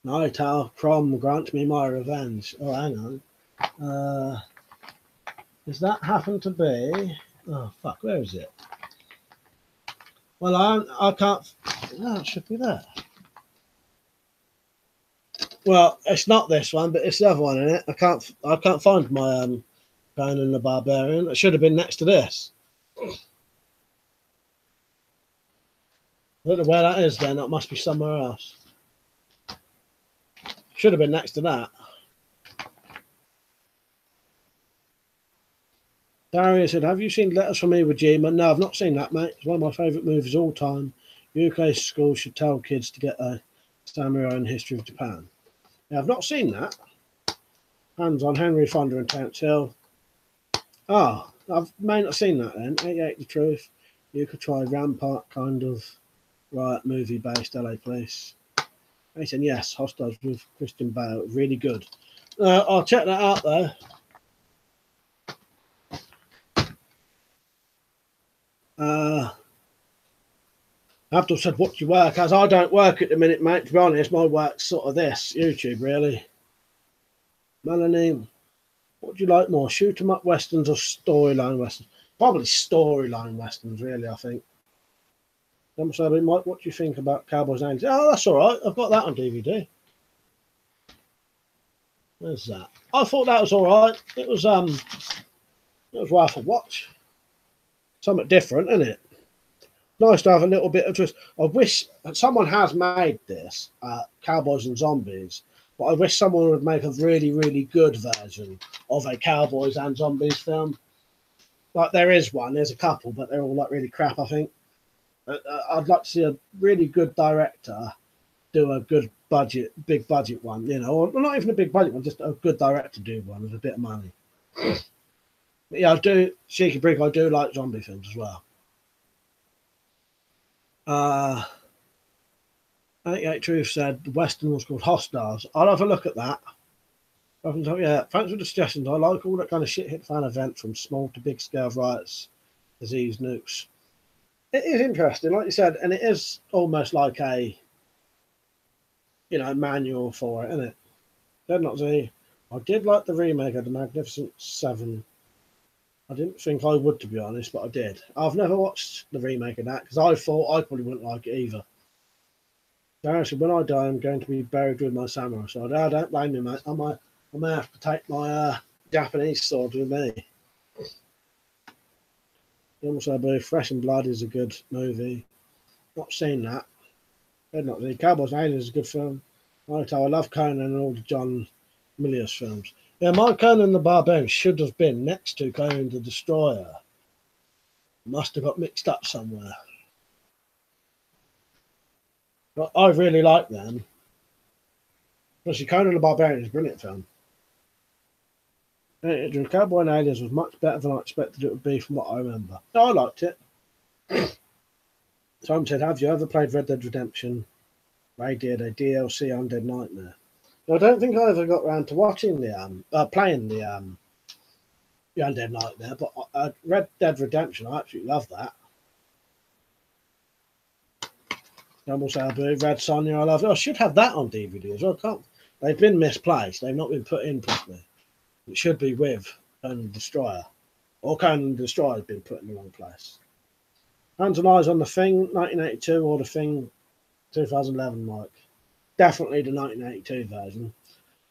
S1: Night Owl, Crom, grant me my revenge. Oh, hang on. Does that happen to be? Oh, fuck, where is it? Well, I can't. No, it should be there. Well, it's not this one, but it's the other one in it. I can't find my Conan the Barbarian. It should have been next to this. I don't know where that is then. That must be somewhere else. Should have been next to that. Darius said, have you seen Letters from Iwo Jima? No, I've not seen that, mate. It's one of my favourite movies all time. UK schools should tell kids to get a samurai and history of Japan. Yeah, I've not seen that. Hands on Henry Fonda and Terence Hill. Oh, I may not seen that then. 88 The Truth. You could try Rampart kind of riot movie based LA Police. He said, yes, Hostiles with Christian Bale. Really good. I'll check that out though. Abdul said, what do you work as? I don't work at the minute, mate. To be honest, my work's sort of this, YouTube, really. Melanie, what do you like more, shoot 'em up westerns or storyline westerns? Probably storyline westerns, really, I think. So, Mike, what do you think about Cowboys and Aliens? Oh, that's all right. I've got that on DVD. Where's that? I thought that was all right. It was worth a watch. Something different, isn't it? Nice to have a little bit of twist. I wish someone has made this, Cowboys and Zombies, but I wish someone would make a really, really good version of a Cowboys and Zombies film. Like there is one, there's a couple, but they're all like really crap, I think. I'd like to see a really good director do a good budget, big budget one, you know, or not even a big budget one, just a good director do one with a bit of money. But yeah, I do, Cheeky Brick, I do like zombie films as well. 88 Truth said the Western was called Hostiles. I'll have a look at that. Yeah, thanks for the suggestions. I like all that kind of shit hit fan event from small to big scale riots, disease, nukes. It is interesting, like you said, and it is almost like a, you know, manual for it, isn't it? Did not see. I did like the remake of The Magnificent Seven. I didn't think I would, to be honest, but I did. I've never watched the remake of that because I thought I probably wouldn't like it either. Actually, when I die, I'm going to be buried with my samurai sword. I don't blame you, mate. I may have to take my Japanese sword with me. Also, Fresh and Blood is a good movie. Not seen that. Not the Cowboys and Aliens is a good film. I love Conan and all the John Milius films. Yeah, my Conan the Barbarian should have been next to Conan the Destroyer. Must have got mixed up somewhere. But I really like them. Especially Conan the Barbarian is a brilliant film. Cowboy and Aliens was much better than I expected it would be from what I remember. I liked it. Tom said, have you ever played Red Dead Redemption? They did a DLC Undead Nightmare. I don't think I ever got around to watching playing the Undead Nightmare, but Red Dead Redemption, I absolutely love that. Double Sabu, Red Sonja, I love it. I should have that on DVD as well. They've been misplaced. They've not been put in properly. It should be with Conan the Destroyer. Or Conan the Destroyer has been put in the wrong place. Hands and Eyes on the Thing, 1982, or the Thing, 2011, Mike. Definitely the 1982 version.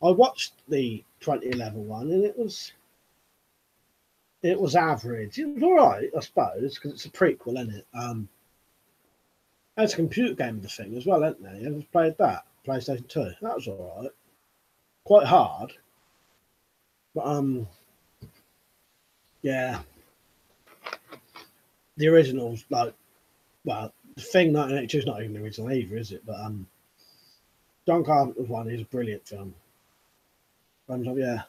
S1: I watched the 2011 one, and it was average. It was all right, I suppose, because it's a prequel, isn't it? It's a computer game of the Thing as well, isn't it? You ever played that? PlayStation 2. That was all right. Quite hard. But, yeah. The original's like, well, the Thing 1982 is not even the original either, is it? But, John Carpenter's one is a brilliant film. Yeah.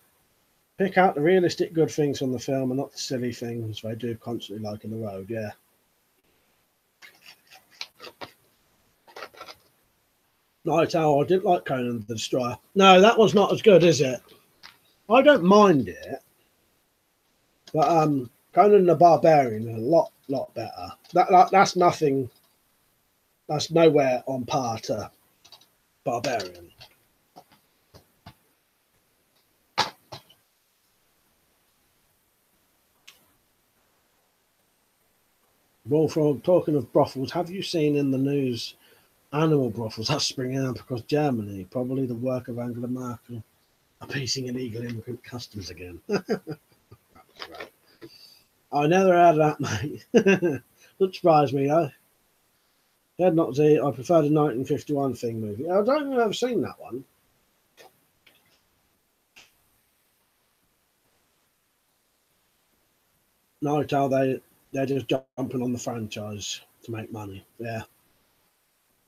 S1: Pick out the realistic good things from the film and not the silly things they do constantly, like in the road, yeah. Night Owl, I didn't like Conan the Destroyer. No, that one's not as good, is it? I don't mind it. But Conan the Barbarian is a lot better. That's nothing. That's nowhere on par to Barbarian. Bullfrog, talking of brothels, have you seen in the news animal brothels are springing up across Germany? Probably the work of Angela Merkel, appeasing illegal immigrant customs again. I never heard of that, mate. Doesn't surprise me, though. I prefer the 1951 Thing movie. I don't think I've ever seen that one. Night Owl, they're just jumping on the franchise to make money. Yeah.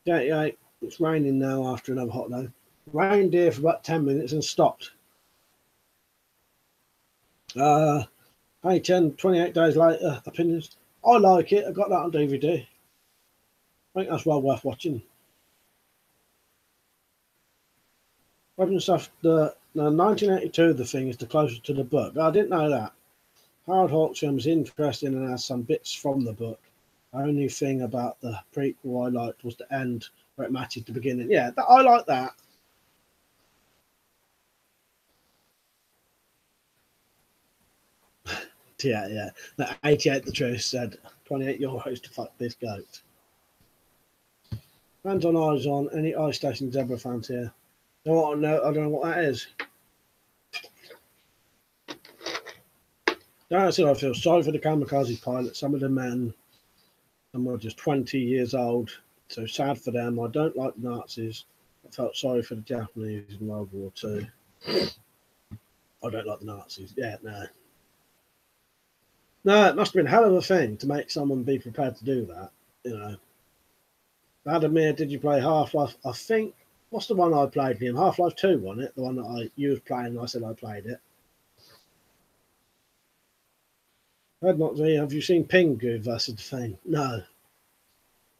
S1: Yeah. It's raining now after another hot day. Rained here for about 10 minutes and stopped. Hey, 28 days later, opinions. I like it. I got that on DVD. I think that's well worth watching. Weapon stuff. The 1982 The Thing is the closest to the book. I didn't know that. Harold Hawkshaw was interesting and has some bits from the book. The only thing about the prequel I liked was the end where it matches the beginning. Yeah, I like that. Yeah. That 88 the truth said €28 to fuck this goat. Hands on Eyes on. Any Ice Station Zebra fans here? I don't know what that is. That's it. I feel sorry for the kamikaze pilots. Some of the men, some were just 20 years old. So sad for them. I don't like the Nazis. I felt sorry for the Japanese in World War II. I don't like the Nazis. Yeah, no. No, it must have been a hell of a thing to make someone be prepared to do that. You know. Vladimir, did you play Half-Life? I think, what's the one I played him? Half-Life 2, wasn't it? The one that you was playing and I said I played it. Have you seen Pingu versus the Thing? No.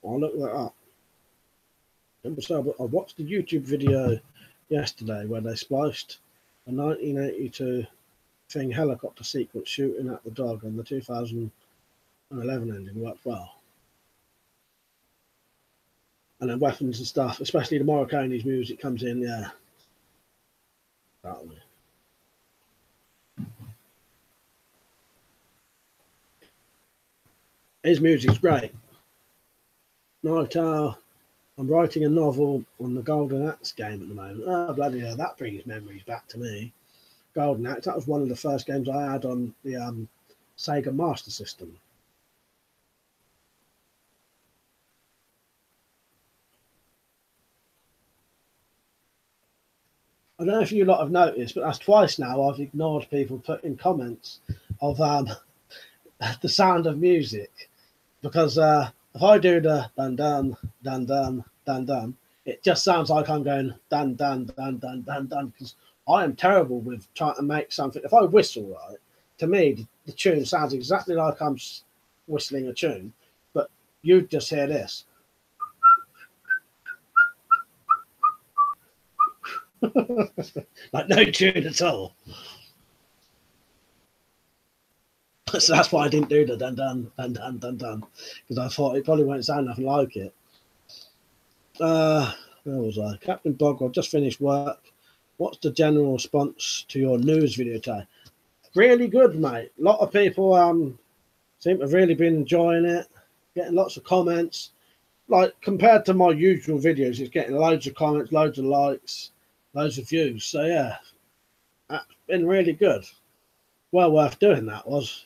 S1: I'll look that up. I watched the YouTube video yesterday where they spliced a 1982 Thing helicopter sequence shooting at the dog, and the 2011 ending worked well. And then weapons and stuff, especially the Morricone's music comes in, yeah. That way. His music's great. Night Owl. I'm writing a novel on the Golden Axe game at the moment. Oh, bloody hell, that brings memories back to me. Golden Axe, that was one of the first games I had on the Sega Master System. I don't know if you lot have noticed, but that's twice now I've ignored people putting comments of the sound of music, because if I do the dun dun dun dun dun dun, it just sounds like I'm going dun dun dun dun dun dun, because I am terrible with trying to make something. If I whistle right, to me the tune sounds exactly like I'm whistling a tune, but you just hear this. Like no tune at all. So that's why I didn't do the dun dun dun dun dun dun, because I thought it probably won't sound nothing like it. Where was I? Captain Bog, I've just finished work. What's the general response to your news video today? really good, mate. A lot of people seem to have really been enjoying it, getting lots of comments. Like, compared to my usual videos, it's getting loads of comments, loads of likes, loads of views. So yeah, that's been really good. Well worth doing, that was.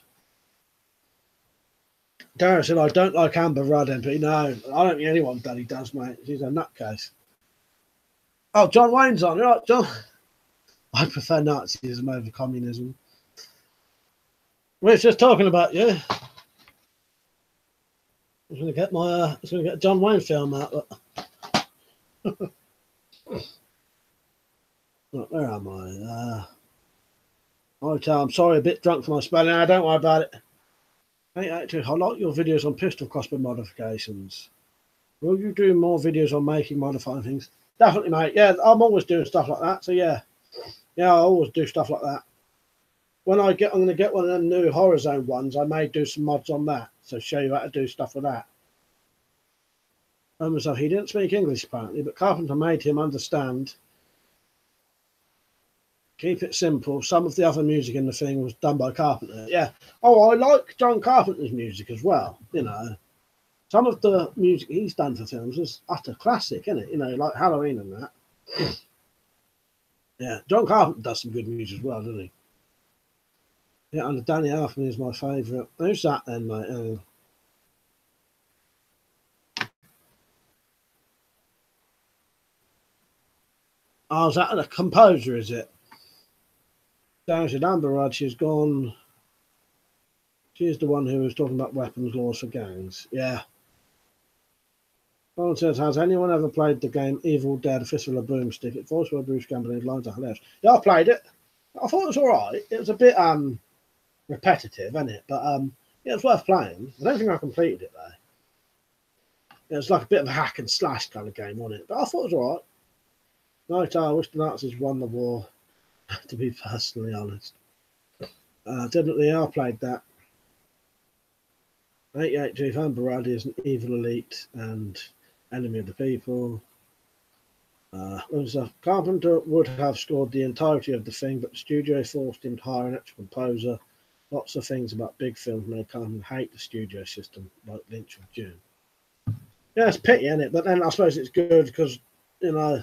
S1: Darren said, I don't like Amber Rudd MP. No, I don't think anyone bloody does, mate. She's a nutcase. Oh, John Wayne's on. Right, John. I prefer Nazism over communism. We're just talking about you. I was going to get my, I was going to get a John Wayne film out, but where am I? I'm sorry, a bit drunk for my spelling. No, don't worry about it. Hey, actually, I like your videos on pistol crossbow modifications. Will you do more videos on making, modifying things? Definitely, mate. Yeah, I'm always doing stuff like that. So yeah, I always do stuff like that. When I'm going to get one of them new Horror Zone ones, I may do some mods on that. So show you how to do stuff with that. So he didn't speak English apparently, but Carpenter made him understand. Keep it simple. Some of the other music in the thing was done by Carpenter. Yeah. Oh, I like John Carpenter's music as well. You know, some of the music he's done for films is utter classic, isn't it? You know, like Halloween and that. Yeah, John Carpenter does some good music as well, doesn't he? Yeah, and Danny Elfman is my favourite. Who's that then, mate? Oh, is that the composer, is it? Darren said Amber Rudd, she's gone. She's the one who was talking about weapons laws for gangs. Yeah. Ron says, has anyone ever played the game Evil Dead, Fistful of Broomstick? It voiced by Bruce Campbell and lines are hilarious. Yeah, I played it. I thought it was alright. It was a bit repetitive, isn't it? But yeah, it was worth playing. I don't think I completed it though. It was like a bit of a hack and slash kind of game on it. But I thought it was alright. Night, I wish the Nazis won the war, to be personally honest. Definitely, I played that. 88 Amber Rudd is an evil elite and enemy of the people. Carpenter would have scored the entirety of the thing, but the studio forced him to hire an extra composer. Lots of things about big films made Carpenter hate the studio system, like Lynch with June. Yeah, it's a pity, isn't it? But then I suppose it's good because, you know,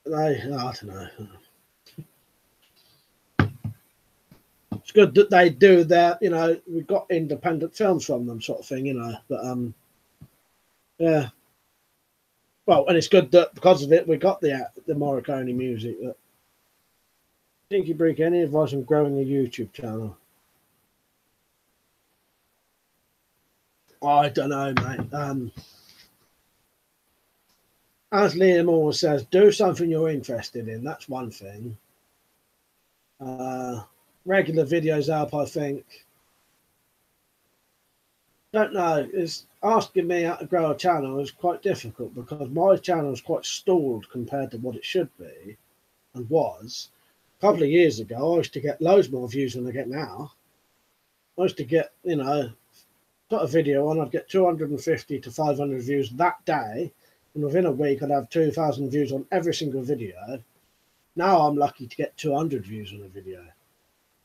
S1: I don't know. It's good that they do that, you know, we've got independent films from them sort of thing, you know. But yeah. Well, and it's good that because of it we got the Morricone music. That Dinky Break, any advice on growing a YouTube channel? I don't know, mate. As Liam always says, do something you're interested in. That's one thing. Regular videos up, I think. Don't know. It's asking me how to grow a channel is quite difficult because my channel is quite stalled compared to what it should be and was. A couple of years ago, I used to get loads more views than I get now. I used to get, you know, put a video on, I'd get 250 to 500 views that day. And within a week, I'd have 2,000 views on every single video. Now I'm lucky to get 200 views on a video.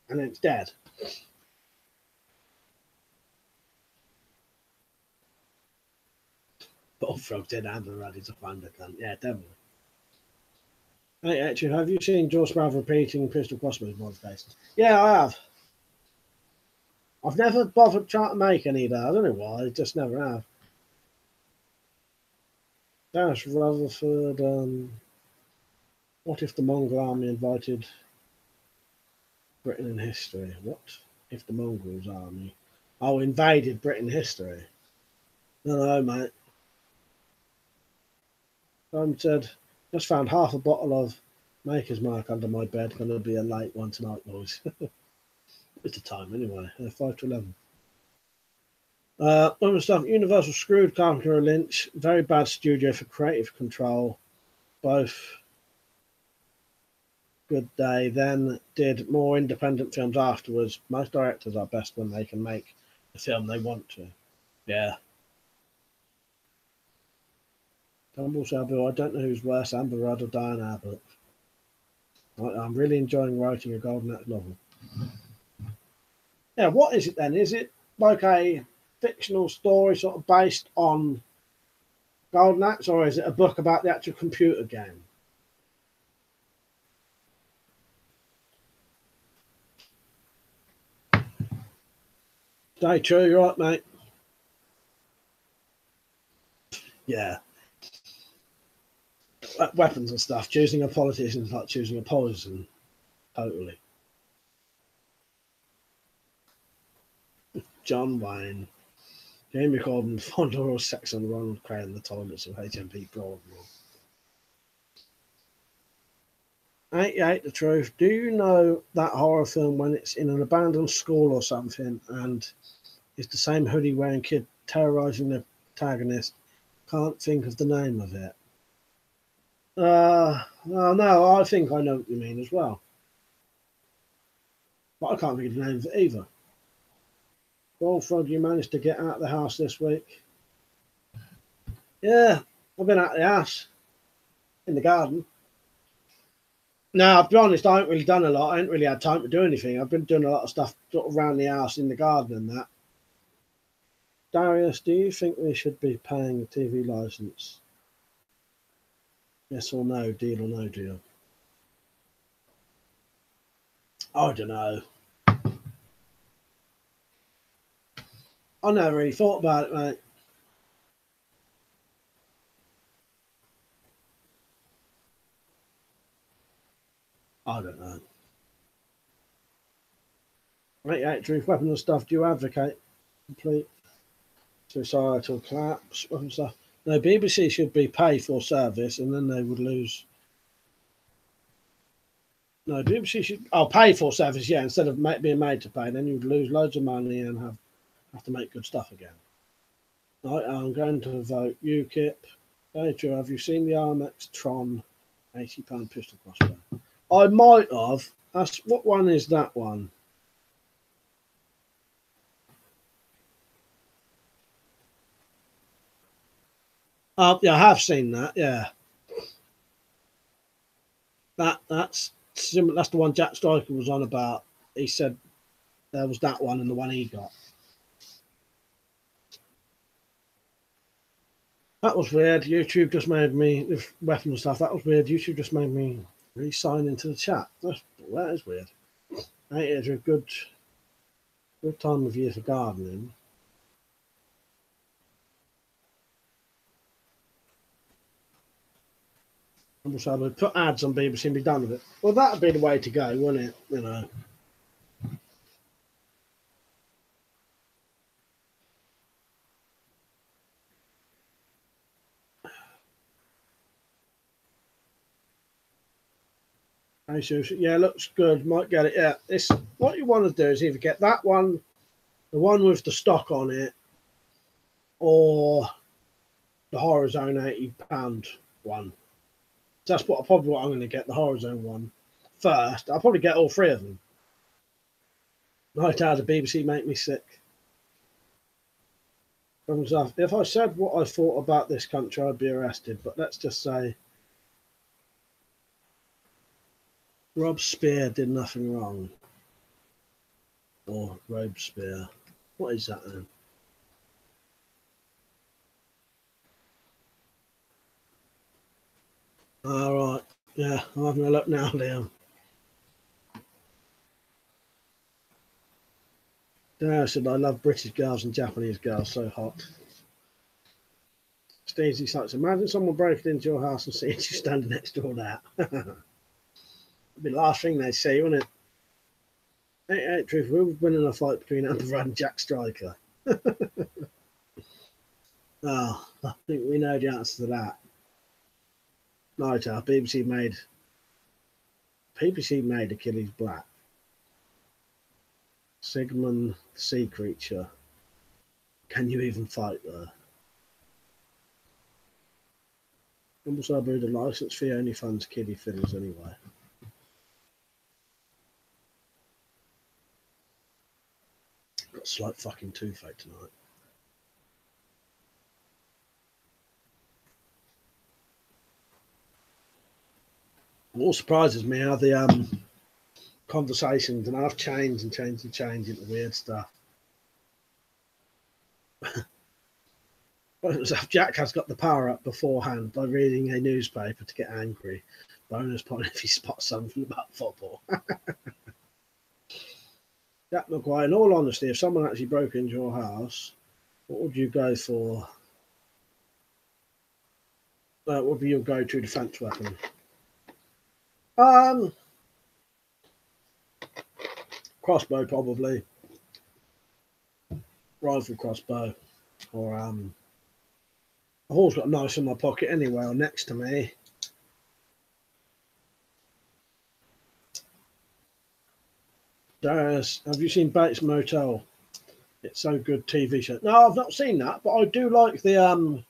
S1: And then it's dead. Bullfrog did Amber Rudd is a thunder cunt. Yeah, definitely. Hey, actually, have you seen George Spratt repeating pistol crossbow modifications? Yeah, I have. I've never bothered trying to make any of that. I don't know why. I just never have. Dash Rutherford. What if the Mongol army invited Britain in history? What if the Mongols army invaded Britain history? I don't know, mate. Tom said, just found half a bottle of Maker's Mark under my bed. Gonna be a late one tonight, boys. It's the time anyway. 5 to 11. Other stuff. Universal screwed Carpenter and Lynch. Very bad studio for creative control. Both good day. Then did more independent films afterwards. Most directors are best when they can make the film they want to. Yeah. Tumble Shabu, I don't know who's worse, Amber Rudd or Diane Abbott. I'm really enjoying writing a Golden Axe novel. Yeah, what is it then? Is it like a fictional story sort of based on Golden Axe, or is it a book about the actual computer game? Stay true, you're right, mate. Yeah. Weapons and stuff. Choosing a politician is like choosing a poison. Totally. John Wayne. Jamie Corbyn, fond oral sex on Ronald Cray in the toilets of HMP Broadmoor. 88 The Truth. Do you know that horror film when it's in an abandoned school or something and it's the same hoodie wearing kid terrorizing the protagonist? Can't think of the name of it. No, I think I know what you mean as well. But I can't think of the name of it either. Bullfrog, you managed to get out of the house this week? Yeah, I've been out of the house. In the garden. No, I'll be honest, I haven't really done a lot. I haven't really had time to do anything. I've been doing a lot of stuff sort of around the house, in the garden and that. Darius, do you think we should be paying a TV licence? Yes or no, deal or no deal? I don't know. I never really thought about it, mate. I don't know. 88 Truth, weapon and stuff. Do you advocate complete societal collapse? Weapon stuff. No, BBC should be pay for service and then they would lose. No, BBC should. Oh, pay for service, yeah, instead of being made to pay. Then you'd lose loads of money and have to make good stuff again. Right, I'm going to vote UKIP. Very true. Have you seen the Armex Tron £80 pistol crossbow? I might have. What one is that one? Yeah, I have seen that. Yeah, that's similar. That's the one Jack Striker was on about. He said there was that one and the one he got. That was weird. YouTube just made me with weapon stuff. That was weird. YouTube just made me re-sign into the chat. That is weird. It is a good time of year for gardening. And also, I would put ads on BBC and be done with it. Well, that would be the way to go, wouldn't it? You know. Yeah, looks good. Might get it. Yeah, it's what you want to do is either get that one, the one with the stock on it, or the Horror Zone £80 one. That's what I'm going to get, the Horror Zone one first. I'll probably get all three of them. Night out of the BBC make me sick. If I said what I thought about this country, I'd be arrested. But let's just say Rob Spear did nothing wrong. Or Robespierre. What is that then? All right. Yeah, I'm having a look now, Liam. Yeah, I said I love British girls and Japanese girls. So hot. Stacey starts. Imagine someone breaking into your house and seeing you standing next door there. It'd be the last thing they see, wouldn't it? Hey, truth, who's winning a fight between Amber and Jack Striker? Oh, I think we know the answer to that. Night out. BBC made Achilles Black. Sigmund the Sea Creature. Can you even fight there? Also, the license fee only funds kiddie fiddles anyway. Got a slight fucking toothache tonight. all surprises me how the conversations and I've changed and changed and changed into weird stuff. Jack has got the power up beforehand by reading a newspaper to get angry. Bonus point if he spots something about football. Jack McGuire, in all honesty, if someone actually broke into your house, what would you go for? What would be your go-to defense weapon? Crossbow, probably. Rifle crossbow. Or I've always got a knife in my pocket anyway, or next to me. Darius, have you seen Bates Motel? It's so good, TV show. No, I've not seen that, but I do like the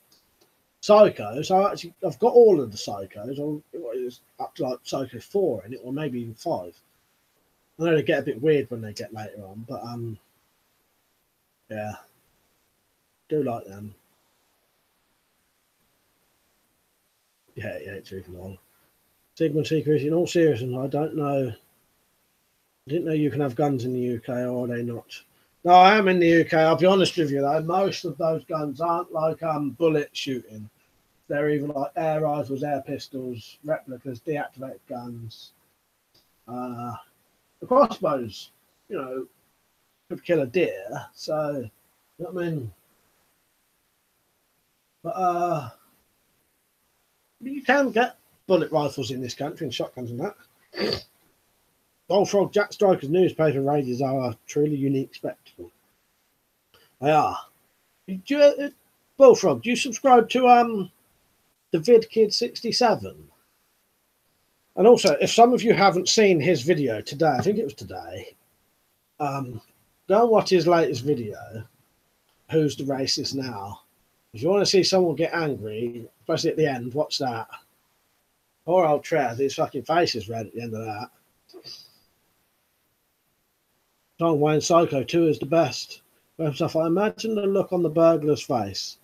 S1: Psychos. I've got all of the Psychos. It's up to like Psycho 4 in it, or maybe even 5. I know they get a bit weird when they get later on, but yeah, do like them. Yeah, it's even on. Sigmund Secret, in all seriousness, I don't know. I didn't know you can have guns in the UK, or are they not? No, I am in the UK. I'll be honest with you, though. Most of those guns aren't like bullet shooting. They're either like air rifles, air pistols, replicas, deactivated guns. The crossbows, could kill a deer. So, you know what I mean? But you can get bullet rifles in this country and shotguns and that. Bullfrog, Jack Striker's newspaper raids are a truly unique spectacle. They are. Bullfrog, do you subscribe to the Vid Kid 67? And also, if some of you haven't seen his video today, I think it was today, go and watch his latest video, Who's the Racist Now? If you want to see someone get angry, especially at the end, watch that. Poor old Trev, his fucking face is red at the end of that. John Wayne Psycho 2 is the best. If I imagine the look on the burglar's face,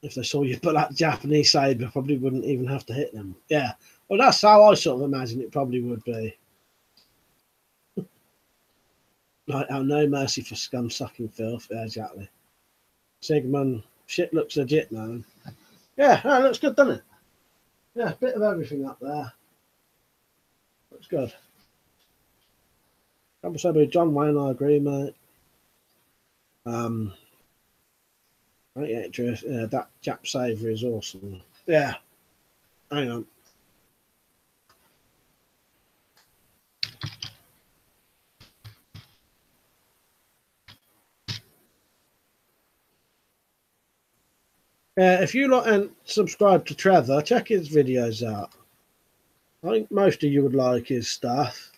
S1: if they saw you put that Japanese saber, probably wouldn't even have to hit them. Yeah, well, that's how I sort of imagine it probably would be. Like, no mercy for scum-sucking filth. Yeah, exactly. Sigmund, shit looks legit, man. Yeah, it looks good, doesn't it? Yeah, a bit of everything up there. Looks good. John Wayne, I agree, mate. Yeah, that Jap saver is awesome. Yeah. Hang on. If you lot and subscribe to Trevor, check his videos out. I think most of you would like his stuff.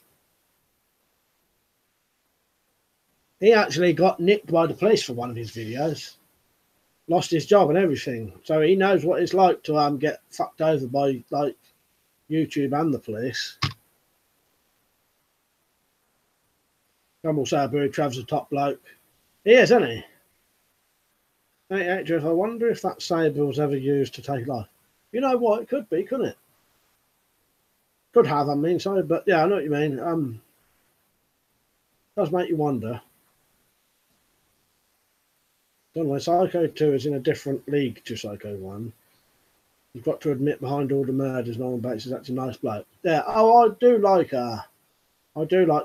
S1: He actually got nicked by the police for one of his videos. Lost his job and everything. So he knows what it's like to get fucked over by like YouTube and the police. Campbell Sarbury, Trav's a top bloke. He is, isn't he? Hey, actress, I wonder if that saber was ever used to take life. You know what? It could be, couldn't it? Could have, I mean, sorry, but yeah, I know what you mean. Does make you wonder. Anyway, Psycho 2 is in a different league to Psycho 1. You've got to admit, behind all the murders, Norman Bates is actually a nice bloke. Yeah, I do like the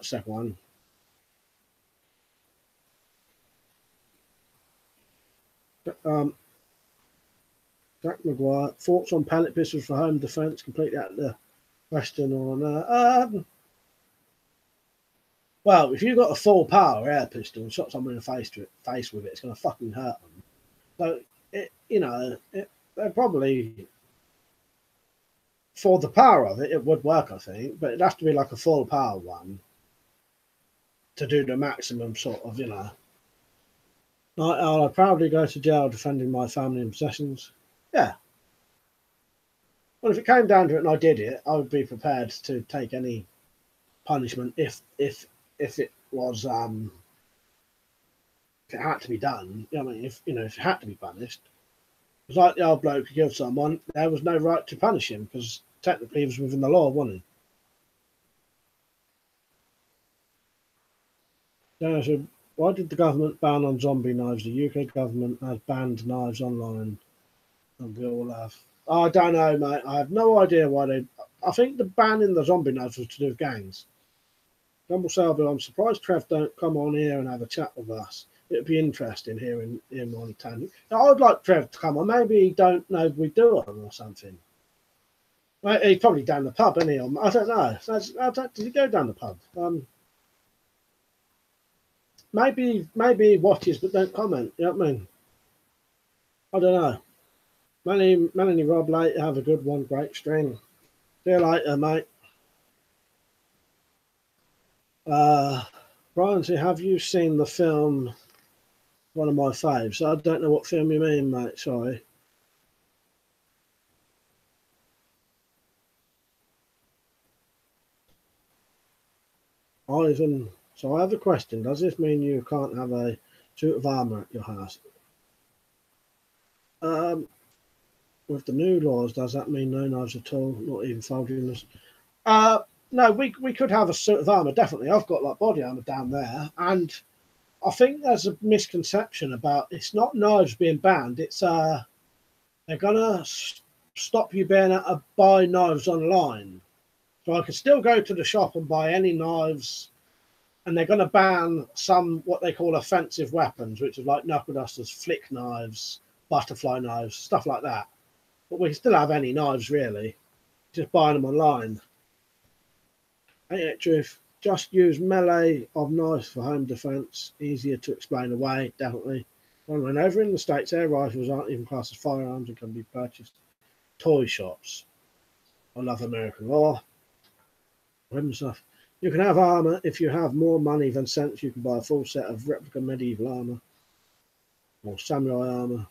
S1: second one. Jack McGuire, thoughts on pellet pistols for home defence, completely out of the question on well, if you've got a full power air pistol and shot someone in the face with it, it's going to fucking hurt them. So, they're probably, for the power of it, it would work, I think, but it'd have to be like a full power one to do the maximum sort of, I'll proudly go to jail defending my family and possessions. Yeah. Well, if it came down to it and I did it, I would be prepared to take any punishment if it was if it had to be done. I mean, if it had to be punished, it's like the old bloke who killed someone. There was no right to punish him because technically he was within the law, wasn't he? Yeah, so why did the government ban on zombie knives? The UK government has banned knives online, and we all have. I don't know, mate. I have no idea why they. I think the banning the zombie knives was to do with gangs. Rumble Selby, I'm surprised Trev don't come on here and have a chat with us. It'd be interesting hearing him on Tanya. I'd like Trev to come on. Maybe he don't know we do it or something. He's probably down the pub, isn't he? I don't know. Did he go down the pub? Maybe he watches but don't comment. You know what I mean? I don't know. Melanie Rob later, have a good one. Great stream. See you later, mate. Brian, have you seen the film? One of my faves. I don't know what film you mean, mate. Sorry. Ivan, so I have a question. Does this mean you can't have a suit of armour at your house? With the new laws, does that mean no knives at all? Not even folding this? No, we could have a suit of armour, definitely. I've got like body armour down there, and I think there's a misconception about it's not knives being banned. It's they're gonna stop you being able to buy knives online. So I could still go to the shop and buy any knives, and they're going to ban some what they call offensive weapons, which is like knuckle dusters, flick knives, butterfly knives, stuff like that. But we can still have any knives, really, just buying them online. Ain't it truth? Just use melee of knives for home defence. Easier to explain away, definitely. When over in the States, air rifles aren't even classed as firearms and can be purchased toy shops. I love American law. Stuff. You can have armour if you have more money than sense. You can buy a full set of replica medieval armour or samurai armour.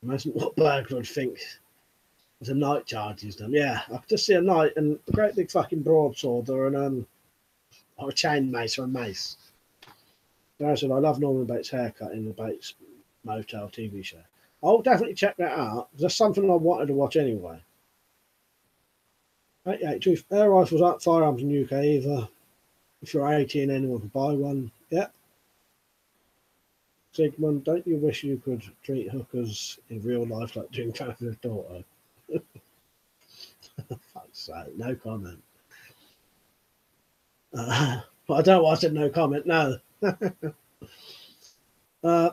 S1: Imagine what burglar would think as a knight charges them. Yeah, I could just see a knight and a great big fucking broadsword or a chain mace or a mace. I said I love Norman Bates' haircut in the Bates Motel TV show. I'll definitely check that out. That's something I wanted to watch anyway. Truth. Air rifles aren't firearms in the UK either. If you're 18, anyone can buy one. Yep. Sigmund, don't you wish you could treat hookers in real life like doing Grand Theft Auto? Fuck's sake, no comment. But I don't know why I said no comment, no. You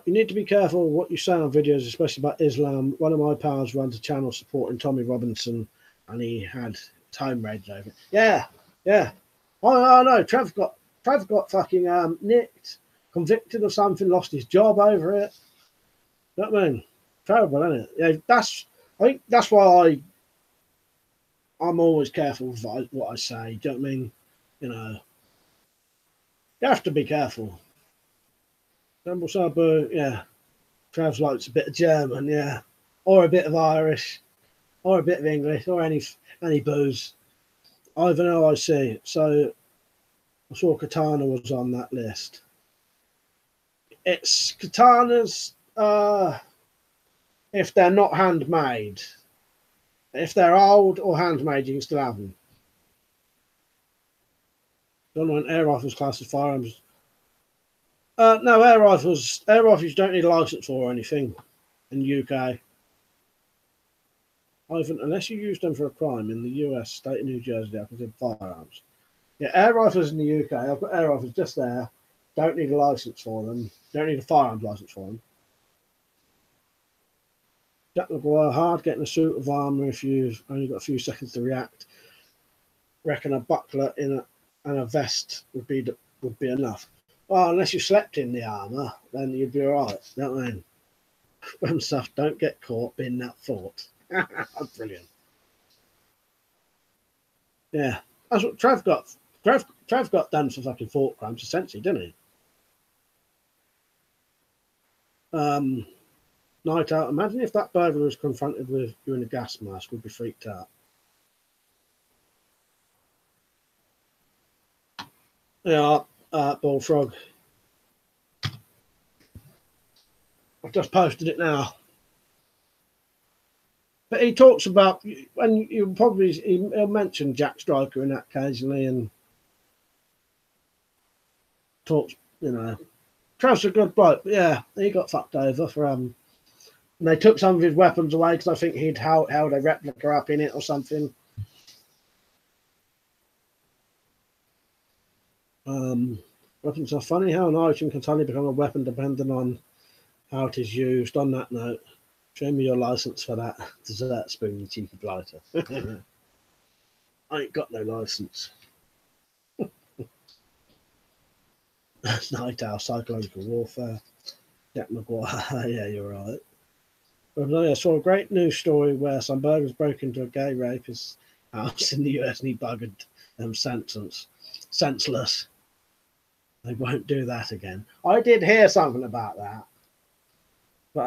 S1: need to be careful what you say on videos, especially about Islam. One of my pals runs a channel supporting Tommy Robinson, and he had home raided over it. Yeah. Oh no, Trev got fucking nicked, convicted of something, lost his job over it. You know what I mean? Terrible, isn't it? Yeah, I think that's why I'm always careful with what I say. Do you know what I mean? You know, you have to be careful. Rumble Sabu, yeah. Trev likes a bit of German, yeah, or a bit of Irish, or a bit of English, or any booze. Ivan OIC. So I saw Katana was on that list. It's katanas if they're not handmade. If they're old or handmade, you can still have them. Don't want air rifles classed as firearms. No, air rifles you don't need a license for or anything in the UK. Ivan, unless you use them for a crime in the US, state of New Jersey, they're considered firearms. Yeah, air rifles in the UK, I've got air rifles just there. Don't need a license for them. Don't need a firearms license for them. Jack McGuire, hard getting a suit of armour if you've only got a few seconds to react. Reckon a buckler and a vest would be enough. Well, unless you slept in the armour, then you'd be alright. You know what I mean? When stuff don't get caught being that thought. Brilliant. Yeah, that's what Trev got. Trev got done for fucking thought crimes, essentially, didn't he? Night out. Imagine if that burglar was confronted with you in a gas mask, would be freaked out. Yeah, Bullfrog. I've just posted it now. But he talks about, and he'll mention Jack Striker in that occasionally, and talks, you know, Trev's a good bloke. But yeah, he got fucked over for and they took some of his weapons away because I think he'd held a replica up in it or something. Weapons are funny how an item can suddenly become a weapon depending on how it is used. On that note, show me your license for that dessert spoon, you cheeky blighter. I ain't got no license. Night Owl, Psychological Warfare. Jack McGuire. Yeah, you're right. But I saw a great news story where some burglars broke into a gay rapist's house in the US and he buggered them senseless. They won't do that again. I did hear something about that, but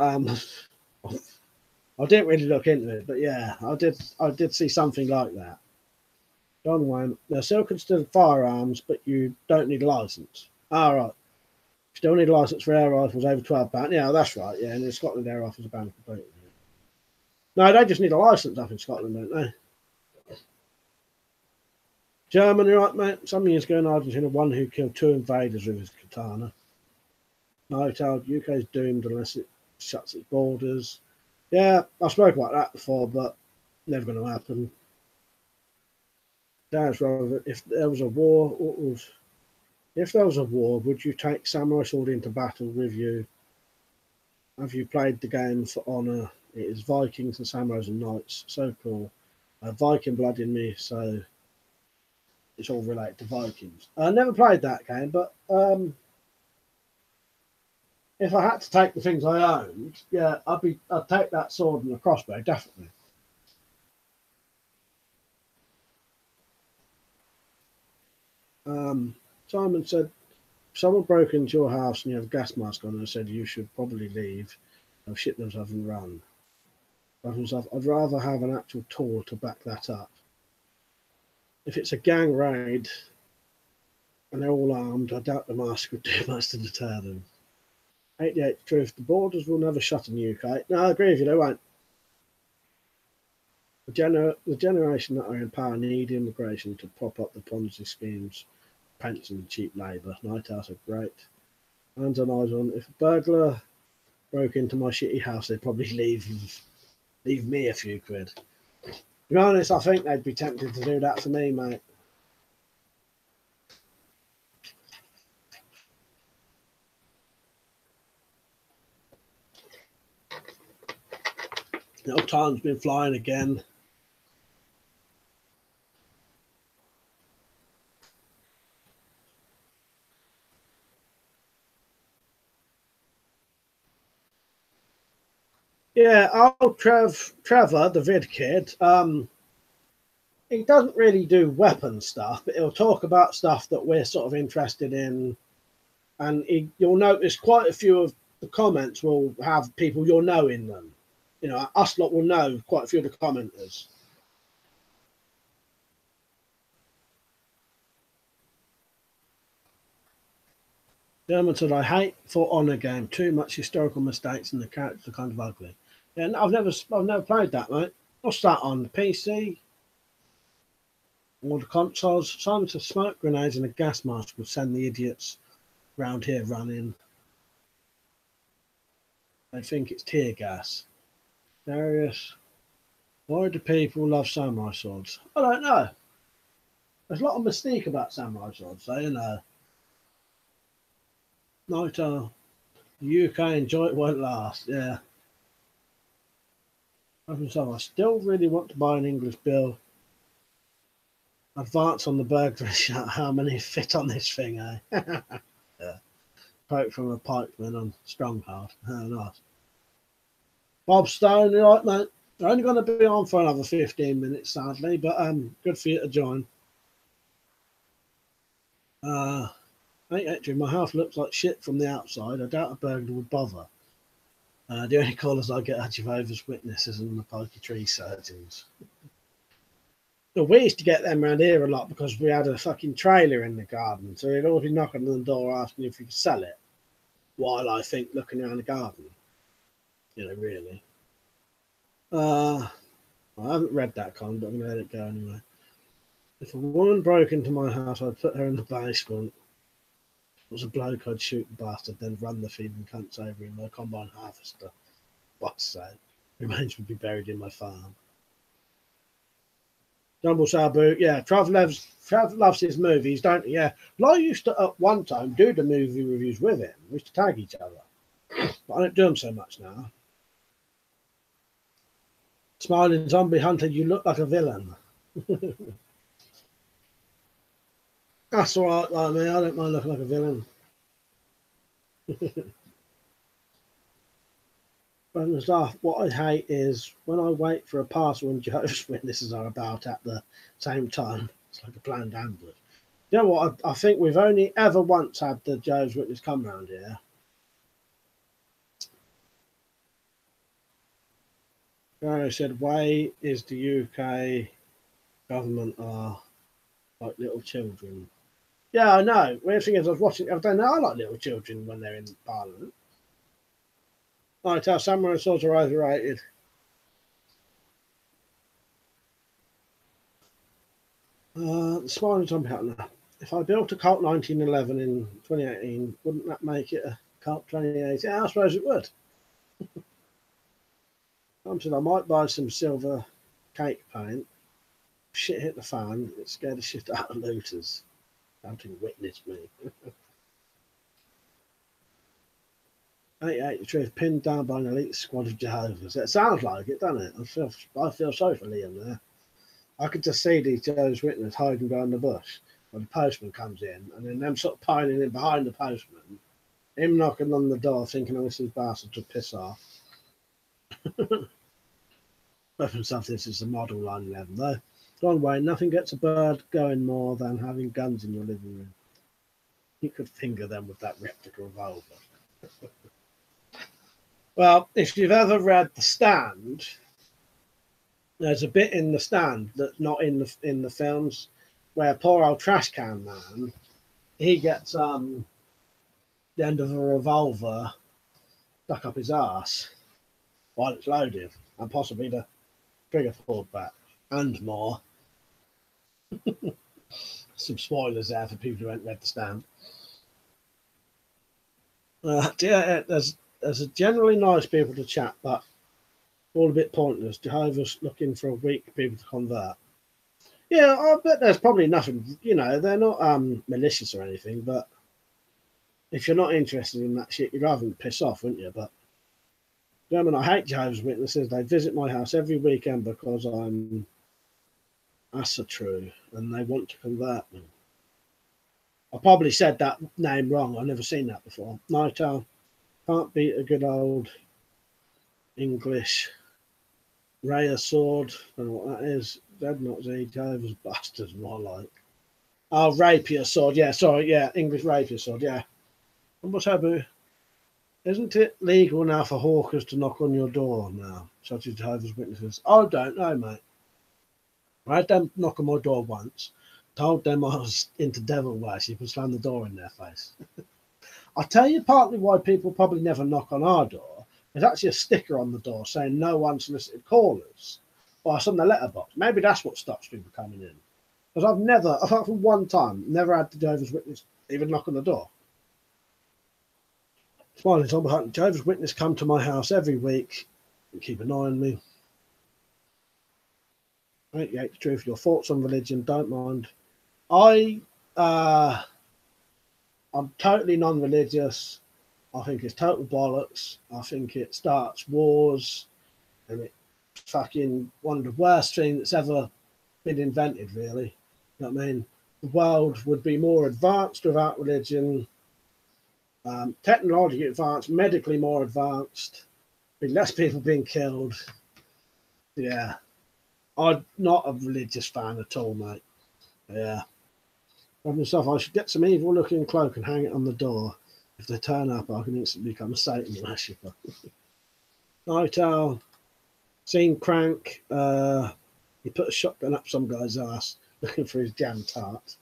S1: I didn't really look into it. But yeah, I did see something like that. John Wayne, they're still considered firearms, but you don't need a license. All right. Still need a license for air rifles over £12. Yeah, that's right. Yeah, and in Scotland, air rifles are banned completely. No, they just need a license up in Scotland, don't they? Germany, right, mate? Some years ago in Argentina, one who killed 2 invaders with his katana. No, UK is doomed unless it shuts its borders. Yeah, I spoke about that before, but never going to happen. That's rather, if there was a war, if there was a war, would you take Samurai Sword into battle with you? Have you played the game for honour? It is Vikings and Samurais and Knights. So cool. Viking blood in me, so it's all related to Vikings. I never played that game, but if I had to take the things I owned, yeah, I'd take that sword and the crossbow, definitely. Simon said, if someone broke into your house and you have a gas mask on and said you should probably leave, they'll shit themselves and run. I'd rather have an actual tool to back that up. If it's a gang raid and they're all armed, I doubt the mask would do much to deter them. 88 truth, the borders will never shut in the UK. No, I agree with you, they won't. The generation that are in power need immigration to prop up the Ponzi schemes, pension and cheap labour. Night Owls are great. Hands on eyes on. If a burglar broke into my shitty house, they'd probably leave me a few quid. To be honest, I think they'd be tempted to do that for me, mate. Little time's been flying again. Yeah, old Trevor, the vid kid, he doesn't really do weapon stuff, but he'll talk about stuff that we're sort of interested in. And you'll notice quite a few of the comments will have people you'll know in them. You know, us lot will know quite a few of the commenters. German said, I hate For Honor game. Too much historical mistakes and the characters are kind of ugly. Yeah, I've never played that, mate. What's that on the PC? Or the consoles? Simon said smoke grenades and a gas mask would send the idiots round here running. They think it's tear gas. Darius, why do people love samurai swords? I don't know. There's a lot of mystique about samurai swords, so you know. Night Owl, the UK enjoy it won't last, yeah. I still really want to buy an English bill. Advance on the burglary shot. How many fit on this thing, eh? Yeah. Quote from a pikeman on Stronghold. Oh, nice. Bob Stone, you right, mate? They're only going to be on for another 15 minutes, sadly, but good for you to join. Hey, actually, my house looks like shit from the outside. I doubt a burglar would bother. The only callers I get are Jehovah's Witnesses and the pokey tree surgeons. We used to get them around here a lot because we had a fucking trailer in the garden. So they'd always be knocking on the door asking if you could sell it. While looking around the garden. You know, really. I haven't read that con, but I'm going to let it go anyway. If a woman broke into my house, I'd put her in the basement. If it was a bloke, I'd shoot the bastard, then run the feeding cunts over in my combine harvester. What's sake. Remains would be buried in my farm. Jumble Sabu, yeah, Trav loves his movies, don't he? Yeah. Well, I used to, at one time, do the movie reviews with him. We used to tag each other. But I don't do them so much now. Smiling zombie hunter, you look like a villain. That's all right, like me. I don't mind looking like a villain. But stuff, what I hate is when I wait for a parcel and Jehovah's Witnesses are about at the same time. It's like a planned ambush. You know what? I think we've only ever once had the Jehovah's Witness come round here. I said, why is the UK government are like little children? Yeah, I know. Weird thing is, I was watching. I don't know. I like little children when they're in Parliament. I tell samurai swords are overrated. The Smiling Zombie Hunter. If I built a Colt 1911 in 2018, wouldn't that make it a Colt 2018? Yeah, I suppose it would. I said I might buy some silver cake paint. Shit hit the fan. It scared the shit out of looters. Don't witness me. 88 the truth, pinned down by an elite squad of Jehovah's. It sounds like it, doesn't it? I feel sorry for Liam there. I could just see these Jehovah's Witnesses hiding behind the bush when the postman comes in, and then them sort of piling in behind the postman, him knocking on the door thinking, oh, this is bastard to piss off. But for himself, this is the model line 11, though. Gone way, nothing gets a bird going more than having guns in your living room. You could finger them with that replica revolver. Well, if you've ever read The Stand, there's a bit in The Stand that's not in the films where poor old trash can man, he gets the end of a revolver stuck up his arse while it's loaded, and possibly the trigger pulled back and more. Some spoilers there for people who haven't read The Stand. Yeah, there's a generally nice people to chat, but all a bit pointless. Jehovah's looking for a weak people to convert. Yeah, I bet there's probably nothing. You know, they're not malicious or anything, but if you're not interested in that shit, you'd rather piss off, wouldn't you? But I mean, I hate Jehovah's Witnesses. They visit my house every weekend because I'm true, and they want to convert me. I probably said that name wrong. I've never seen that before. Nightowl can't beat a good old English Raya sword. I don't know what that is. Dreadnought Z, Jehovah's Bastards, more like. Oh, rapier sword. Yeah, sorry. Yeah, English rapier sword. Yeah. And what's Abu? Isn't it legal now for hawkers to knock on your door now, such as Jehovah's Witnesses? I don't know, mate. I had them knock on my door once. Told them I was into devil worship and slammed the door in their face. I'll tell you partly why people probably never knock on our door. There's actually a sticker on the door saying no unsolicited callers. Or it's on the letterbox. Maybe that's what stops people coming in. Because apart from one time, never had the Jehovah's Witness even knock on the door. Smiling Tom Hutton, Jehovah's Witness come to my house every week and keep an eye on me. 88 the truth, your thoughts on religion, don't mind. I'm totally non-religious. I think it's total bollocks. I think it starts wars, and it's fucking one of the worst things that's ever been invented, really. You know what I mean? The world would be more advanced without religion, technologically advanced, medically more advanced, be less people being killed. Yeah. I'm not a religious fan at all, mate. Yeah. Myself, I should get some evil-looking cloak and hang it on the door. If they turn up, I can instantly become a Satan worshipper. Night Owl, seen Crank. He put a shotgun up some guy's ass looking for his jam tart.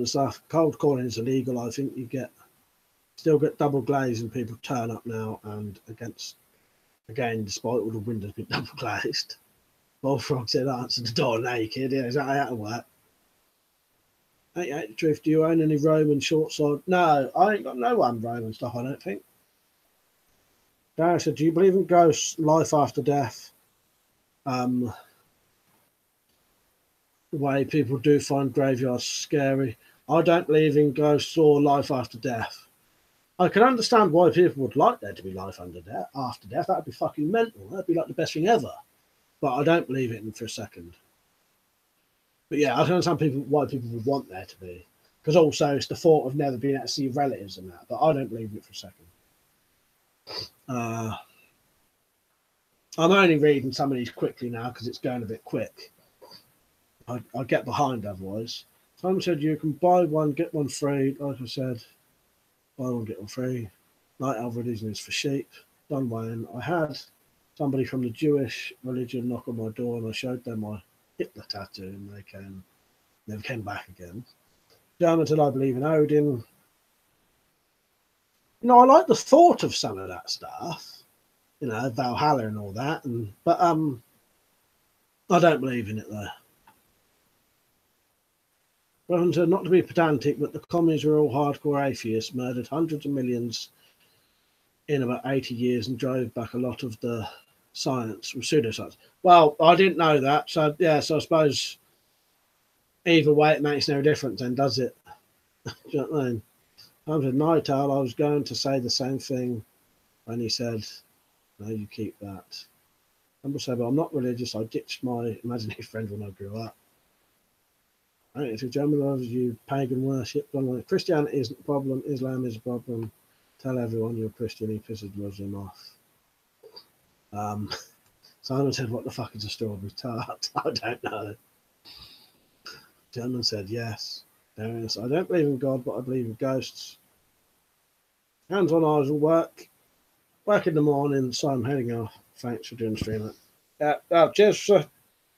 S1: Stuff. Cold calling is illegal. I think you still get double glaze and people turn up now and against Again, despite all the windows being double glazed. Bullfrog said, answer the door naked. Yeah, exactly how to work. Ain't the truth. Do you own any Roman short sword? No, I ain't got no one Roman stuff, I don't think. Darren said, do you believe in ghosts, life after death? The way people do find graveyards scary. I don't believe in ghosts or life after death. I can understand why people would like there to be life after death. That'd be fucking mental. That'd be like the best thing ever. But I don't believe it in for a second. But yeah, I can understand why people would want there to be. Because also it's the thought of never being able to see relatives and that. But I don't believe it for a second. I'm only reading some of these quickly now because it's going a bit quick. I get behind otherwise. Someone said you can buy one, get one free. Like I said, buy one, get one free. Night Owl religion is for sheep. Done Wayne. I had somebody from the Jewish religion knock on my door and I showed them my Hitler tattoo and they never came back again. German said I believe in Odin. You know, I like the thought of some of that stuff. You know, Valhalla and all that, but I don't believe in it though. Well, not to be pedantic, but the commies were all hardcore atheists, murdered hundreds of millions in about 80 years and drove back a lot of the science with pseudoscience. Well, I didn't know that, so yeah, so I suppose either way it makes no difference then, does it? Do you know what I mean? I said, Night Owl, I was going to say the same thing when he said, no, you keep that. I'm said, but I'm not religious. I ditched my imaginary friend when I grew up. I think if you're German loves you pagan worship, Christianity isn't a problem, Islam is a problem. Tell everyone you're a Christian, he pisses Muslim off. Simon said, what the fuck is a strawberry tart? I don't know. German said, yes. There is. I don't believe in God, but I believe in ghosts. Hands on eyes will work. Work in the morning, so I'm heading off. Thanks for doing the stream. Cheers for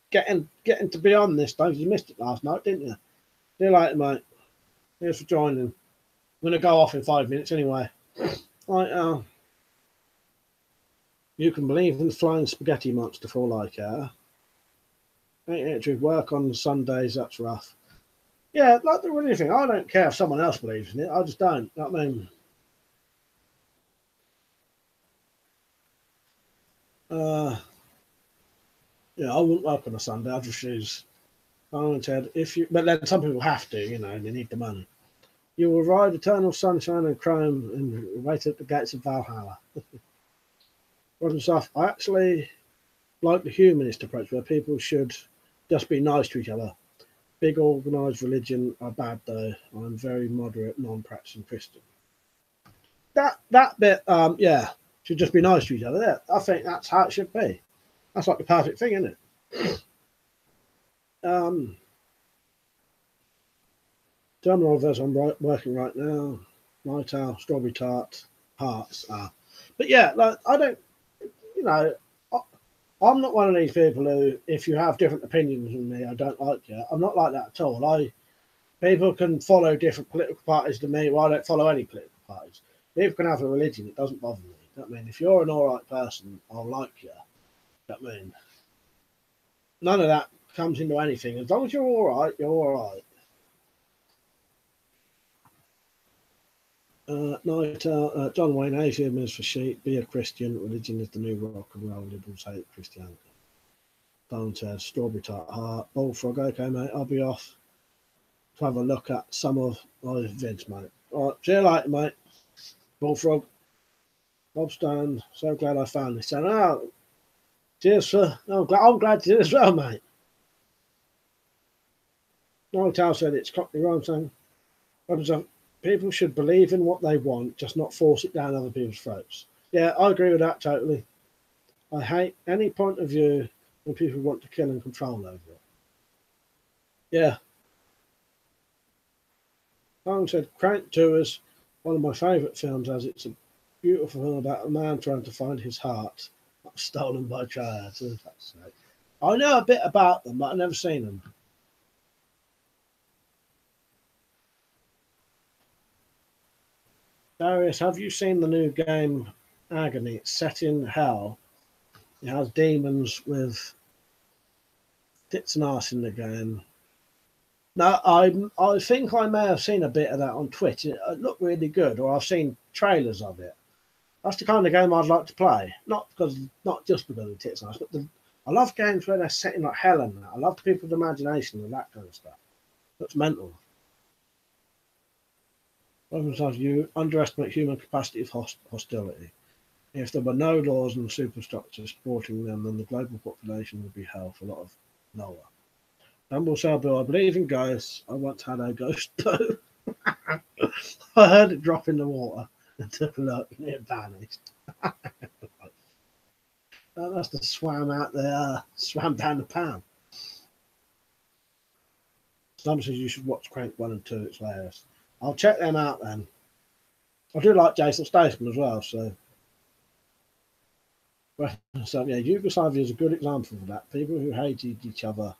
S1: getting to be on this, Dave. You missed it last night, didn't you? See you later, mate. Cheers for joining. I'm going to go off in 5 minutes anyway. Right, you can believe in the flying spaghetti monster for all I care. Ain't it true? Work on Sundays, that's rough. Yeah, like the really thing. I don't care if someone else believes in it. I just don't. You know what I mean? Yeah, I wouldn't work on a Sunday. I'd refuse. I said, but then some people have to, you know, they need the money. You will ride eternal sunshine and crime and wait at the gates of Valhalla. Rotten stuff. I actually like the humanist approach where people should just be nice to each other. Big organised religion are bad though. I'm very moderate, non-practicing Christian. That bit, yeah, should just be nice to each other. Yeah, I think that's how it should be. That's like the perfect thing, isn't it? German Rovers, I'm working right now. Night Owl, Strawberry Tart, Hearts. But yeah, like I don't, you know, I'm not one of these people who, if you have different opinions than me, I don't like you. I'm not like that at all. People can follow different political parties than me. Well, I don't follow any political parties. People can have a religion. It doesn't bother me. You know what I mean? If you're an all right person, I'll like you. You know what I mean? None of that comes into anything. As long as you're all right, you're all right. John Wayne, atheism is for sheep. Be a Christian. Religion is the new rock and roll. Liberals hate Christianity. Don says, Strawberry Tart Heart. Bullfrog, okay, mate. I'll be off to have a look at some of my vids, mate. All right, see you later, mate. Bullfrog. Bob Stone, so glad I found this. And, cheers, sir. I'm glad to do as well, mate. Night Owl said it's Cockney rhyme saying, people should believe in what they want, just not force it down other people's throats. Yeah, I agree with that totally. I hate any point of view when people want to kill and control over it. Yeah. Someone said, Crank 2 is one of my favourite films as it's a beautiful film about a man trying to find his heart, stolen by triads. I know a bit about them, but I've never seen them. Darius, have you seen the new game Agony? It's set in hell It has demons with tits and arse in the game. Now, I think I may have seen a bit of that on Twitch. It looked really good, or I've seen trailers of it. That's the kind of game I'd like to play. Not just because of tits and arse, but I love games where they're set in like hell and that. I love people's imagination and that kind of stuff. That's mental. Sometimes you underestimate human capacity of hostility. If there were no laws and superstructures supporting them, then the global population would be held a lot of lower. Humble Bill, I believe in ghosts. I once had a ghost though. I heard it drop in the water and took a look and it vanished. That must have swam out there, swam down the pan. Some says you should watch Crank 1 and 2, it's hilarious. I'll check them out then. I do like Jason Statham as well, so. So yeah, Yugoslavia is a good example of that. People who hated each other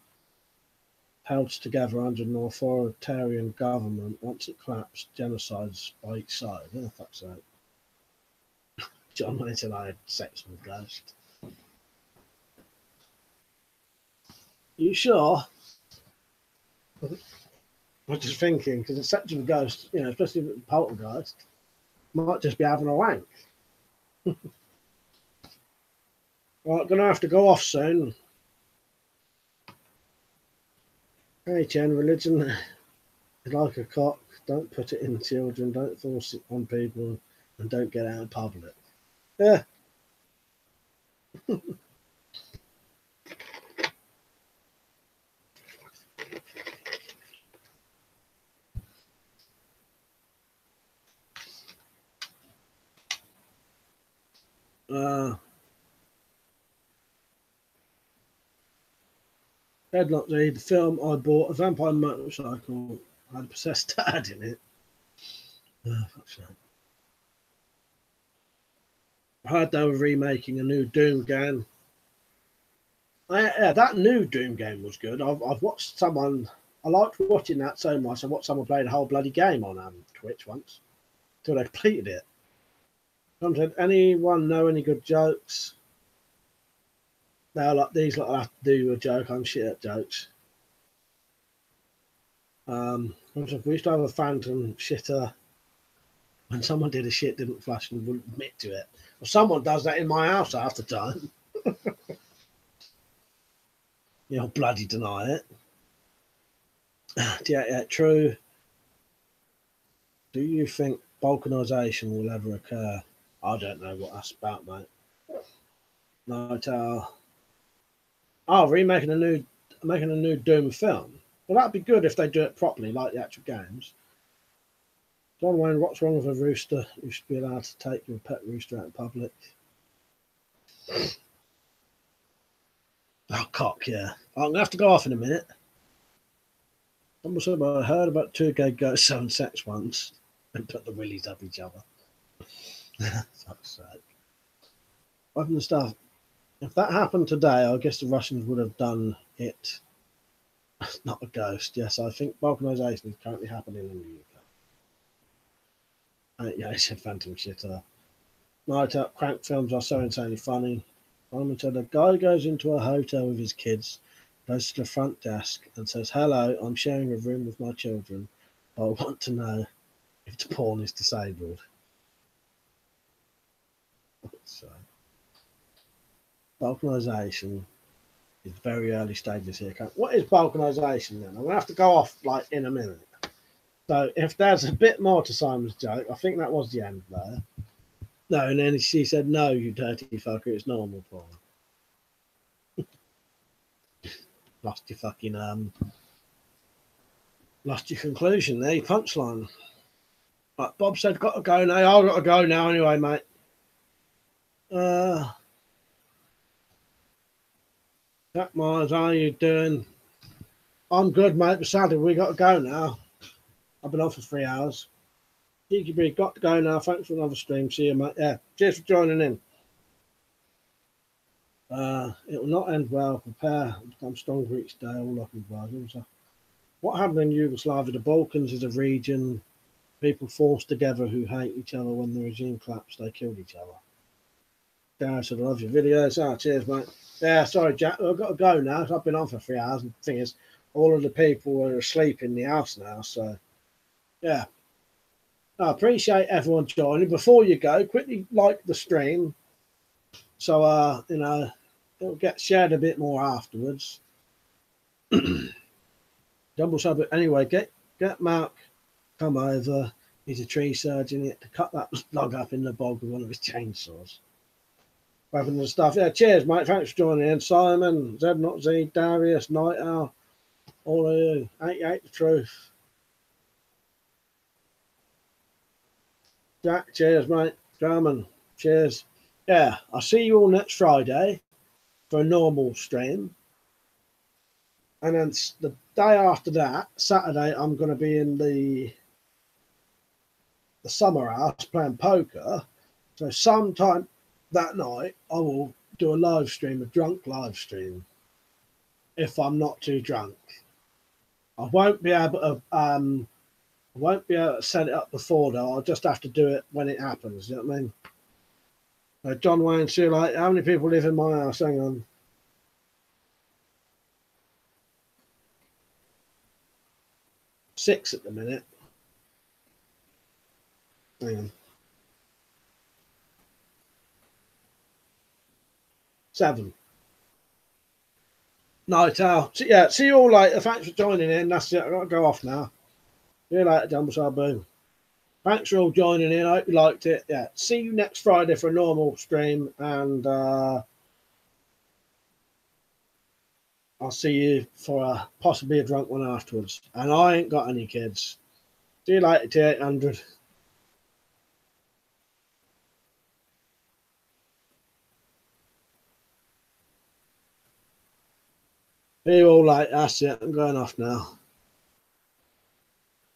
S1: held together under an authoritarian government. Once it collapsed, genocides by each side. Oh, fuck's sake. John Mason, I had sex with Ghost. You sure? I was just thinking, because it's such a ghost, you know, especially with a poltergeist, might just be having a wank. Right, gonna have to go off soon. Hey, Chen, religion is like a cock. Don't put it in children, don't force it on people, and don't get out in public. Yeah. Headlock, the film I bought, a vampire motorcycle, had a possessed dad in it. Oh, fuck's sake. I heard they were remaking a new Doom game. Yeah, that new Doom game was good. I've watched someone. I liked watching that so much. I watched someone play the whole bloody game on Twitch once until they completed it. Someone said, anyone know any good jokes? They're like these. Like I have to do a joke. I'm shit at jokes. We used to have a phantom shitter. When someone did a shit, didn't flush and wouldn't admit to it. Well, someone does that in my house half the time. You'll bloody deny it. Yeah, true. Do you think balkanisation will ever occur? I don't know what that's about, mate. No, making a new Doom film. Well, that'd be good if they do it properly, like the actual games. John Wayne, what's wrong with a rooster? You should be allowed to take your pet rooster out in public. Oh, cock, yeah. I'm going to have to go off in a minute. I heard about two gay ghosts having sex once and put the willies up each other. Fuck's sake. Weapon stuff. If that happened today, I guess the Russians would have done it. Not a ghost. Yes, I think balkanisation is currently happening in the UK. Yeah, he said phantom shitter. Night Out crank films are so insanely funny. Simon said a guy goes into a hotel with his kids, goes to the front desk and says, hello, I'm sharing a room with my children. I want to know if the porn is disabled. So, balkanisation is very early stages here. What is balkanisation then? I'm going to have to go off like in a minute. So if there's a bit more to Simon's joke, I think that was the end there. No, and then she said, no, you dirty fucker, it's normal porn. Lost your fucking, lost your conclusion there, your punchline. Right, Bob said, got to go now. I've got to go now anyway, mate. Jack Myers, how are you doing? I'm good, mate, but sadly we got to go now. I've been on for 3 hours. Geeky B, got to go now. Thanks for another stream. See you, mate. Yeah, cheers for joining in. It will not end well. Prepare. Become stronger each day. All lucky advisors. What happened in Yugoslavia? The Balkans is a region. People forced together who hate each other. When the regime collapsed, they killed each other. Darren said, I love your videos. Oh, cheers, mate. Yeah, sorry, Jack. I've got to go now. I've been on for 3 hours. And the thing is, all of the people are asleep in the house now. So, yeah. I appreciate everyone joining. Before you go, quickly like the stream. So, you know, it'll get shared a bit more afterwards. Double sub it. Anyway, get Mark, come over. He's a tree surgeon. He had to cut that log up in the bog with one of his chainsaws. Weapons and stuff. Yeah, cheers, mate. Thanks for joining in. Simon, Z Not Z, Darius, Night Owl, all of you. 88 the truth. Jack, cheers, mate. German, cheers. Yeah, I'll see you all next Friday for a normal stream. And then the day after that, Saturday, I'm going to be in the summer house playing poker. So sometime that night, I will do a live stream, a drunk live stream, if I'm not too drunk. I won't be able to set it up before though. I'll just have to do it when it happens. You know what I mean? John Wayne, see, like, how many people live in my house? Hang on. 6 at the minute. Hang on. 7. Night Owl. So, yeah, see you all later. Thanks for joining in. That's it. I've got to go off now. See you later, Jumbo Boom. Thanks for all joining in. I hope you liked it. Yeah, see you next Friday for a normal stream, and I'll see you for possibly a drunk one afterwards. And I ain't got any kids. See you later, T800. See you all later. That's it. I'm going off now.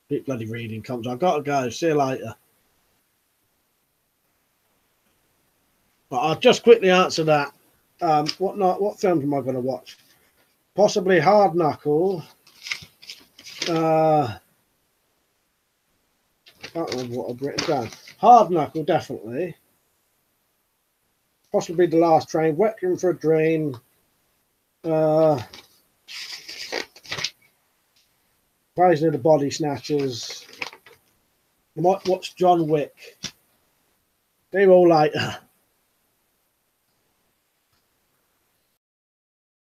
S1: Bit bloody reading comes. I've got to go. See you later. But I'll just quickly answer that. What films am I going to watch? Possibly Hard Knuckle. I can't remember what I've written down. Hard Knuckle, definitely. Possibly The Last Train. Requiem for a Dream. Praise of the Body Snatchers. I might watch John Wick. See you all later.